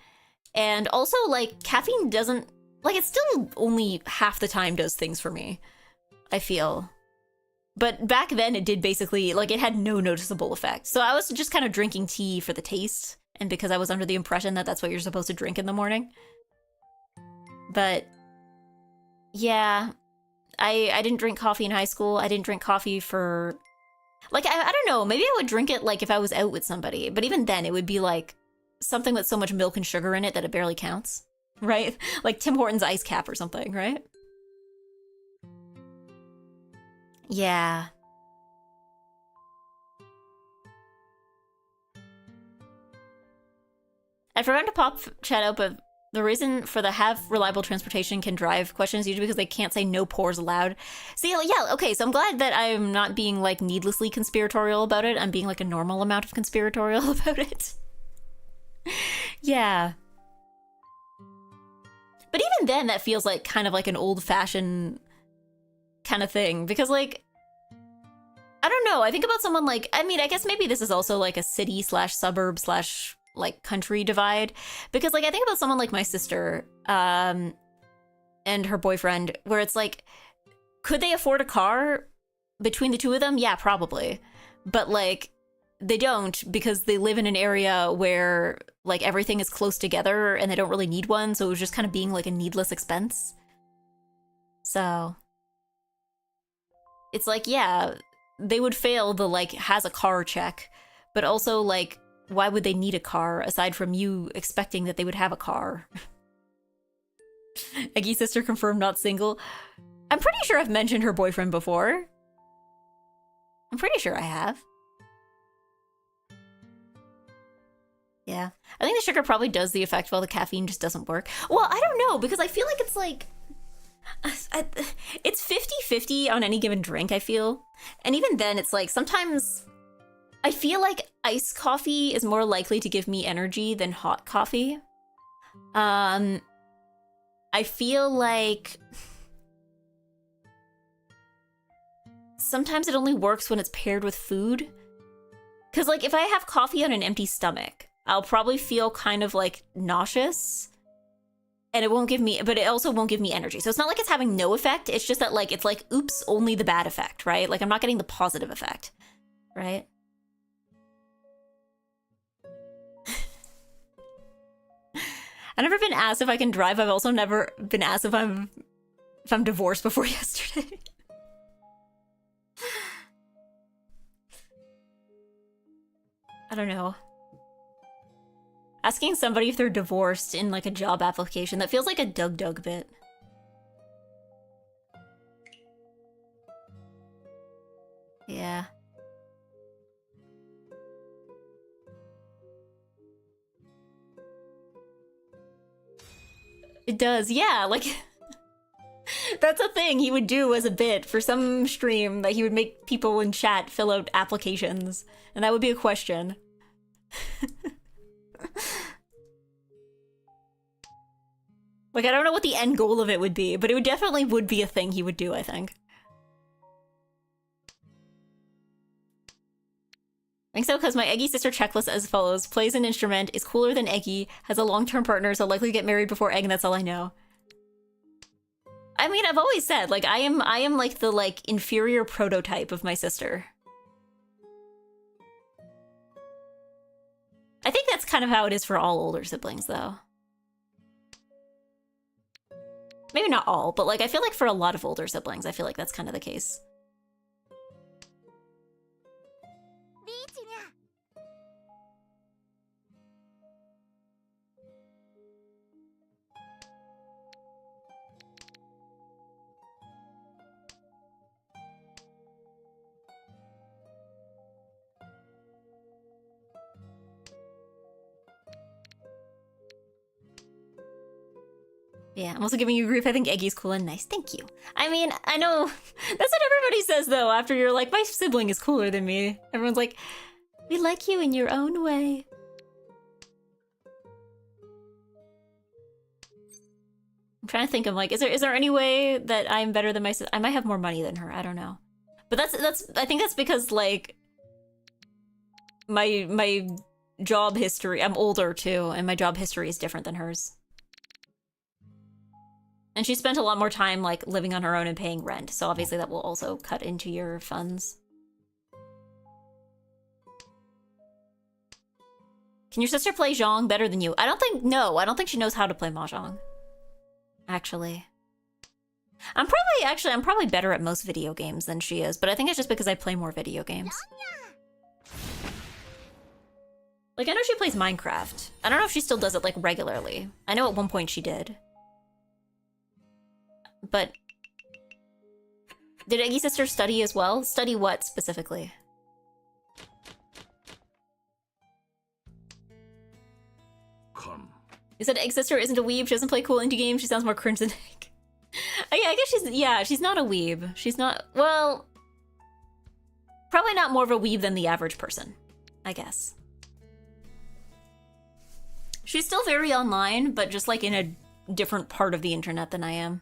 and also, like, caffeine doesn't, like, it still only half the time does things for me, I feel. But back then, it did basically, like, it had no noticeable effect. So I was just kind of drinking tea for the taste, and because I was under the impression that that's what you're supposed to drink in the morning. But yeah, I didn't drink coffee in high school. I didn't drink coffee for, like, I don't know, maybe I would drink it like if I was out with somebody, but even then it would be like something with so much milk and sugar in it that it barely counts, right? Like Tim Hortons Ice Cap or something, right? Yeah. I forgot to pop chat out, but the reason for the have reliable transportation can drive question is usually because they can't say no pores allowed. See, yeah, okay, so I'm glad that I'm not being, like, needlessly conspiratorial about it. I'm being, like, a normal amount of conspiratorial about it. Yeah. But even then, that feels like kind of like an old-fashioned kind of thing, because, like, I don't know, I think about someone like, I mean, I guess maybe this is also like a city slash suburb slash like country divide, because like I think about someone like my sister and her boyfriend, where it's like, could they afford a car between the two of them? Yeah, probably, but like they don't, because they live in an area where like everything is close together and they don't really need one, so it was just kind of being like a needless expense. So it's like, yeah, they would fail the like has a car check, but also like, why would they need a car aside from you expecting that they would have a car? Eggy sister confirmed not single. I'm pretty sure I've mentioned her boyfriend before. I'm pretty sure I have. Yeah. I think the sugar probably does the effect while the caffeine just doesn't work. Well, I don't know, because I feel like it's like... it's 50-50 on any given drink, I feel. And even then, it's like, sometimes... I feel like iced coffee is more likely to give me energy than hot coffee. I feel like... sometimes it only works when it's paired with food. Because, like, if I have coffee on an empty stomach, I'll probably feel kind of, like, nauseous. And it won't give me, but it also won't give me energy. So it's not like it's having no effect. It's just that, like, it's like, oops, only the bad effect, right? Like, I'm not getting the positive effect, right? I've never been asked if I can drive. I've also never been asked if I'm divorced before yesterday. I don't know. Asking somebody if they're divorced in like a job application, that feels like a Doug bit. Yeah. It does, yeah, like... That's a thing he would do as a bit for some stream, that he would make people in chat fill out applications. And that would be a question. Like, I don't know what the end goal of it would be, but it would definitely be a thing he would do, I think. I think so, because my Eggy sister checklist as follows: plays an instrument, is cooler than Eggy, has a long-term partner, so likely to get married before Egg, and that's all I know. I mean, I've always said, like, I am like the, like, inferior prototype of my sister. I think that's kind of how it is for all older siblings, though. Maybe not all, but, like, I feel like for a lot of older siblings, I feel like that's kind of the case. Yeah, I'm also giving you grief. I think Eggy's cool and nice. Thank you. I mean, I know that's what everybody says, though, after you're like, my sibling is cooler than me. Everyone's like, we like you in your own way. I'm trying to think of, like, is there any way that I'm better than my sister? I might have more money than her. I don't know. But I think that's because, like, my job history, I'm older, too, and my job history is different than hers. And she spent a lot more time, like, living on her own and paying rent, so obviously that will also cut into your funds. Can your sister play Mahjong better than you? I don't think she knows how to play Mahjong. Actually. I'm probably better at most video games than she is, but I think it's just because I play more video games. Like, I know she plays Minecraft. I don't know if she still does it, like, regularly. I know at one point she did. But did Eggy's sister study as well? Study what specifically? Come. You said Egg's sister isn't a weeb. She doesn't play cool indie games. She sounds more cringe than Egg. I guess she's not a weeb. She's not, well, probably not more of a weeb than the average person, I guess. She's still very online, but just like in a different part of the internet than I am.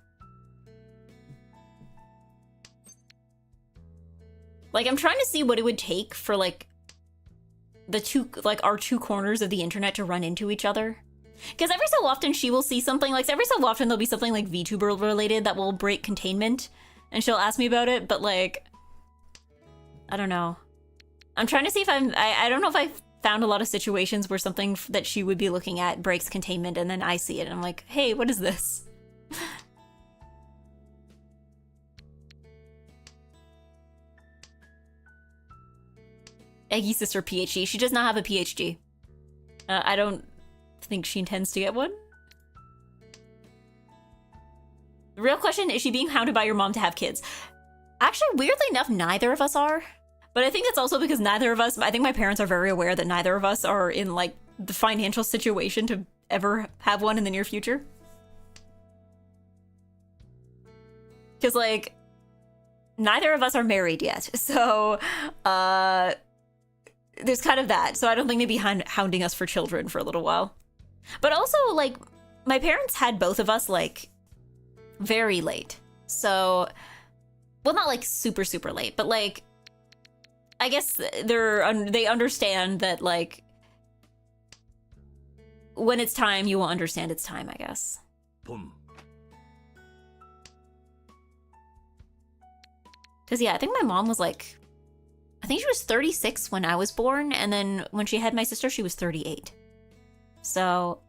Like, I'm trying to see what it would take for, like, our two corners of the internet to run into each other. Because every so often she will see something, like, every so often there'll be something, like, VTuber related that will break containment, and she'll ask me about it, but, like, I don't know. I'm trying to see if I don't know if I've found a lot of situations where something that she would be looking at breaks containment, and then I see it, and I'm like, hey, what is this? Eggy's sister PhD. She does not have a PhD. I don't think she intends to get one. The real question, is she being hounded by your mom to have kids? Actually, weirdly enough, neither of us are. But I think that's also because neither of us, I think my parents are very aware that neither of us are in, like, the financial situation to ever have one in the near future. Because, like, neither of us are married yet. So, there's kind of that. So I don't think they'd be hounding us for children for a little while. But also, like, my parents had both of us, like, very late. So, well, not, like, super, super late, but, like, I guess they understand that, like, when it's time, you will understand it's time, I guess. Boom. Because, yeah, I think my mom was, like, I think she was 36 when I was born, and then when she had my sister, she was 38. So,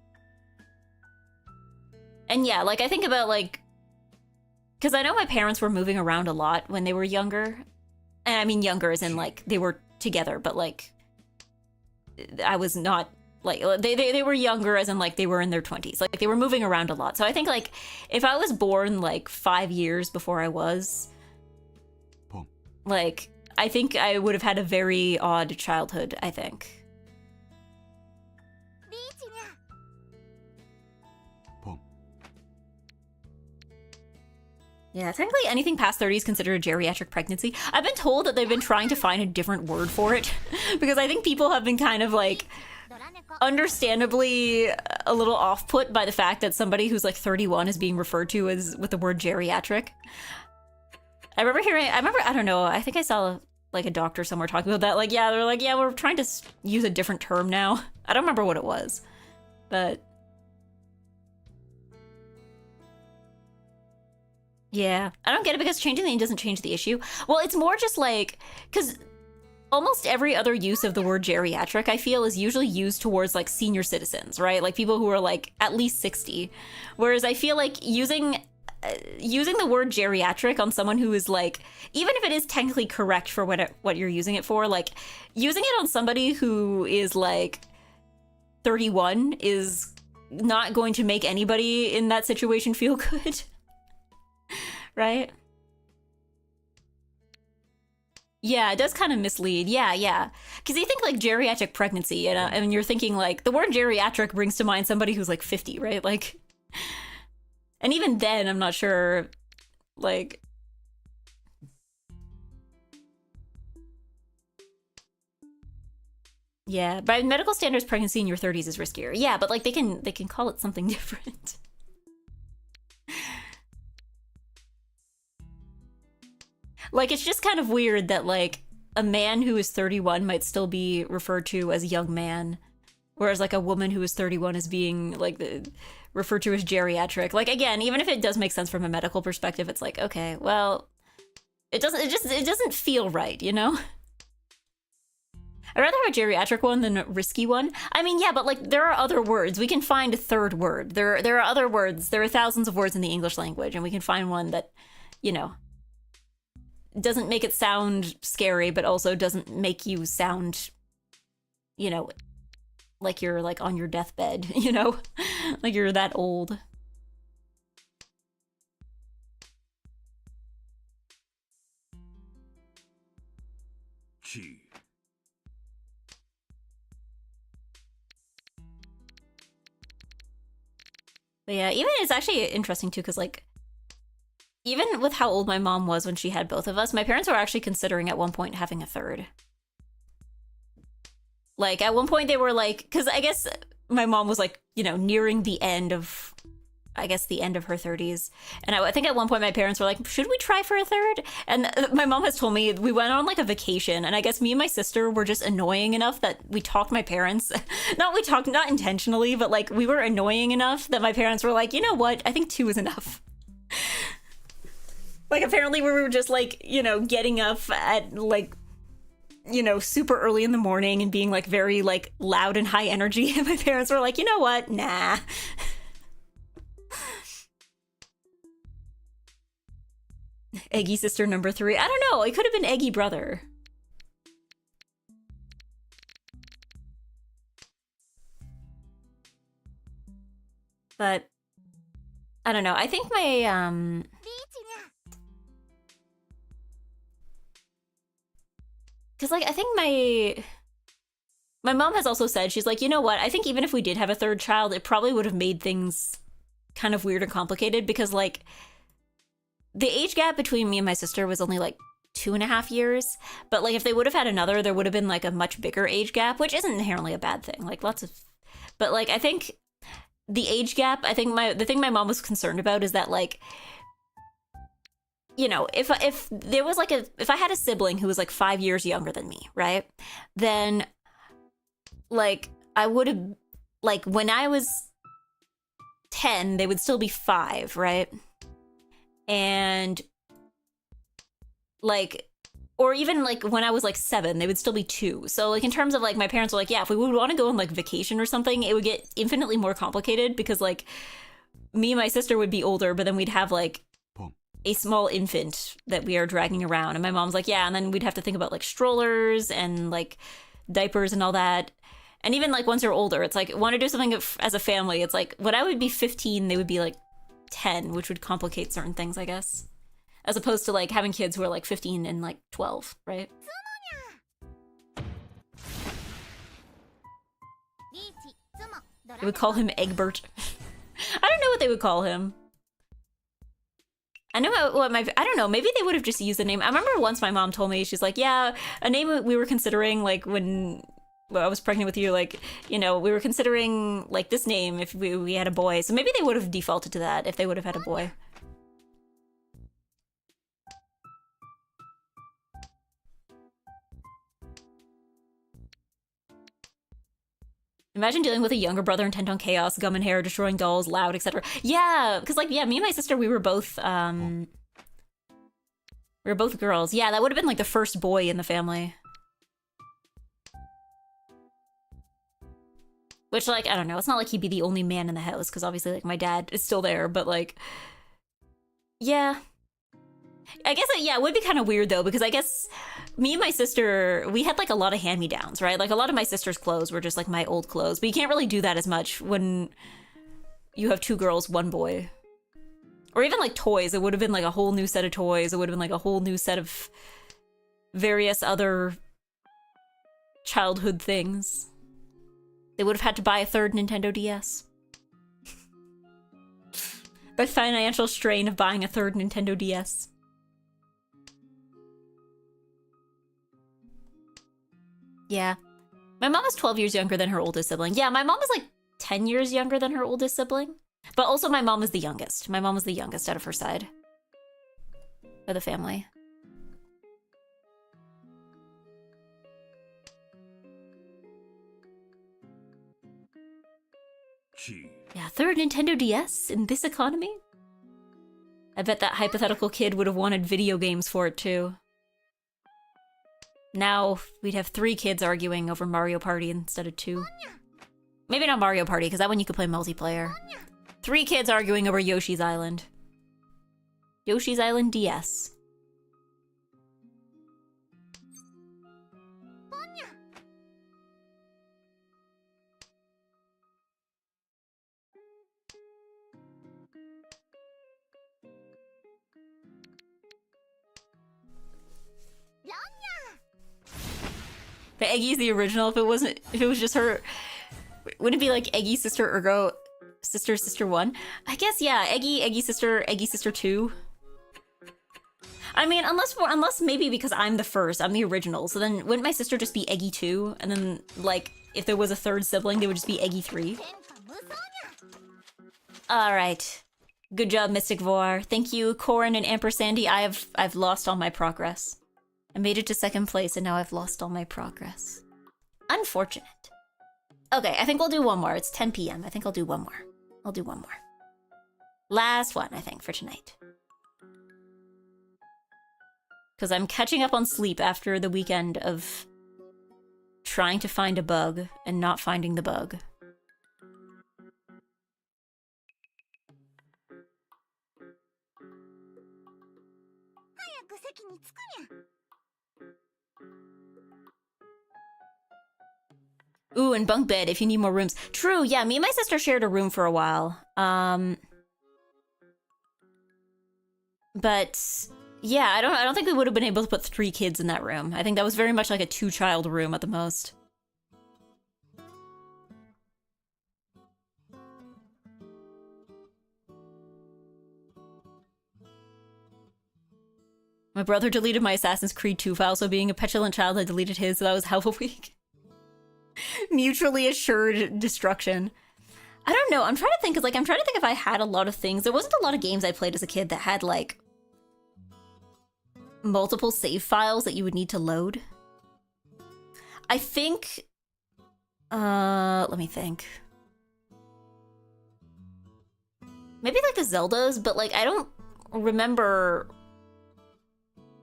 and yeah, like, I think about, like, because I know my parents were moving around a lot when they were younger. And I mean younger as in, like, they were together, but, like, I was not, like, they were younger as in, like, they were in their 20s. Like, they were moving around a lot. So I think, like, if I was born, like, 5 years before I was, like, I think I would have had a very odd childhood, I think. Yeah, technically anything past 30 is considered a geriatric pregnancy. I've been told that they've been trying to find a different word for it because I think people have been kind of, like, understandably a little off-put by the fact that somebody who's, like, 31 is being referred to as with the word geriatric. I don't know, I think I saw, like, a doctor somewhere talking about that. Like, yeah, they're like, yeah, we're trying to use a different term now. I don't remember what it was, but yeah, I don't get it because changing the name doesn't change the issue. Well, it's more just like, because almost every other use of the word geriatric, I feel, is usually used towards, like, senior citizens, right? Like, people who are, like, at least 60. Whereas I feel like using the word geriatric on someone who is, like, even if it is technically correct for what you're using it for, like, using it on somebody who is, like, 31 is not going to make anybody in that situation feel good. Right? Yeah, it does kind of mislead. Yeah. Because you think, like, geriatric pregnancy, and you're thinking, like, the word geriatric brings to mind somebody who's, like, 50, right? Like, and even then, I'm not sure, like, yeah, by medical standards, pregnancy in your 30s is riskier. Yeah, but, like, they can call it something different. Like, it's just kind of weird that, like, a man who is 31 might still be referred to as a young man, whereas, like, a woman who is 31 is being, like, referred to as geriatric. Like, again, even if it does make sense from a medical perspective, it's like, okay, well, it doesn't feel right, you know? I'd rather have a geriatric one than a risky one. I mean, yeah, but, like, there are other words. We can find a third word. There are other words. There are thousands of words in the English language, and we can find one that, you know, doesn't make it sound scary, but also doesn't make you sound, you know, like you're, like, on your deathbed, you know? Like you're that old. Chi. But yeah, even it's actually interesting too, because, like, even with how old my mom was when she had both of us, my parents were actually considering at one point having a third. Like, at one point they were like, because I guess my mom was, like, you know, nearing the end of, I guess, the end of her 30s. And I think at one point my parents were like, should we try for a third? And my mom has told me we went on, like, a vacation, and I guess me and my sister were just annoying enough that we talked my parents. Not intentionally, but, like, we were annoying enough that my parents were like, you know what? I think 2 is enough. Like, apparently we were just, like, you know, getting up at, like, you know, super early in the morning and being, like, very, like, loud and high energy. And my parents were like, you know what? Nah. Eggy sister number 3. I don't know. It could have been Eggy brother. But I don't know. I think my because like I think my mom has also said, she's like, you know what? I think even if we did have a third child, it probably would have made things kind of weird and complicated because like the age gap between me and my sister was only like 2.5 years. But like if they would have had another, there would have been like a much bigger age gap, which isn't inherently a bad thing. Like lots of, but like I think the age gap, I think the thing my mom was concerned about is that like, you know, if there was like if I had a sibling who was like 5 years younger than me, right? Then like I would have, like when I was 10, they would still be 5, right? And like, or even like when I was like 7, they would still be 2. So like in terms of like my parents were like, yeah, if we would want to go on like vacation or something, it would get infinitely more complicated because like me and my sister would be older, but then we'd have like a small infant that we are dragging around. And my mom's like, yeah, and then we'd have to think about like strollers and like diapers and all that. And even like once they're older, it's like want to do something as a family. It's like when I would be 15, they would be like 10, which would complicate certain things, I guess. As opposed to like having kids who are like 15 and like 12, right? They would call him Egbert. I don't know what they would call him. I know what I don't know, maybe they would have just used the name. I remember once my mom told me, she's like, yeah, a name we were considering like when I was pregnant with you, like, you know, we were considering like this name if we had a boy. So maybe they would have defaulted to that if they would have had a boy. Imagine dealing with a younger brother intent on chaos, gum and hair, destroying dolls, loud, etc. Yeah, because like, yeah, me and my sister, we were both girls. Yeah, that would have been like the first boy in the family. Which, like, I don't know, it's not like he'd be the only man in the house, because obviously, like, my dad is still there, but like, yeah. I guess, yeah, it would be kind of weird, though, because I guess me and my sister, we had, like, a lot of hand-me-downs, right? Like, a lot of my sister's clothes were just, like, my old clothes. But you can't really do that as much when you have 2 girls, 1 boy. Or even, like, toys. It would have been, like, a whole new set of toys. It would have been, like, a whole new set of various other childhood things. They would have had to buy a 3rd Nintendo DS. The financial strain of buying a 3rd Nintendo DS. Yeah. My mom is 12 years younger than her oldest sibling. Yeah, my mom is like 10 years younger than her oldest sibling. But also my mom is the youngest. My mom is the youngest out of her side. Of the family. Yeah, 3rd Nintendo DS in this economy? I bet that hypothetical kid would have wanted video games for it too. Now we'd have 3 kids arguing over Mario Party instead of 2. Maybe not Mario Party, because that one you could play multiplayer. 3 kids arguing over Yoshi's Island. Yoshi's Island DS. But Eggy's the original. If it was just her, wouldn't it be like Eggy sister ergo sister 1? I guess, yeah, Eggy sister 2. I mean, unless maybe because I'm the first, I'm the original. So then wouldn't my sister just be Eggy 2? And then like if there was a 3rd sibling, they would just be Eggy 3. All right. Good job, Mystic Voir. Thank you, Corin and Ampersandy. I've lost all my progress. I made it to 2nd place and now I've lost all my progress. Unfortunate. Okay, I think we'll do one more. It's 10 p.m. I think I'll do one more. I'll do one more. Last one, I think, for tonight. Because I'm catching up on sleep after the weekend of trying to find a bug and not finding the bug. Ooh, and bunk bed if you need more rooms. True, yeah, me and my sister shared a room for a while. But yeah, I don't think we would have been able to put 3 kids in that room. I think that was very much like a 2-child room at the most. My brother deleted my Assassin's Creed 2 file, so being a petulant child, I deleted his, so that was half a week. Mutually assured destruction. I don't know, I'm trying to think, I'm trying to think if I had a lot of things. There wasn't a lot of games I played as a kid that had, like, multiple save files that you would need to load. I think... let me think. Maybe, like, the Zeldas, but, like, I don't remember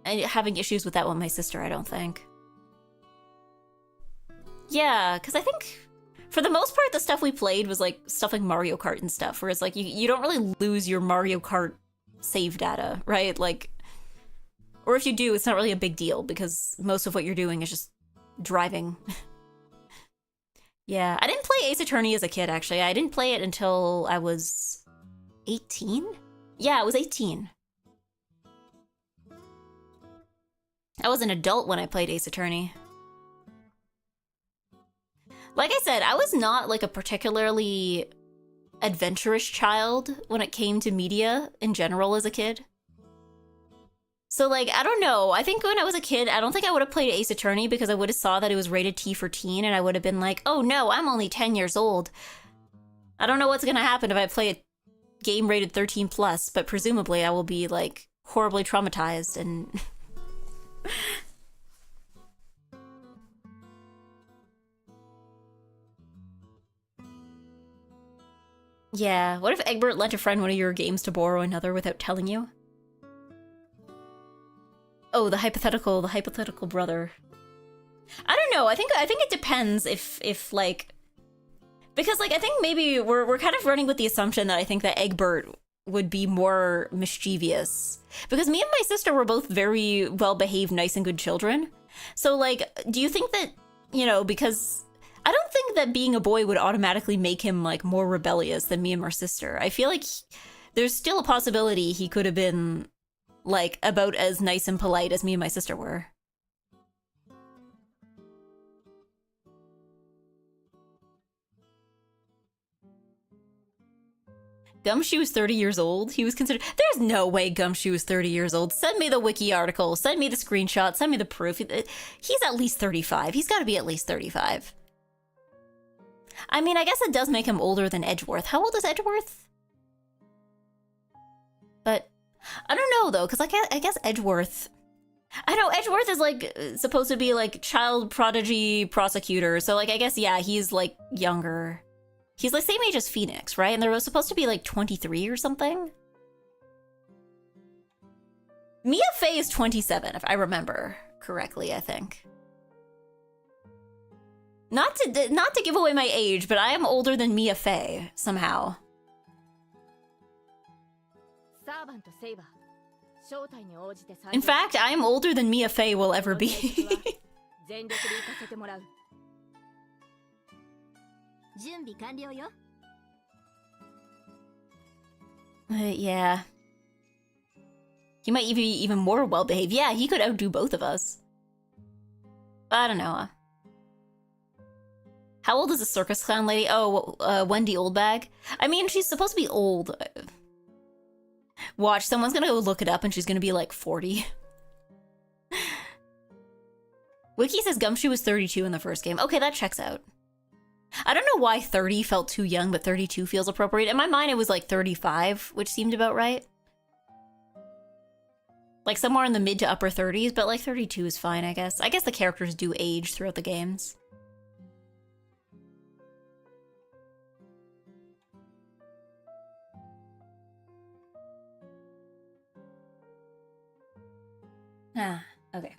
having issues with that with my sister, I don't think. Yeah, because I think... For the most part, the stuff we played was like stuff like Mario Kart and stuff, whereas like you don't really lose your Mario Kart save data, right? Like, or if you do, it's not really a big deal because most of what you're doing is just driving. Yeah, I didn't play Ace Attorney as a kid, actually. I didn't play it until I was 18? Yeah, I was 18. I was an adult when I played Ace Attorney. Like I said, I was not like a particularly adventurous child when it came to media in general as a kid. So like, I don't know. I think when I was a kid, I don't think I would have played Ace Attorney because I would have saw that it was rated T for teen and I would have been like, oh no, I'm only 10 years old. I don't know what's gonna happen if I play a game rated 13 plus, but presumably I will be like horribly traumatized and... Yeah, what if Egbert lent a friend one of your games to borrow another without telling you? Oh, the hypothetical brother. I don't know, I think it depends if like... Because like, I think maybe we're kind of running with the assumption that I think that Egbert would be more mischievous. Because me and my sister were both very well-behaved, nice and good children. So like, do you think that, you know, because... I don't think that being a boy would automatically make him, like, more rebellious than me and my sister. I feel like there's still a possibility he could have been, like, about as nice and polite as me and my sister were. Gumshoe was 30 years old. He was considered... There's no way Gumshoe was 30 years old. Send me the wiki article. Send me the screenshot. Send me the proof. He's at least 35. He's got to be at least 35. I mean, I guess it does make him older than Edgeworth. How old is Edgeworth? But I don't know, though, because I guess Edgeworth... I know, Edgeworth is, like, supposed to be, like, child prodigy prosecutor. So, like, I guess, yeah, he's, like, younger. He's, like, same age as Phoenix, right? And they're supposed to be, like, 23 or something? Mia Fey is 27, if I remember correctly, I think. Not to give away my age, but I am older than Mia Fey, somehow. In fact, I am older than Mia Fey will ever be. Yeah. He might be even more well-behaved. Yeah, he could outdo both of us. I don't know. How old is the circus clown lady? Oh, Wendy Oldbag. I mean, she's supposed to be old. Watch, someone's gonna go look it up and she's gonna be like 40. Wiki says Gumshoe was 32 in the first game. Okay, that checks out. I don't know why 30 felt too young, but 32 feels appropriate. In my mind, it was like 35, which seemed about right. Like somewhere in the mid to upper 30s, but like 32 is fine, I guess. I guess the characters do age throughout the games. Ah, okay.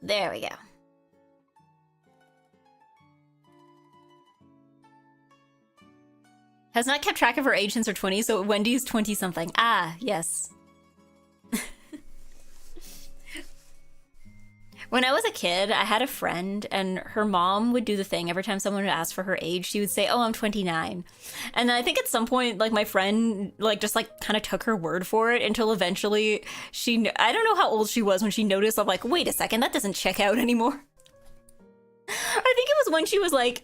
There we go. Has not kept track of her age since her 20s, so Wendy's 20-something. Ah, yes. When I was a kid, I had a friend, and her mom would do the thing every time someone would ask for her age. She would say, "Oh, I'm 29," and then I think at some point, like my friend, like just like kind of took her word for it until eventually I don't know how old she was when she noticed. I'm like, wait a second, that doesn't check out anymore. I think it was when she was like,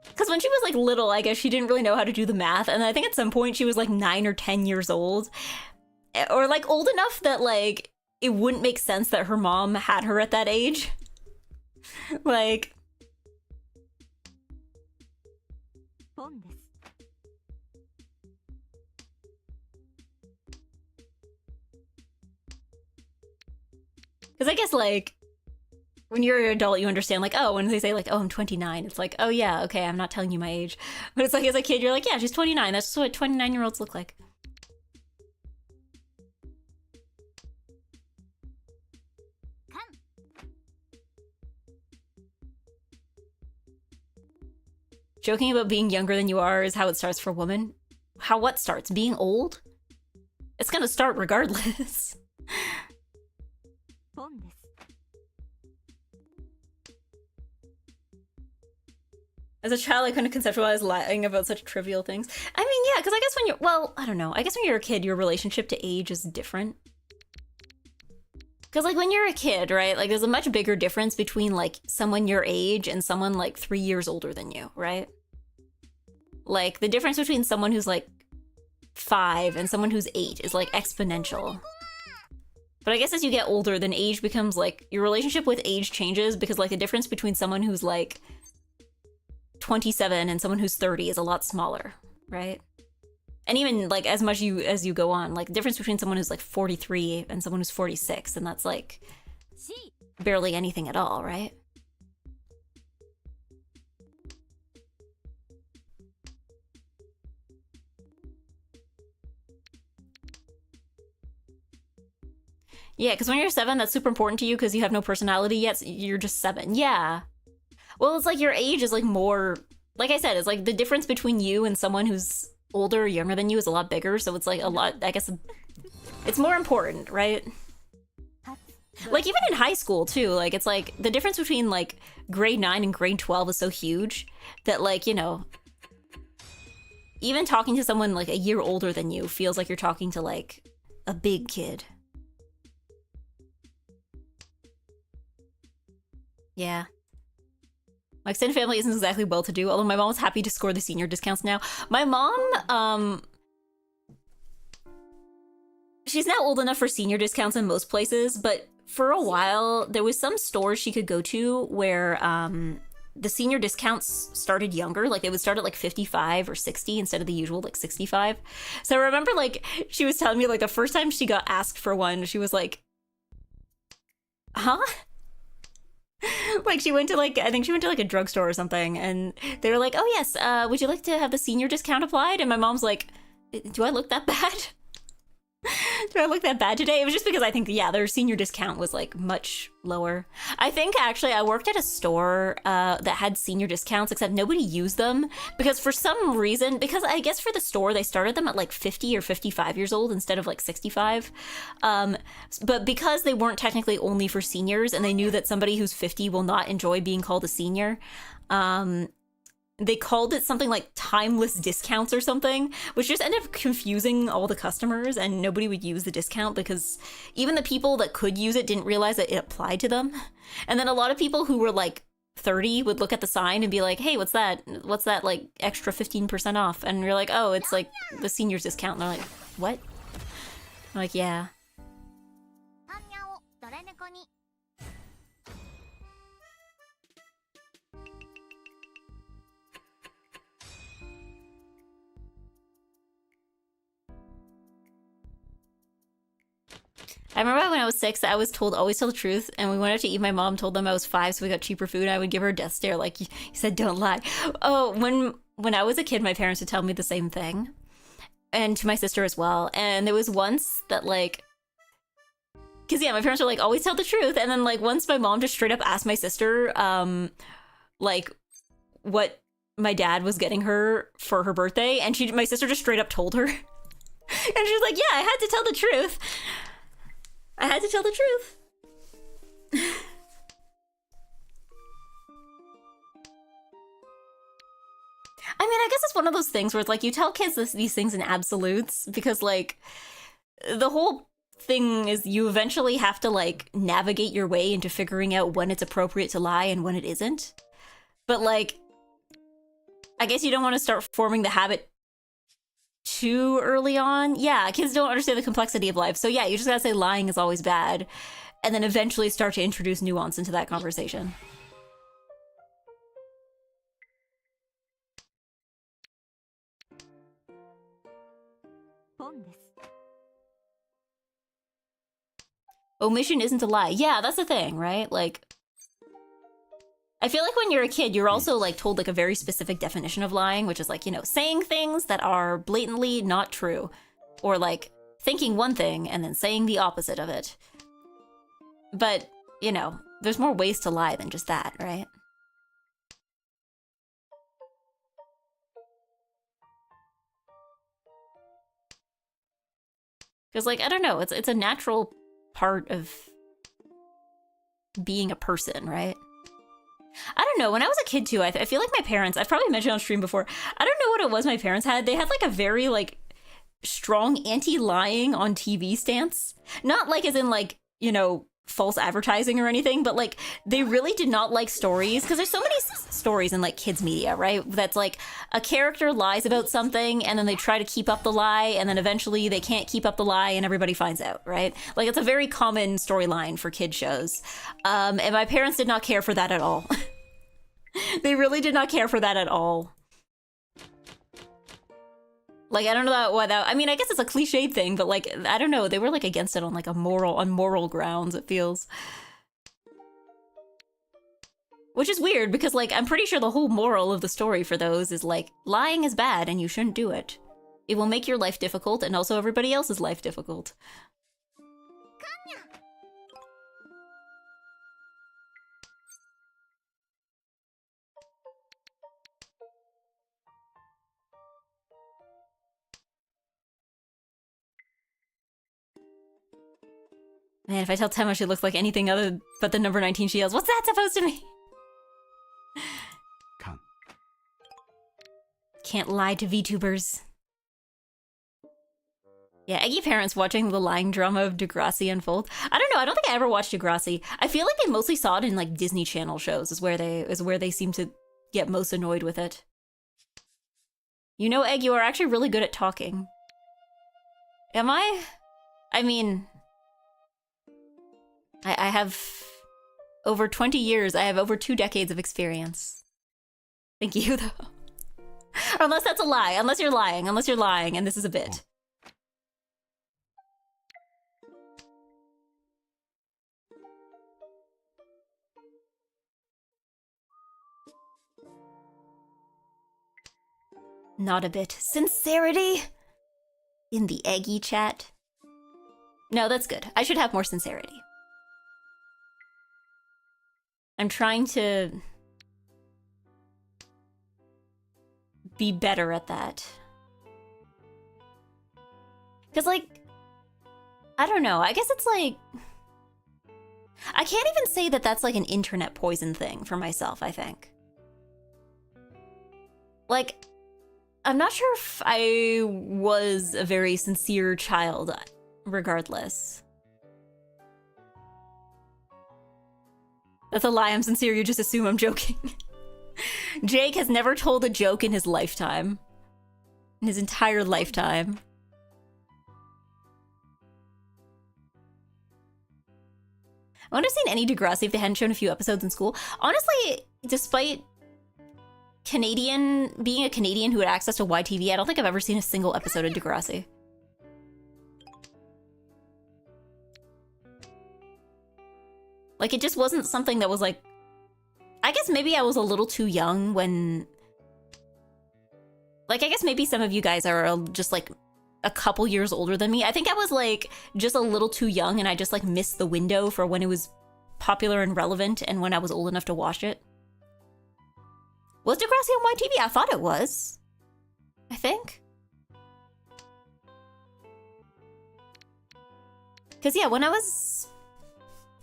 because when she was like little, I guess she didn't really know how to do the math, and I think at some point she was like 9 or 10 years old, or like old enough that like it wouldn't make sense that her mom had her at that age. Like, because I guess like when you're an adult, you understand like, oh, when they say like, oh, I'm 29, it's like, oh yeah, okay, I'm not telling you my age. But it's like as a kid, you're like, yeah, she's 29. That's just what 29-year-olds look like. Joking about being younger than you are is how it starts for women. How what starts? Being old? It's gonna start regardless. As a child, I couldn't conceptualize lying about such trivial things. I mean, yeah, because I guess when you're, well, I don't know. I guess when you're a kid, your relationship to age is different. Because, like, when you're a kid, right, like, there's a much bigger difference between, like, someone your age and someone, like, 3 years older than you, right? Like, the difference between someone who's, like, 5 and someone who's 8 is, like, exponential. But I guess as you get older, then age becomes, like, your relationship with age changes because, like, the difference between someone who's, like, 27 and someone who's 30 is a lot smaller, right? And even like as much as you go on, like the difference between someone who's like 43 and someone who's 46, and that's like barely anything at all, right? Yeah, because when you're 7, that's super important to you because you have no personality yet. So you're just 7. Yeah. Well, it's like your age is like more, like I said, it's like the difference between you and someone who's older or younger than you is a lot bigger, so it's like a lot, I guess it's more important, right? Like even in high school too, like it's like the difference between like grade 9 and grade 12 is so huge that like, you know, even talking to someone like a year older than you feels like you're talking to like a big kid. Yeah. My extended family isn't exactly well-to-do, although my mom's happy to score the senior discounts now. My mom, she's now old enough for senior discounts in most places, but for a while, there was some stores she could go to where the senior discounts started younger. Like, it would start at, like, 55 or 60 instead of the usual, like, 65. So I remember, like, she was telling me, like, the first time she got asked for one, she was like, huh? Like she went to like, I think she went to like a drugstore or something, and they were like, oh yes, would you like to have the senior discount applied? And my mom's like, do I look that bad? Do I look that bad today? It was just because I think, yeah, their senior discount was like much lower. I think actually I worked at a store that had senior discounts, except nobody used them because for some reason, because I guess for the store, they started them at like 50 or 55 years old instead of like 65. But because they weren't technically only for seniors and they knew that somebody who's 50 will not enjoy being called a senior, they called it something like timeless discounts or something, which just ended up confusing all the customers and nobody would use the discount because even the people that could use it didn't realize that it applied to them. And then a lot of people who were like 30 would look at the sign and be like, hey, what's that? What's that like extra 15% off? And you're like, oh, it's like the seniors discount. And they're like, what? I'm like, yeah. I remember when I was 6, I was told always tell the truth, and we went out to eat. My mom told them I was 5, so we got cheaper food. I would give her a death stare, like you said, don't lie. Oh, when I was a kid, my parents would tell me the same thing, and to my sister as well. And there was once that like, because yeah, my parents were like always tell the truth, and then like once my mom just straight up asked my sister, like what my dad was getting her for her birthday, and my sister just straight up told her, and she was like, yeah, I had to tell the truth. I had to tell the truth. mean, I guess it's one of those things where it's like you tell kids these things in absolutes because, like, the whole thing is you eventually have to, like, navigate your way into figuring out when it's appropriate to lie and when it isn't. But, like, I guess you don't want to start forming the habit too early on. Yeah, kids don't understand the complexity of life. So, yeah, you just gotta say lying is always bad and then eventually start to introduce nuance into that conversation. Omission isn't a lie. Yeah, that's the thing, right? Like, I feel like when you're a kid, you're also, like, told, like, a very specific definition of lying, which is, like, you know, saying things that are blatantly not true. Or, like, thinking one thing and then saying the opposite of it. But, you know, there's more ways to lie than just that, right? Because, like, I don't know, it's a natural part of being a person, right? I don't know, when I was a kid too, I feel like my parents, I've probably mentioned on stream before, I don't know what it was my parents had. They had like a very like strong anti-lying on TV stance. Not like as in like, you know, false advertising or anything, but like they really did not like stories because there's so many stories in like kids media, right? That's like a character lies about something and then they try to keep up the lie and then eventually they can't keep up the lie and everybody finds out, right? Like it's a very common storyline for kid shows. And my parents did not care for that at all. They really did not care for that at all. Like, I don't know why that, I mean, I guess it's a cliched thing, but like, I don't know, they were like against it on like on moral grounds, it feels. Which is weird because like, I'm pretty sure the whole moral of the story for those is like, lying is bad and you shouldn't do it. It will make your life difficult and also everybody else's life difficult. Man, if I tell Temma she looks like anything other but the number 19 she yells, what's that supposed to mean? Can't lie to VTubers. Yeah, Eggy parents watching the lying drama of Degrassi unfold. I don't know, I don't think I ever watched Degrassi. I feel like they mostly saw it in like Disney Channel shows is where they seem to get most annoyed with it. You know, Egg, you are actually really good at talking. Am I? I mean, I have over 20 years. I have over 2 decades of experience. Thank you, though. Unless that's a lie. Unless you're lying, and this is a bit. Not a bit. Sincerity? In the Eggy chat? No, that's good. I should have more sincerity. I'm trying to be better at that. Because, like, I don't know. I guess it's like... I can't even say that that's like an internet poison thing for myself, I think. Like, I'm not sure if I was a very sincere child, regardless. That's a lie, I'm sincere, you just assume I'm joking. Jake has never told a joke in his lifetime. In his entire lifetime. I wouldn't have seen any Degrassi if they hadn't shown a few episodes in school. Honestly, despite being a Canadian who had access to YTV, I don't think I've ever seen a single episode of Degrassi. Like, it just wasn't something that was like... I guess maybe I was a little too young when... Like, I guess maybe some of you guys are just, like, a couple years older than me. I think I was, like, just a little too young and I just, like, missed the window for when it was popular and relevant and when I was old enough to watch it. Was Degrassi on YTV? I thought it was. I think. Because, yeah, when I was...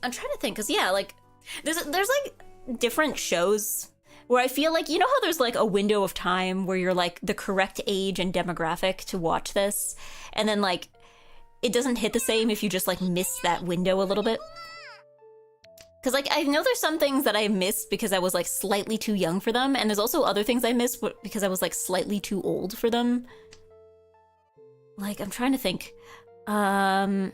I'm trying to think, because, yeah, like, there's like, different shows where I feel like, you know how there's like a window of time where you're like the correct age and demographic to watch this, and then like it doesn't hit the same if you just like miss that window a little bit. Because like I know there's some things that I missed because I was like slightly too young for them, and there's also other things I missed because I was like slightly too old for them. Like I'm trying to think. I'm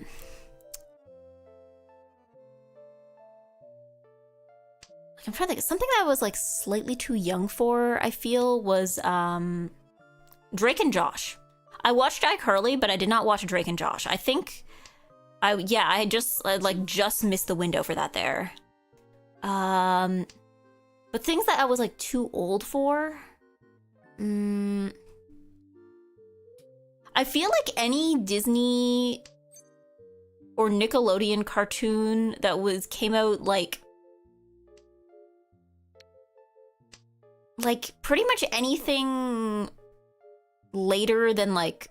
trying to think. Something that I was like slightly too young for, I feel, was Drake and Josh. I watched iCarly, but I did not watch Drake and Josh. I think I just missed the window for that there. But things that I was like too old for. I feel like any Disney or Nickelodeon cartoon that came out like pretty much anything later than like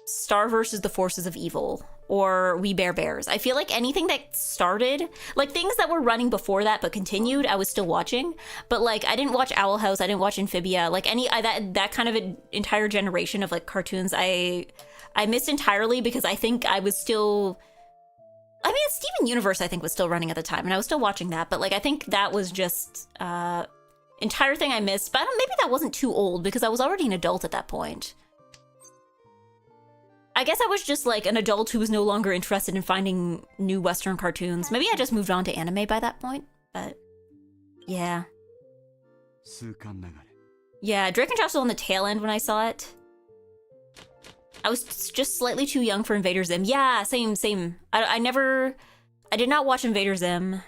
Star versus the Forces of Evil or We Bare Bears. I feel like anything that started, like things that were running before that but continued, I was still watching. But like I didn't watch Owl House, I didn't watch Amphibia, like that kind of an entire generation of like cartoons I missed entirely because I think I was still, I mean, Steven Universe I think was still running at the time and I was still watching that, but like I think that was just entire thing I missed. But maybe that wasn't too old because I was already an adult at that point. I guess I was just like an adult who was no longer interested in finding new Western cartoons. Maybe I just moved on to anime by that point, but yeah. Yeah, Drake and Josh was on the tail end when I saw it. I was just slightly too young for Invader Zim. Yeah, same. I did not watch Invader Zim.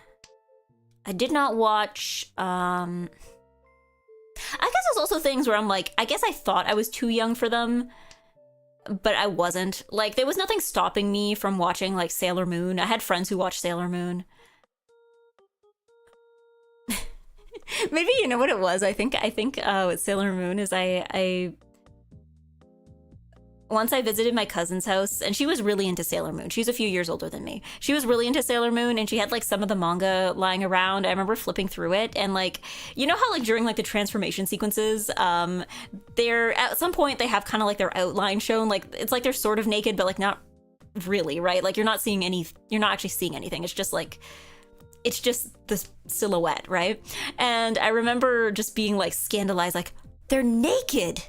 I did not watch, I guess there's also things where I'm like, I guess I thought I was too young for them, but I wasn't. Like, there was nothing stopping me from watching, like, Sailor Moon. I had friends who watched Sailor Moon. Maybe you know what it was. I think with Sailor Moon is I once I visited my cousin's house, and she was really into Sailor Moon. She's a few years older than me. She was really into Sailor Moon, and she had like some of the manga lying around. I remember flipping through it, and like, you know how like during like the transformation sequences, they're at some point they have kind of like their outline shown. Like it's like they're sort of naked, but like not really, right? Like you're not actually seeing anything. It's just the silhouette, right? And I remember just being like scandalized, like they're naked.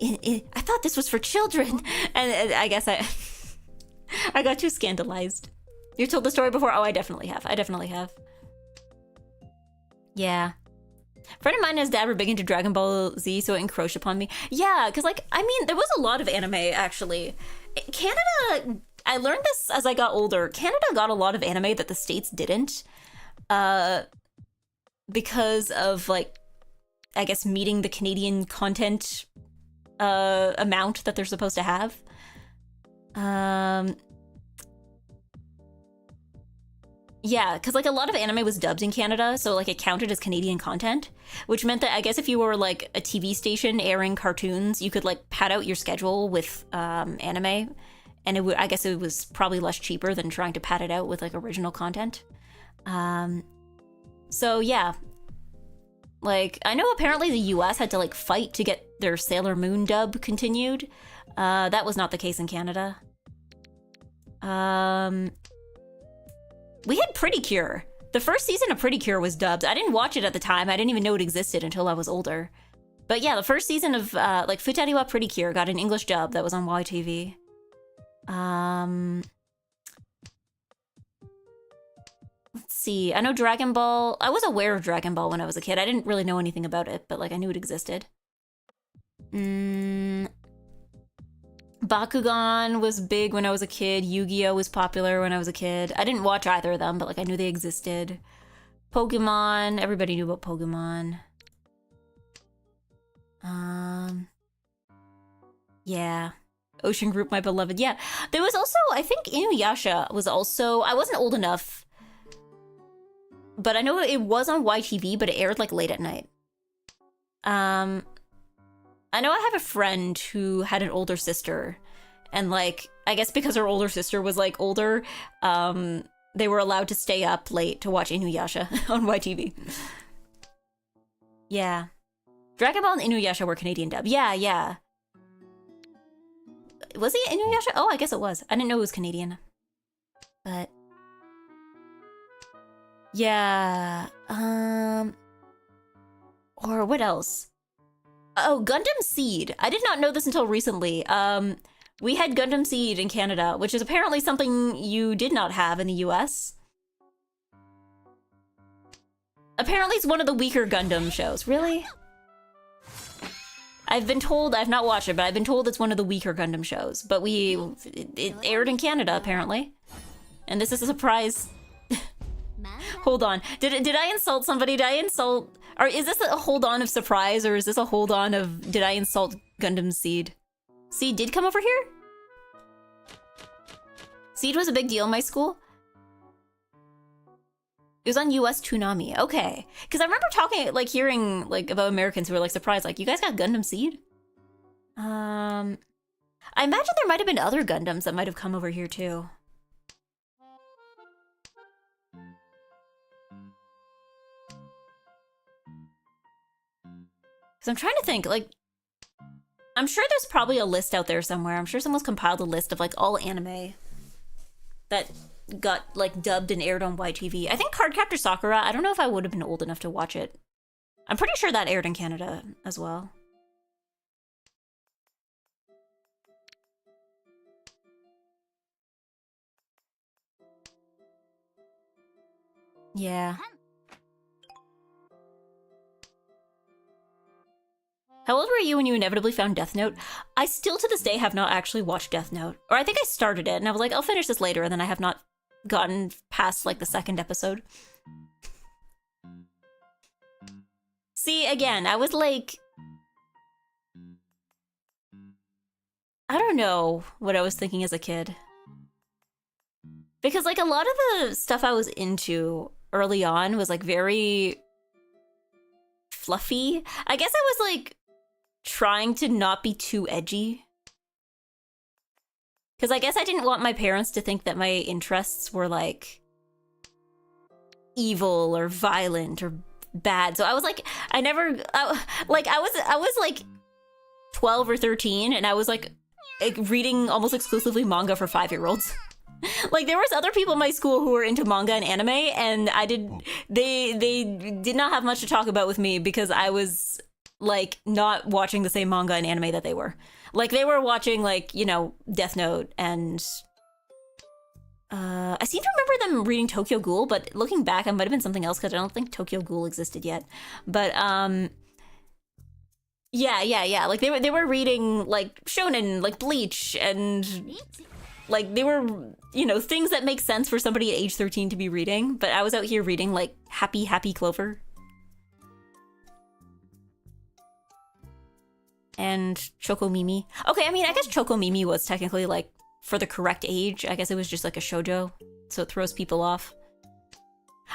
I thought this was for children, and I guess I got too scandalized. You told the story before? Oh, I definitely have. Yeah. A friend of mine and his dad were big into Dragon Ball Z, so it encroached upon me. Yeah, because like, I mean, there was a lot of anime, actually. Canada, I learned this as I got older. Canada got a lot of anime that the States didn't, because of like, I guess, meeting the Canadian content amount that they're supposed to have. Yeah, because like a lot of anime was dubbed in Canada, so like it counted as Canadian content, which meant that I guess if you were like a TV station airing cartoons, you could like pad out your schedule with anime, and I guess it was probably less cheaper than trying to pad it out with like original content. So yeah. Like, I know apparently the US had to, like, fight to get their Sailor Moon dub continued. That was not the case in Canada. We had Pretty Cure. The first season of Pretty Cure was dubbed. I didn't watch it at the time. I didn't even know it existed until I was older. But yeah, the first season of, like, Futari wa Pretty Cure got an English dub that was on YTV. Let's see. I know Dragon Ball. I was aware of Dragon Ball when I was a kid. I didn't really know anything about it, but like I knew it existed. Bakugan was big when I was a kid. Yu-Gi-Oh was popular when I was a kid. I didn't watch either of them, but like I knew they existed. Pokemon. Everybody knew about Pokemon. Yeah. Ocean Group, my beloved. Yeah. There was also, I think Inuyasha was also, I wasn't old enough, but I know it was on YTV, but it aired like late at night. I know I have a friend who had an older sister, and like, I guess because her older sister was like older, they were allowed to stay up late to watch Inuyasha on YTV. Yeah. Dragon Ball and Inuyasha were Canadian dub. Yeah, yeah. Was he Inuyasha? Oh, I guess it was. I didn't know it was Canadian. But... yeah. Or what else? Oh, Gundam Seed. I did not know this until recently. We had Gundam Seed in Canada, which is apparently something you did not have in the US. Apparently it's one of the weaker Gundam shows. Really? I've been told, I've not watched it, but I've been told it's one of the weaker Gundam shows. But it aired in Canada, apparently. And this is a surprise. Hold on. Did I insult somebody? Did I insult... or is this a hold on of surprise, or is this a hold on of did I insult Gundam Seed? Seed did come over here? Seed was a big deal in my school? It was on US Toonami. Okay. Because I remember talking, like, hearing, like, about Americans who were, like, surprised. Like, you guys got Gundam Seed? I imagine there might have been other Gundams that might have come over here, too. Because I'm trying to think, like... I'm sure there's probably a list out there somewhere. I'm sure someone's compiled a list of, like, all anime that got, like, dubbed and aired on YTV. I think Cardcaptor Sakura, I don't know if I would have been old enough to watch it. I'm pretty sure that aired in Canada as well. Yeah. How old were you when you inevitably found Death Note? I still to this day have not actually watched Death Note. Or I think I started it and I was like, I'll finish this later, and then I have not gotten past like the second episode. See, again, I was like... I don't know what I was thinking as a kid. Because like a lot of the stuff I was into early on was like very fluffy. I guess I was like trying to not be too edgy. Because I guess I didn't want my parents to think that my interests were like evil or violent or bad. So I was like, I was like 12 or 13 and I was like reading almost exclusively manga for 5-year-olds. Like there was other people in my school who were into manga and anime, and they did not have much to talk about with me because I was like not watching the same manga and anime that they were. Like they were watching like, you know, Death Note, and I seem to remember them reading Tokyo Ghoul, but looking back, it might have been something else because I don't think Tokyo Ghoul existed yet. But yeah. Like they were reading like shonen, like Bleach, and like they were, you know, things that make sense for somebody at age 13 to be reading. But I was out here reading like Happy Clover and Choco Mimi. Okay, I mean, I guess Choco Mimi was technically like for the correct age. I guess it was just like a shoujo, so it throws people off.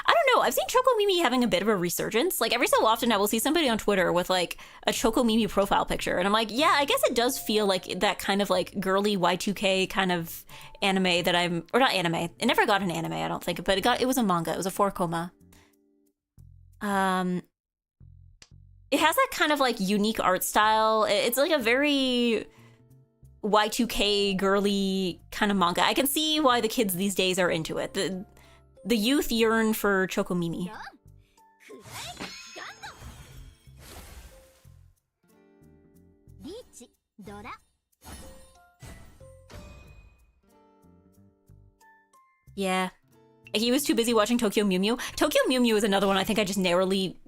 I don't know, I've seen Choco Mimi having a bit of a resurgence. Like every so often I will see somebody on Twitter with like a Choco Mimi profile picture, and I'm like, yeah, I guess it does feel like that kind of like girly Y2K kind of anime that I'm, or not anime, it never got an anime, I don't think, but it was a manga, it was a 4-koma. It has that kind of like unique art style. It's like a very Y2K girly kind of manga. I can see why the kids these days are into it. The youth yearn for Choco Mimi. Yeah. He was too busy watching Tokyo Mew Mew. Tokyo Mew Mew is another one I think I just narrowly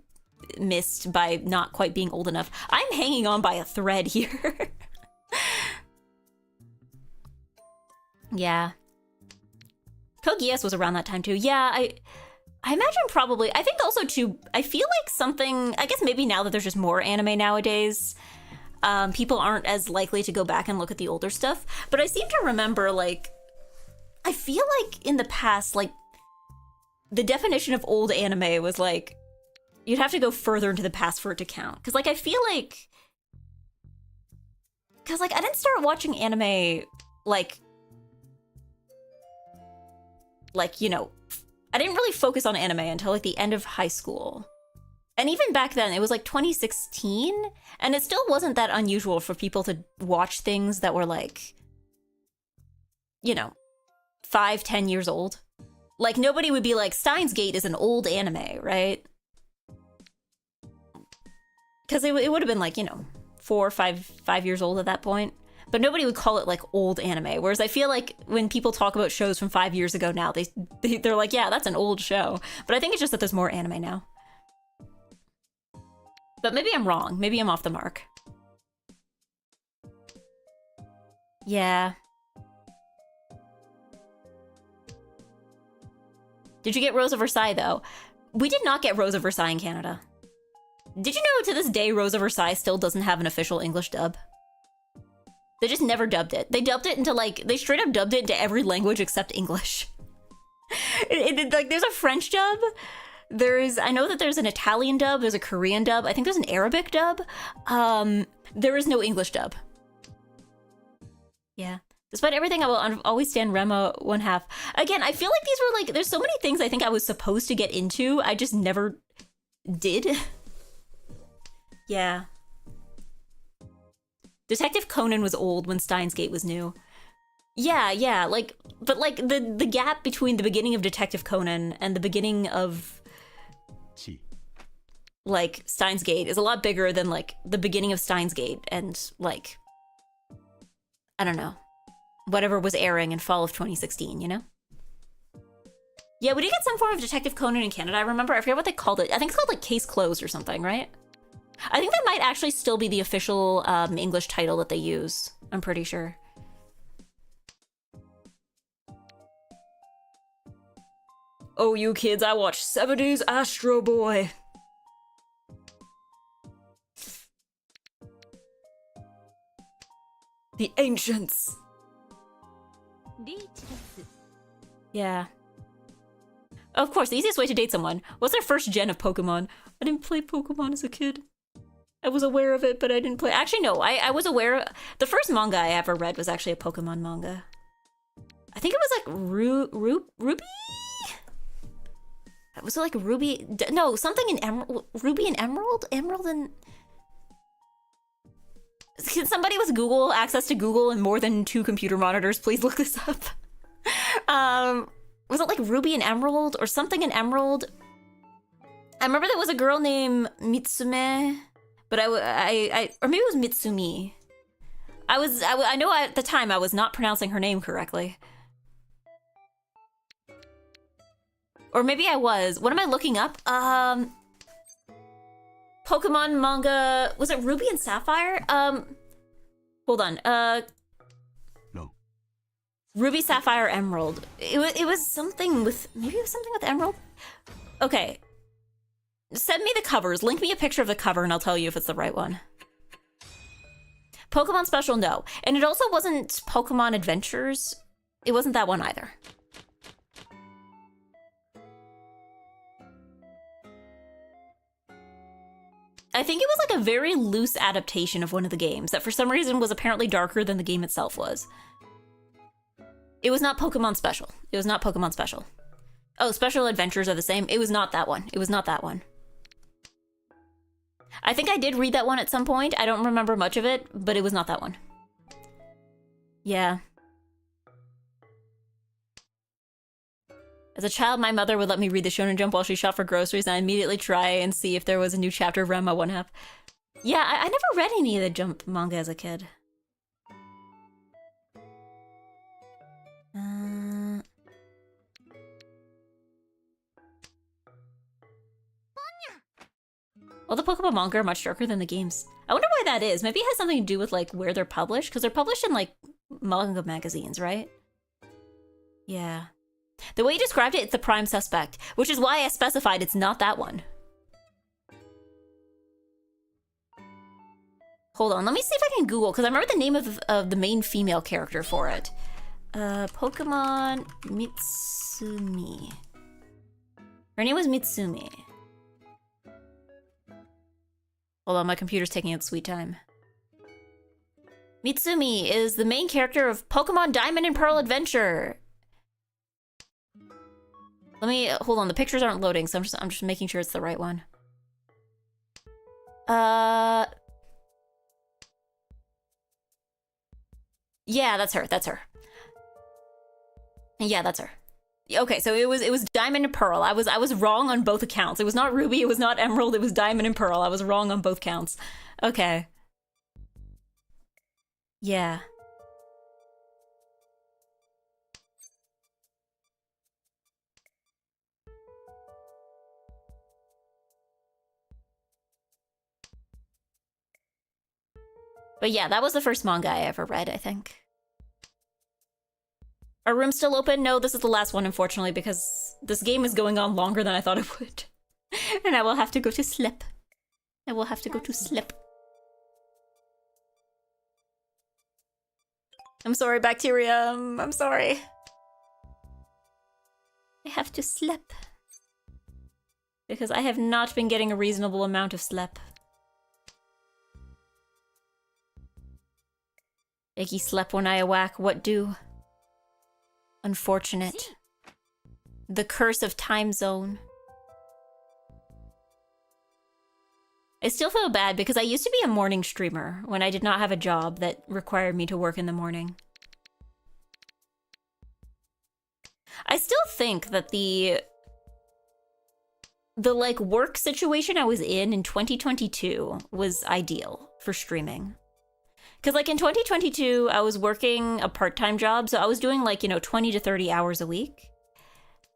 missed by not quite being old enough. I'm hanging on by a thread here. Yeah. Code Geass was around that time too. Yeah, I imagine probably. I think also too, I feel like something, I guess maybe now that there's just more anime nowadays, people aren't as likely to go back and look at the older stuff. But I seem to remember, like, I feel like in the past, like, the definition of old anime was like, you'd have to go further into the past for it to count. Because, like, I feel like, because, like, I didn't start watching anime, like, you know, I didn't really focus on anime until like the end of high school. And even back then, it was like 2016, and it still wasn't that unusual for people to watch things that were like, you know, 5-10 years old. Like, nobody would be like, Steins Gate is an old anime, right? Because it would have been like, you know, 4 or 5 years old at that point. But nobody would call it like old anime. Whereas I feel like when people talk about shows from 5 years ago now, they're like, yeah, that's an old show. But I think it's just that there's more anime now. But maybe I'm wrong. Maybe I'm off the mark. Yeah. Did you get Rose of Versailles, though? We did not get Rose of Versailles in Canada. Did you know to this day Rose of Versailles still doesn't have an official English dub? They just never dubbed it. They dubbed it into like, they straight up dubbed it into every language except English. Like, there's a French dub. I know that there's an Italian dub, there's a Korean dub, I think there's an Arabic dub. There is no English dub. Yeah. Despite everything, I will always stand Rema 1/2. Again, I feel like these were like, there's so many things I think I was supposed to get into, I just never did. Yeah. Detective Conan was old when Steins Gate was new. Yeah, like, but like the gap between the beginning of Detective Conan and the beginning of like Steins Gate is a lot bigger than like the beginning of Steins Gate and like, I don't know, whatever was airing in fall of 2016, you know? Yeah, we did get some form of Detective Conan in Canada, I remember. I forget what they called it. I think it's called like Case Closed or something, right? I think that might actually still be the official English title that they use. I'm pretty sure. Oh, you kids, I watched 70s Astro Boy. The Ancients. Yeah. Of course, the easiest way to date someone. What's their first gen of Pokemon? I didn't play Pokemon as a kid. I was aware of it, but I didn't play. Actually, no, I was aware. The first manga I ever read was actually a Pokemon manga. I think it was like Ruby? Was it like Ruby? No, something in Emerald. Ruby and Emerald? Emerald and... Can somebody with Google, access to Google and more than 2 computer monitors, please look this up? Was it like Ruby and Emerald or something in Emerald? I remember there was a girl named Mitsume, but or maybe it was Mitsumi. I know at the time I was not pronouncing her name correctly. Or maybe I was. What am I looking up? Pokemon manga. Was it Ruby and Sapphire? Hold on. No. Ruby, Sapphire, Emerald. It was something with, maybe it was something with Emerald? Okay. Send me the covers. Link me a picture of the cover and I'll tell you if it's the right one. Pokemon Special, no. And it also wasn't Pokemon Adventures. It wasn't that one either. I think it was like a very loose adaptation of one of the games that for some reason was apparently darker than the game itself was. It was not Pokemon Special. It was not Pokemon Special. Oh, Special Adventures are the same. It was not that one. It was not that one. I think I did read that one at some point. I don't remember much of it, but it was not that one. Yeah. As a child, my mother would let me read the Shonen Jump while she shopped for groceries, and I'd immediately try and see if there was a new chapter of Ranma 1/2. Yeah, I never read any of the Jump manga as a kid. All the Pokemon manga are much darker than the games. I wonder why that is. Maybe it has something to do with like where they're published, because they're published in like manga magazines, right? Yeah. The way you described it, it's the prime suspect, which is why I specified it's not that one. Hold on, let me see if I can Google, because I remember the name of the main female character for it. Pokemon Mitsumi. Her name was Mitsumi. Hold on, my computer's taking its sweet time. Mitsumi is the main character of Pokemon Diamond and Pearl Adventure. Let me hold on. The pictures aren't loading, so I'm just making sure it's the right one. Yeah, that's her. That's her. Yeah, that's her. Okay, so it was diamond and pearl. I was wrong on both accounts. It was not ruby, it was not emerald, it was diamond and pearl. I was wrong on both counts. Okay. Yeah. But yeah, that was the first manga I ever read, I think. Are rooms still open? No, this is the last one, unfortunately, because this game is going on longer than I thought it would. And I will have to go to sleep. I will have to go to sleep. I'm sorry, Bacterium. I'm sorry. I have to sleep. Because I have not been getting a reasonable amount of sleep. Eggy slept when I awack. What do? Unfortunate. The curse of time zone. I still feel bad because I used to be a morning streamer when I did not have a job that required me to work in the morning. I still think that the like work situation I was in 2022 was ideal for streaming. Because like in 2022, I was working a part-time job, so I was doing like, 20 to 30 hours a week.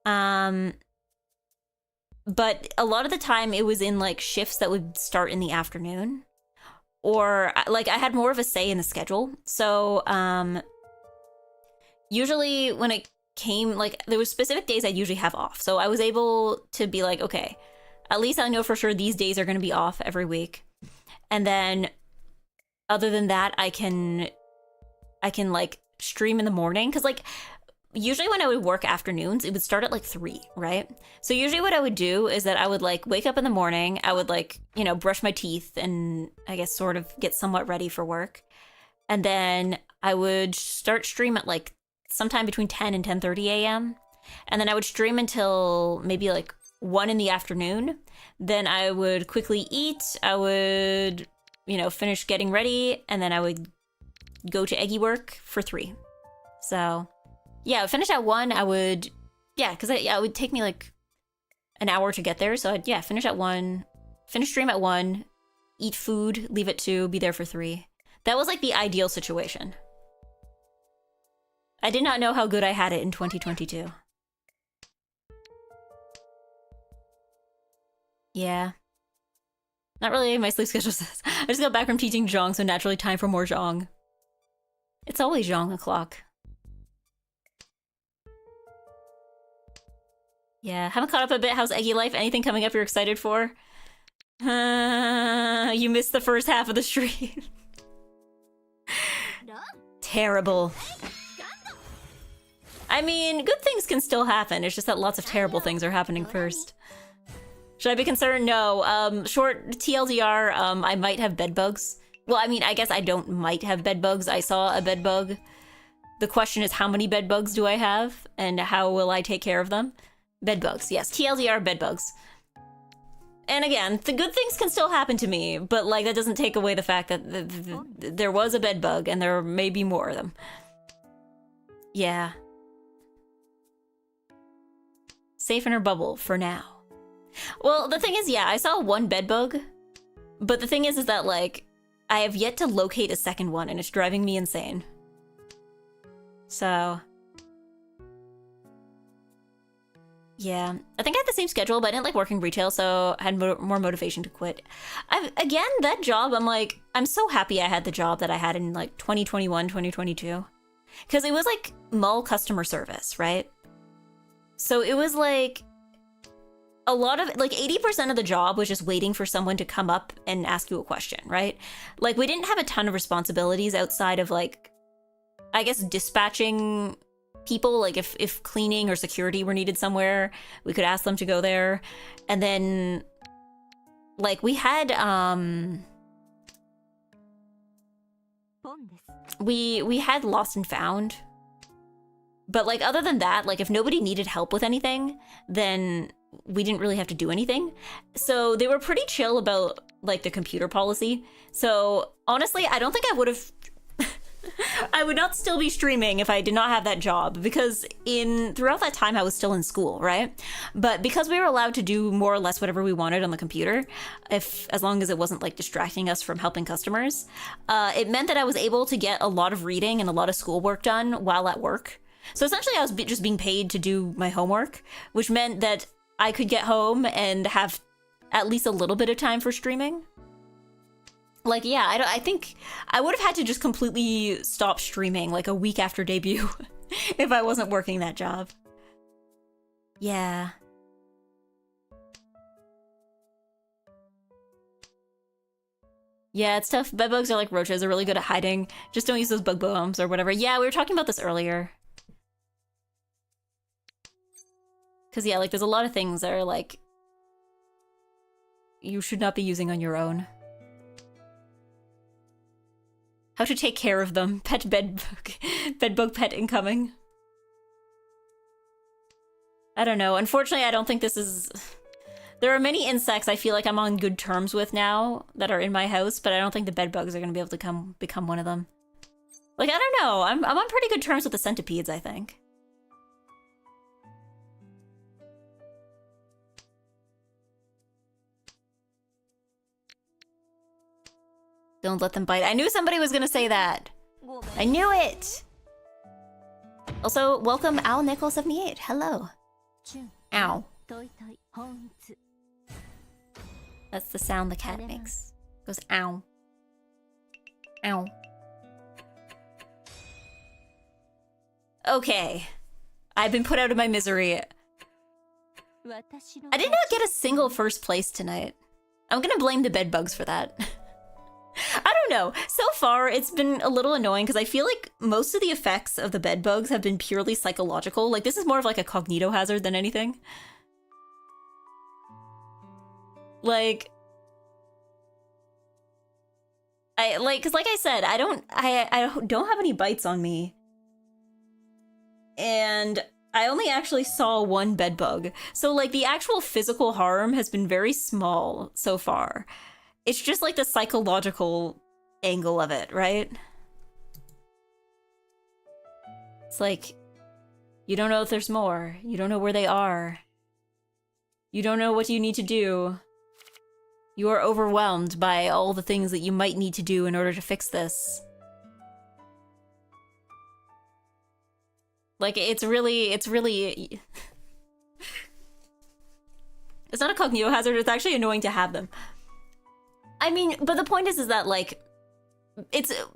But a lot of the time it was in like shifts that would start in the afternoon. Or like I had more of a say in the schedule. So usually when it came, like there was specific days I'd usually have off. So I was able to be like, okay, at least I know for sure these days are going to be off every week. And then other than that, I can like stream in the morning. Cause like usually when I would work afternoons, it would start at like 3, right? So usually what I would do is that I would like wake up in the morning. I would like, brush my teeth and I guess sort of get somewhat ready for work. And then I would start stream at like sometime between 10 and 10:30 a.m. And then I would stream until maybe like 1 in the afternoon. Then I would quickly eat. I would, finish getting ready. And then I would go to EGGY work for 3. So yeah, I would finish at 1. I would, because it would take me like an hour to get there. So I'd, finish at 1, finish stream at 1, eat food, leave at 2, be there for 3. That was like the ideal situation. I did not know how good I had it in 2022. Yeah. Not really my sleep schedule says. I just got back from teaching Zhong, so naturally time for more Zhong. It's always Zhong o'clock. Yeah, haven't caught up a bit. How's Eggy life? Anything coming up you're excited for? You missed the first half of the stream. Terrible. I mean, good things can still happen. It's just that lots of terrible things are happening first. Should I be concerned? No. Short TLDR, I might have bed bugs. Well, I mean, I guess I don't might have bed bugs. I saw a bed bug. The question is, how many bed bugs do I have? And how will I take care of them? Bed bugs, yes. TLDR, bed bugs. And again, the good things can still happen to me, but like that doesn't take away the fact that there was a bed bug and there may be more of them. Yeah. Safe in her bubble for now. Well, the thing is, yeah, I saw one bed bug, but the thing is that like I have yet to locate a second one and it's driving me insane. So yeah, I think I had the same schedule, but I didn't like working retail, so I had more motivation to quit. Again, that job, I'm so happy I had the job that I had in like 2021, 2022. Because it was like mall customer service, right? So it was like a lot of, like 80% of the job was just waiting for someone to come up and ask you a question, right? Like we didn't have a ton of responsibilities outside of like, I guess dispatching people, like if cleaning or security were needed somewhere, we could ask them to go there. And then like we had we had lost and found. But like other than that, like if nobody needed help with anything, then we didn't really have to do anything. So they were pretty chill about like the computer policy. So honestly, I don't think I would have I would not still be streaming if I did not have that job, because throughout that time I was still in school, right? But because we were allowed to do more or less whatever we wanted on the computer, as long as it wasn't like distracting us from helping customers, it meant that I was able to get a lot of reading and a lot of schoolwork done while at work. So essentially I was just being paid to do my homework, which meant that I could get home and have at least a little bit of time for streaming. Like, yeah, I think I would have had to just completely stop streaming like a week after debut if I wasn't working that job. Yeah. Yeah, it's tough. Bedbugs are like roaches, are really good at hiding. Just don't use those bug bombs or whatever. Yeah, we were talking about this earlier. Because, yeah, like, there's a lot of things that are like you should not be using on your own. How to take care of them. Pet bedbug. Bedbug pet incoming. I don't know. Unfortunately, I don't think this is... There are many insects I feel like I'm on good terms with now that are in my house, but I don't think the bedbugs are going to be able to become one of them. Like, I don't know. I'm on pretty good terms with the centipedes, I think. Don't let them bite. I knew somebody was gonna say that. I knew it! Also, welcome OwlNickle78. Hello. Ow. That's the sound the cat makes. Goes ow. Ow. Okay. I've been put out of my misery. I did not get a single first place tonight. I'm gonna blame the bedbugs for that. I don't know. So far, it's been a little annoying because I feel like most of the effects of the bedbugs have been purely psychological. Like, this is more of like a cognito hazard than anything. Like, because like I said, I don't have any bites on me. And I only actually saw one bedbug. So like the actual physical harm has been very small so far. It's just like the psychological angle of it, right? It's like, you don't know if there's more. You don't know where they are. You don't know what you need to do. You are overwhelmed by all the things that you might need to do in order to fix this. Like, it's really... It's not a cognito hazard, it's actually annoying to have them. I mean, but the point is that, like,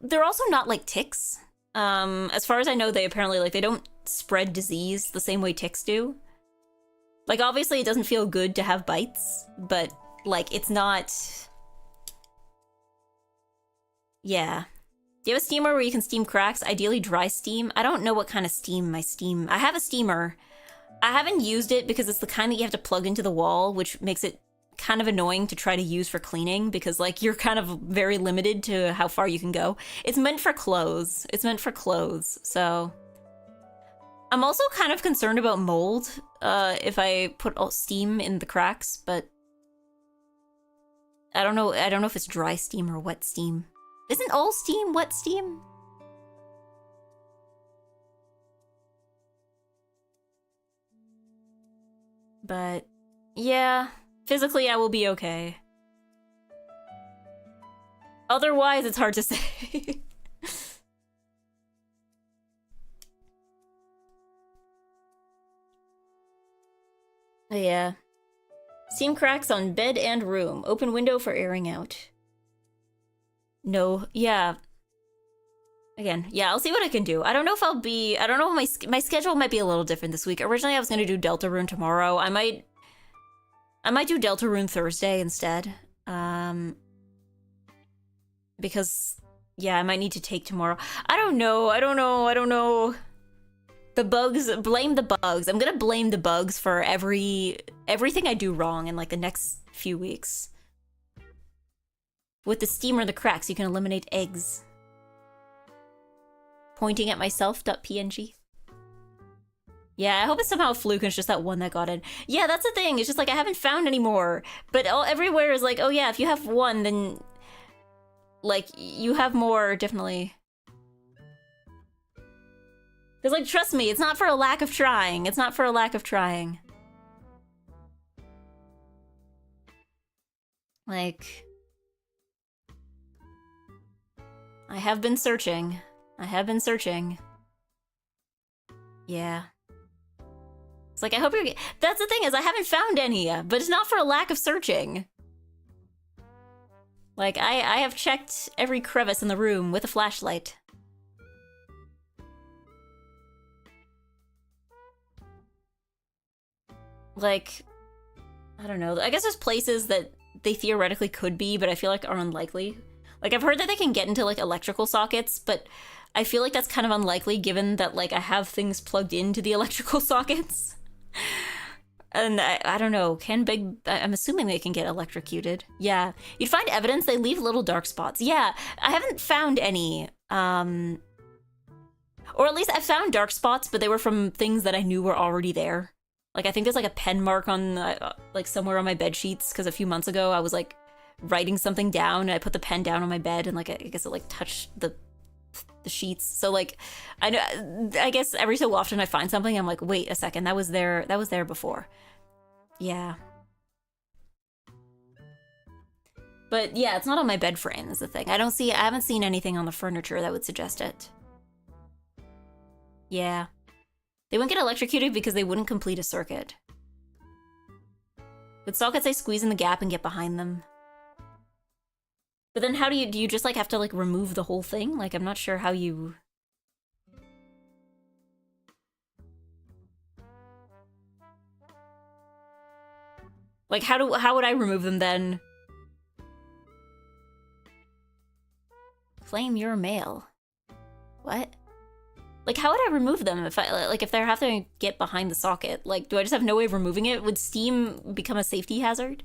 they're also not like ticks. As far as I know, they apparently, like, they don't spread disease the same way ticks do. Like, obviously it doesn't feel good to have bites, but, like, it's not... Yeah. Do you have a steamer where you can steam cracks? Ideally dry steam. I don't know what kind of steam I steam. I have a steamer. I haven't used it because it's the kind that you have to plug into the wall, which makes it kind of annoying to try to use for cleaning because, like, you're kind of very limited to how far you can go. It's meant for clothes. It's meant for clothes, so... I'm also kind of concerned about mold if I put steam in the cracks, but... I don't know if it's dry steam or wet steam. Isn't all steam wet steam? But, yeah... Physically, I will be okay. Otherwise, it's hard to say. Yeah. Steam cracks on bed and room. Open window for airing out. No, yeah. Again, yeah, I'll see what I can do. I don't know if I'll be... I don't know if my schedule might be a little different this week. Originally, I was going to do Deltarune tomorrow. I might do Deltarune Thursday instead. Because, yeah, I might need to take tomorrow. I don't know. The bugs, blame the bugs. I'm gonna blame the bugs for everything I do wrong in, like, the next few weeks. With the steamer, the cracks, you can eliminate eggs. Pointing at myself.png. Yeah, I hope it's somehow a fluke and it's just that one that got in. Yeah, that's the thing. It's just like I haven't found any more. But everywhere is like, oh yeah, if you have one, then like you have more, definitely. Because like, trust me, it's not for a lack of trying. It's not for a lack of trying. Like, I have been searching. I have been searching. Yeah. It's like, I hope you're... That's the thing, is I haven't found any, but it's not for a lack of searching. Like, I have checked every crevice in the room with a flashlight. Like, I don't know. I guess there's places that they theoretically could be, but I feel like are unlikely. Like, I've heard that they can get into, like, electrical sockets, but I feel like that's kind of unlikely given that, like, I have things plugged into the electrical sockets. And I don't know, I'm assuming they can get electrocuted. Yeah. You'd find evidence, they leave little dark spots. Yeah, I haven't found any. Or at least I found dark spots, but they were from things that I knew were already there. Like, I think there's, like, a pen mark on, like, somewhere on my bed sheets, because a few months ago I was, like, writing something down, and I put the pen down on my bed, and, like, I guess it, like, touched the sheets. So, like, I guess every so often I find something, I'm like, wait a second, that was there before. Yeah. But, yeah, it's not on my bed frame, is the thing. I haven't seen anything on the furniture that would suggest it. Yeah. They wouldn't get electrocuted because they wouldn't complete a circuit. With sockets, I squeeze in the gap and get behind them. But then how do you just, like, have to, like, remove the whole thing? Like, I'm not sure how you... Like, how would I remove them then? Claim your mail. What? Like, how would I remove them if if they're having to get behind the socket? Like, do I just have no way of removing it? Would steam become a safety hazard?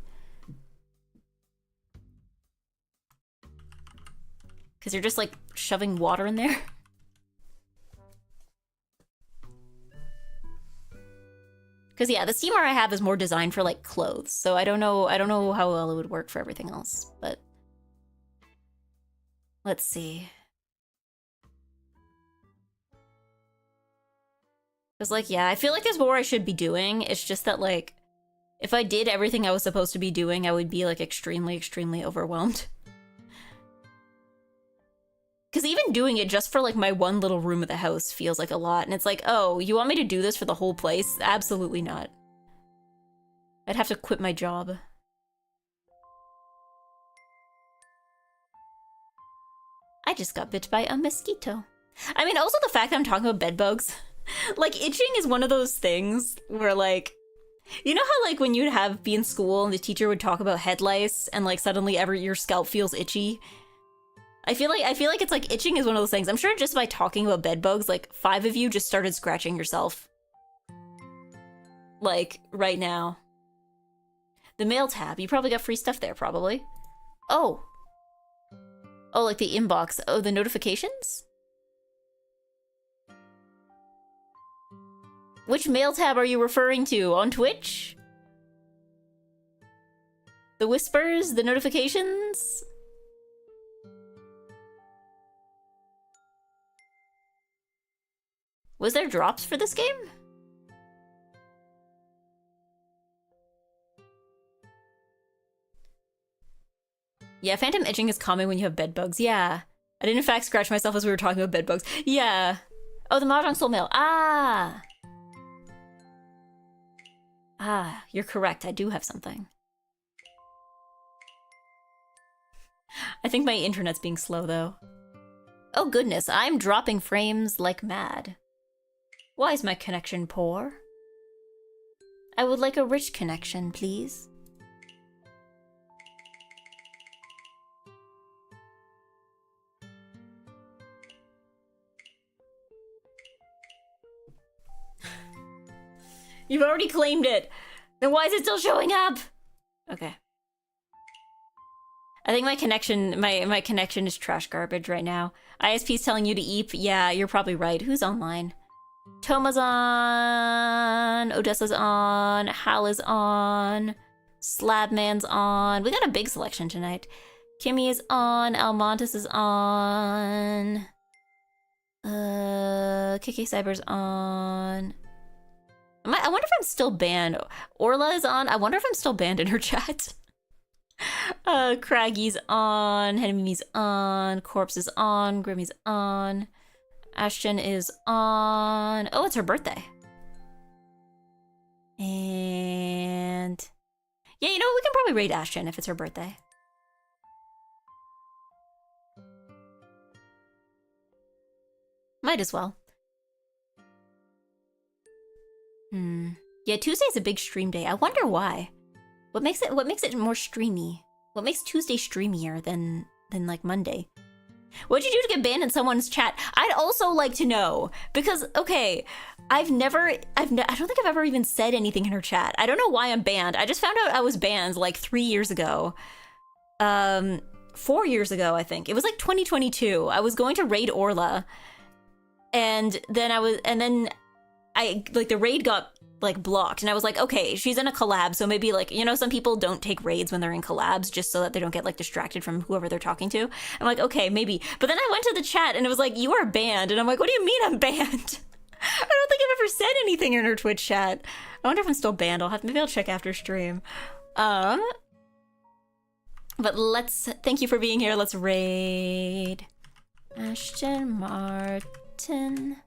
Because you're just, like, shoving water in there? Because, yeah, the steamer I have is more designed for, like, clothes. So I don't know how well it would work for everything else, but... Let's see. Because, like, yeah, I feel like there's more I should be doing. It's just that, like, if I did everything I was supposed to be doing, I would be, like, extremely, extremely overwhelmed. Because even doing it just for, like, my one little room of the house feels like a lot. And it's like, oh, you want me to do this for the whole place? Absolutely not. I'd have to quit my job. I just got bit by a mosquito. I mean, also the fact that I'm talking about bed bugs. Like, itching is one of those things where, like, you know how, like, when you'd be in school and the teacher would talk about head lice and, like, suddenly your scalp feels itchy? I feel like it's like itching is one of those things. I'm sure just by talking about bed bugs, like, 5 of you just started scratching yourself. Like, right now. The mail tab. You probably got free stuff there, probably. Oh. Oh, like the inbox. Oh, the notifications? Which mail tab are you referring to? On Twitch? The whispers? The notifications? Was there drops for this game? Yeah, phantom itching is common when you have bed bugs. Yeah. I did in fact scratch myself as we were talking about bed bugs. Yeah. Oh, the Mahjong Soul mail. Ah. Ah, you're correct. I do have something. I think my internet's being slow, though. Oh goodness, I'm dropping frames like mad. Why is my connection poor? I would like a rich connection, please. You've already claimed it! Then why is it still showing up? Okay. I think my connection is trash garbage right now. ISP's telling you to eep. Yeah, you're probably right. Who's online? Toma's on. Odessa's on. Hal is on. Slabman's on. We got a big selection tonight. Kimmy is on. Almontes is on. Kiki Cyber's on. I wonder if I'm still banned. Orla is on. I wonder if I'm still banned in her chat. Craggy's on. Henmimi's on. Corpse is on. Grimmy's on. Ashton is on. Oh, it's her birthday. And yeah, you know what? We can probably raid Ashton if it's her birthday. Might as well. Yeah, Tuesday's a big stream day. I wonder why. What makes it more streamy? What makes Tuesday streamier than like Monday? What'd you do to get banned in someone's chat? I'd also like to know, because okay, I don't think I've ever even said anything in her chat. I don't know why I'm banned. I just found out I was banned like 3 years ago. 4 years ago, I think. It was like 2022. I was going to raid Orla, and then the raid got like blocked, and I was like, okay, she's in a collab, so maybe like, you know, some people don't take raids when they're in collabs just so that they don't get like distracted from whoever they're talking to. I'm like, okay, maybe. But then I went to the chat and it was like, you are banned, and I'm like, what do you mean I'm banned? I don't think I've ever said anything in her Twitch chat. I wonder if I'm still banned. Maybe I'll check after stream. But thank you for being here. Let's raid Ashton Martin.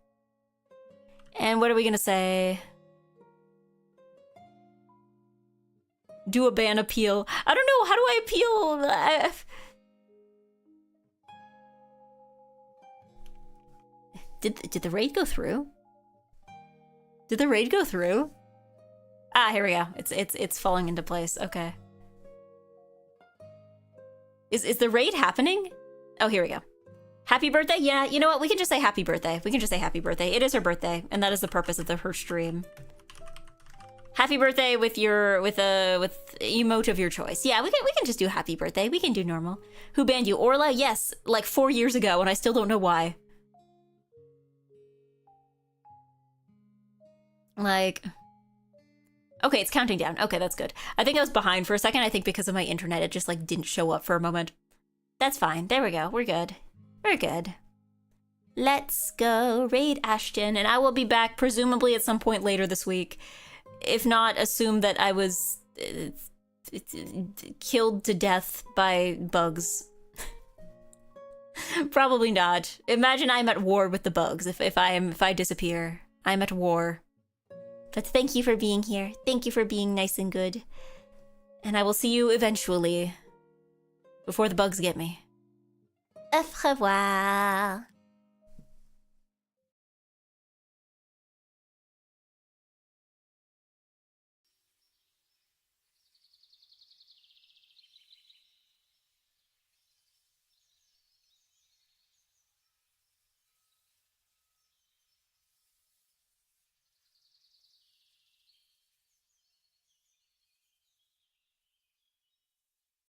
And what are we gonna say? Do a ban appeal. I don't know. How do I appeal? Did the raid go through? Did the raid go through? Ah, here we go. It's falling into place. Okay. Is the raid happening? Oh, here we go. Happy birthday? Yeah, you know what? We can just say happy birthday. We can just say happy birthday. It is her birthday, and that is the purpose of her stream. Happy birthday with emote of your choice. Yeah, we can just do happy birthday. We can do normal. Who banned you? Orla? Yes, like 4 years ago, and I still don't know why. Like, okay, it's counting down. Okay, that's good. I think I was behind for a second. I think because of my internet, it just like didn't show up for a moment. That's fine. There we go. We're good. We're good. Let's go raid Ashton, and I will be back presumably at some point later this week. If not, assume that I was killed to death by bugs. Probably not. Imagine I'm at war with the bugs. If I disappear, I'm at war. But thank you for being here. Thank you for being nice and good. And I will see you eventually. Before the bugs get me. Au revoir.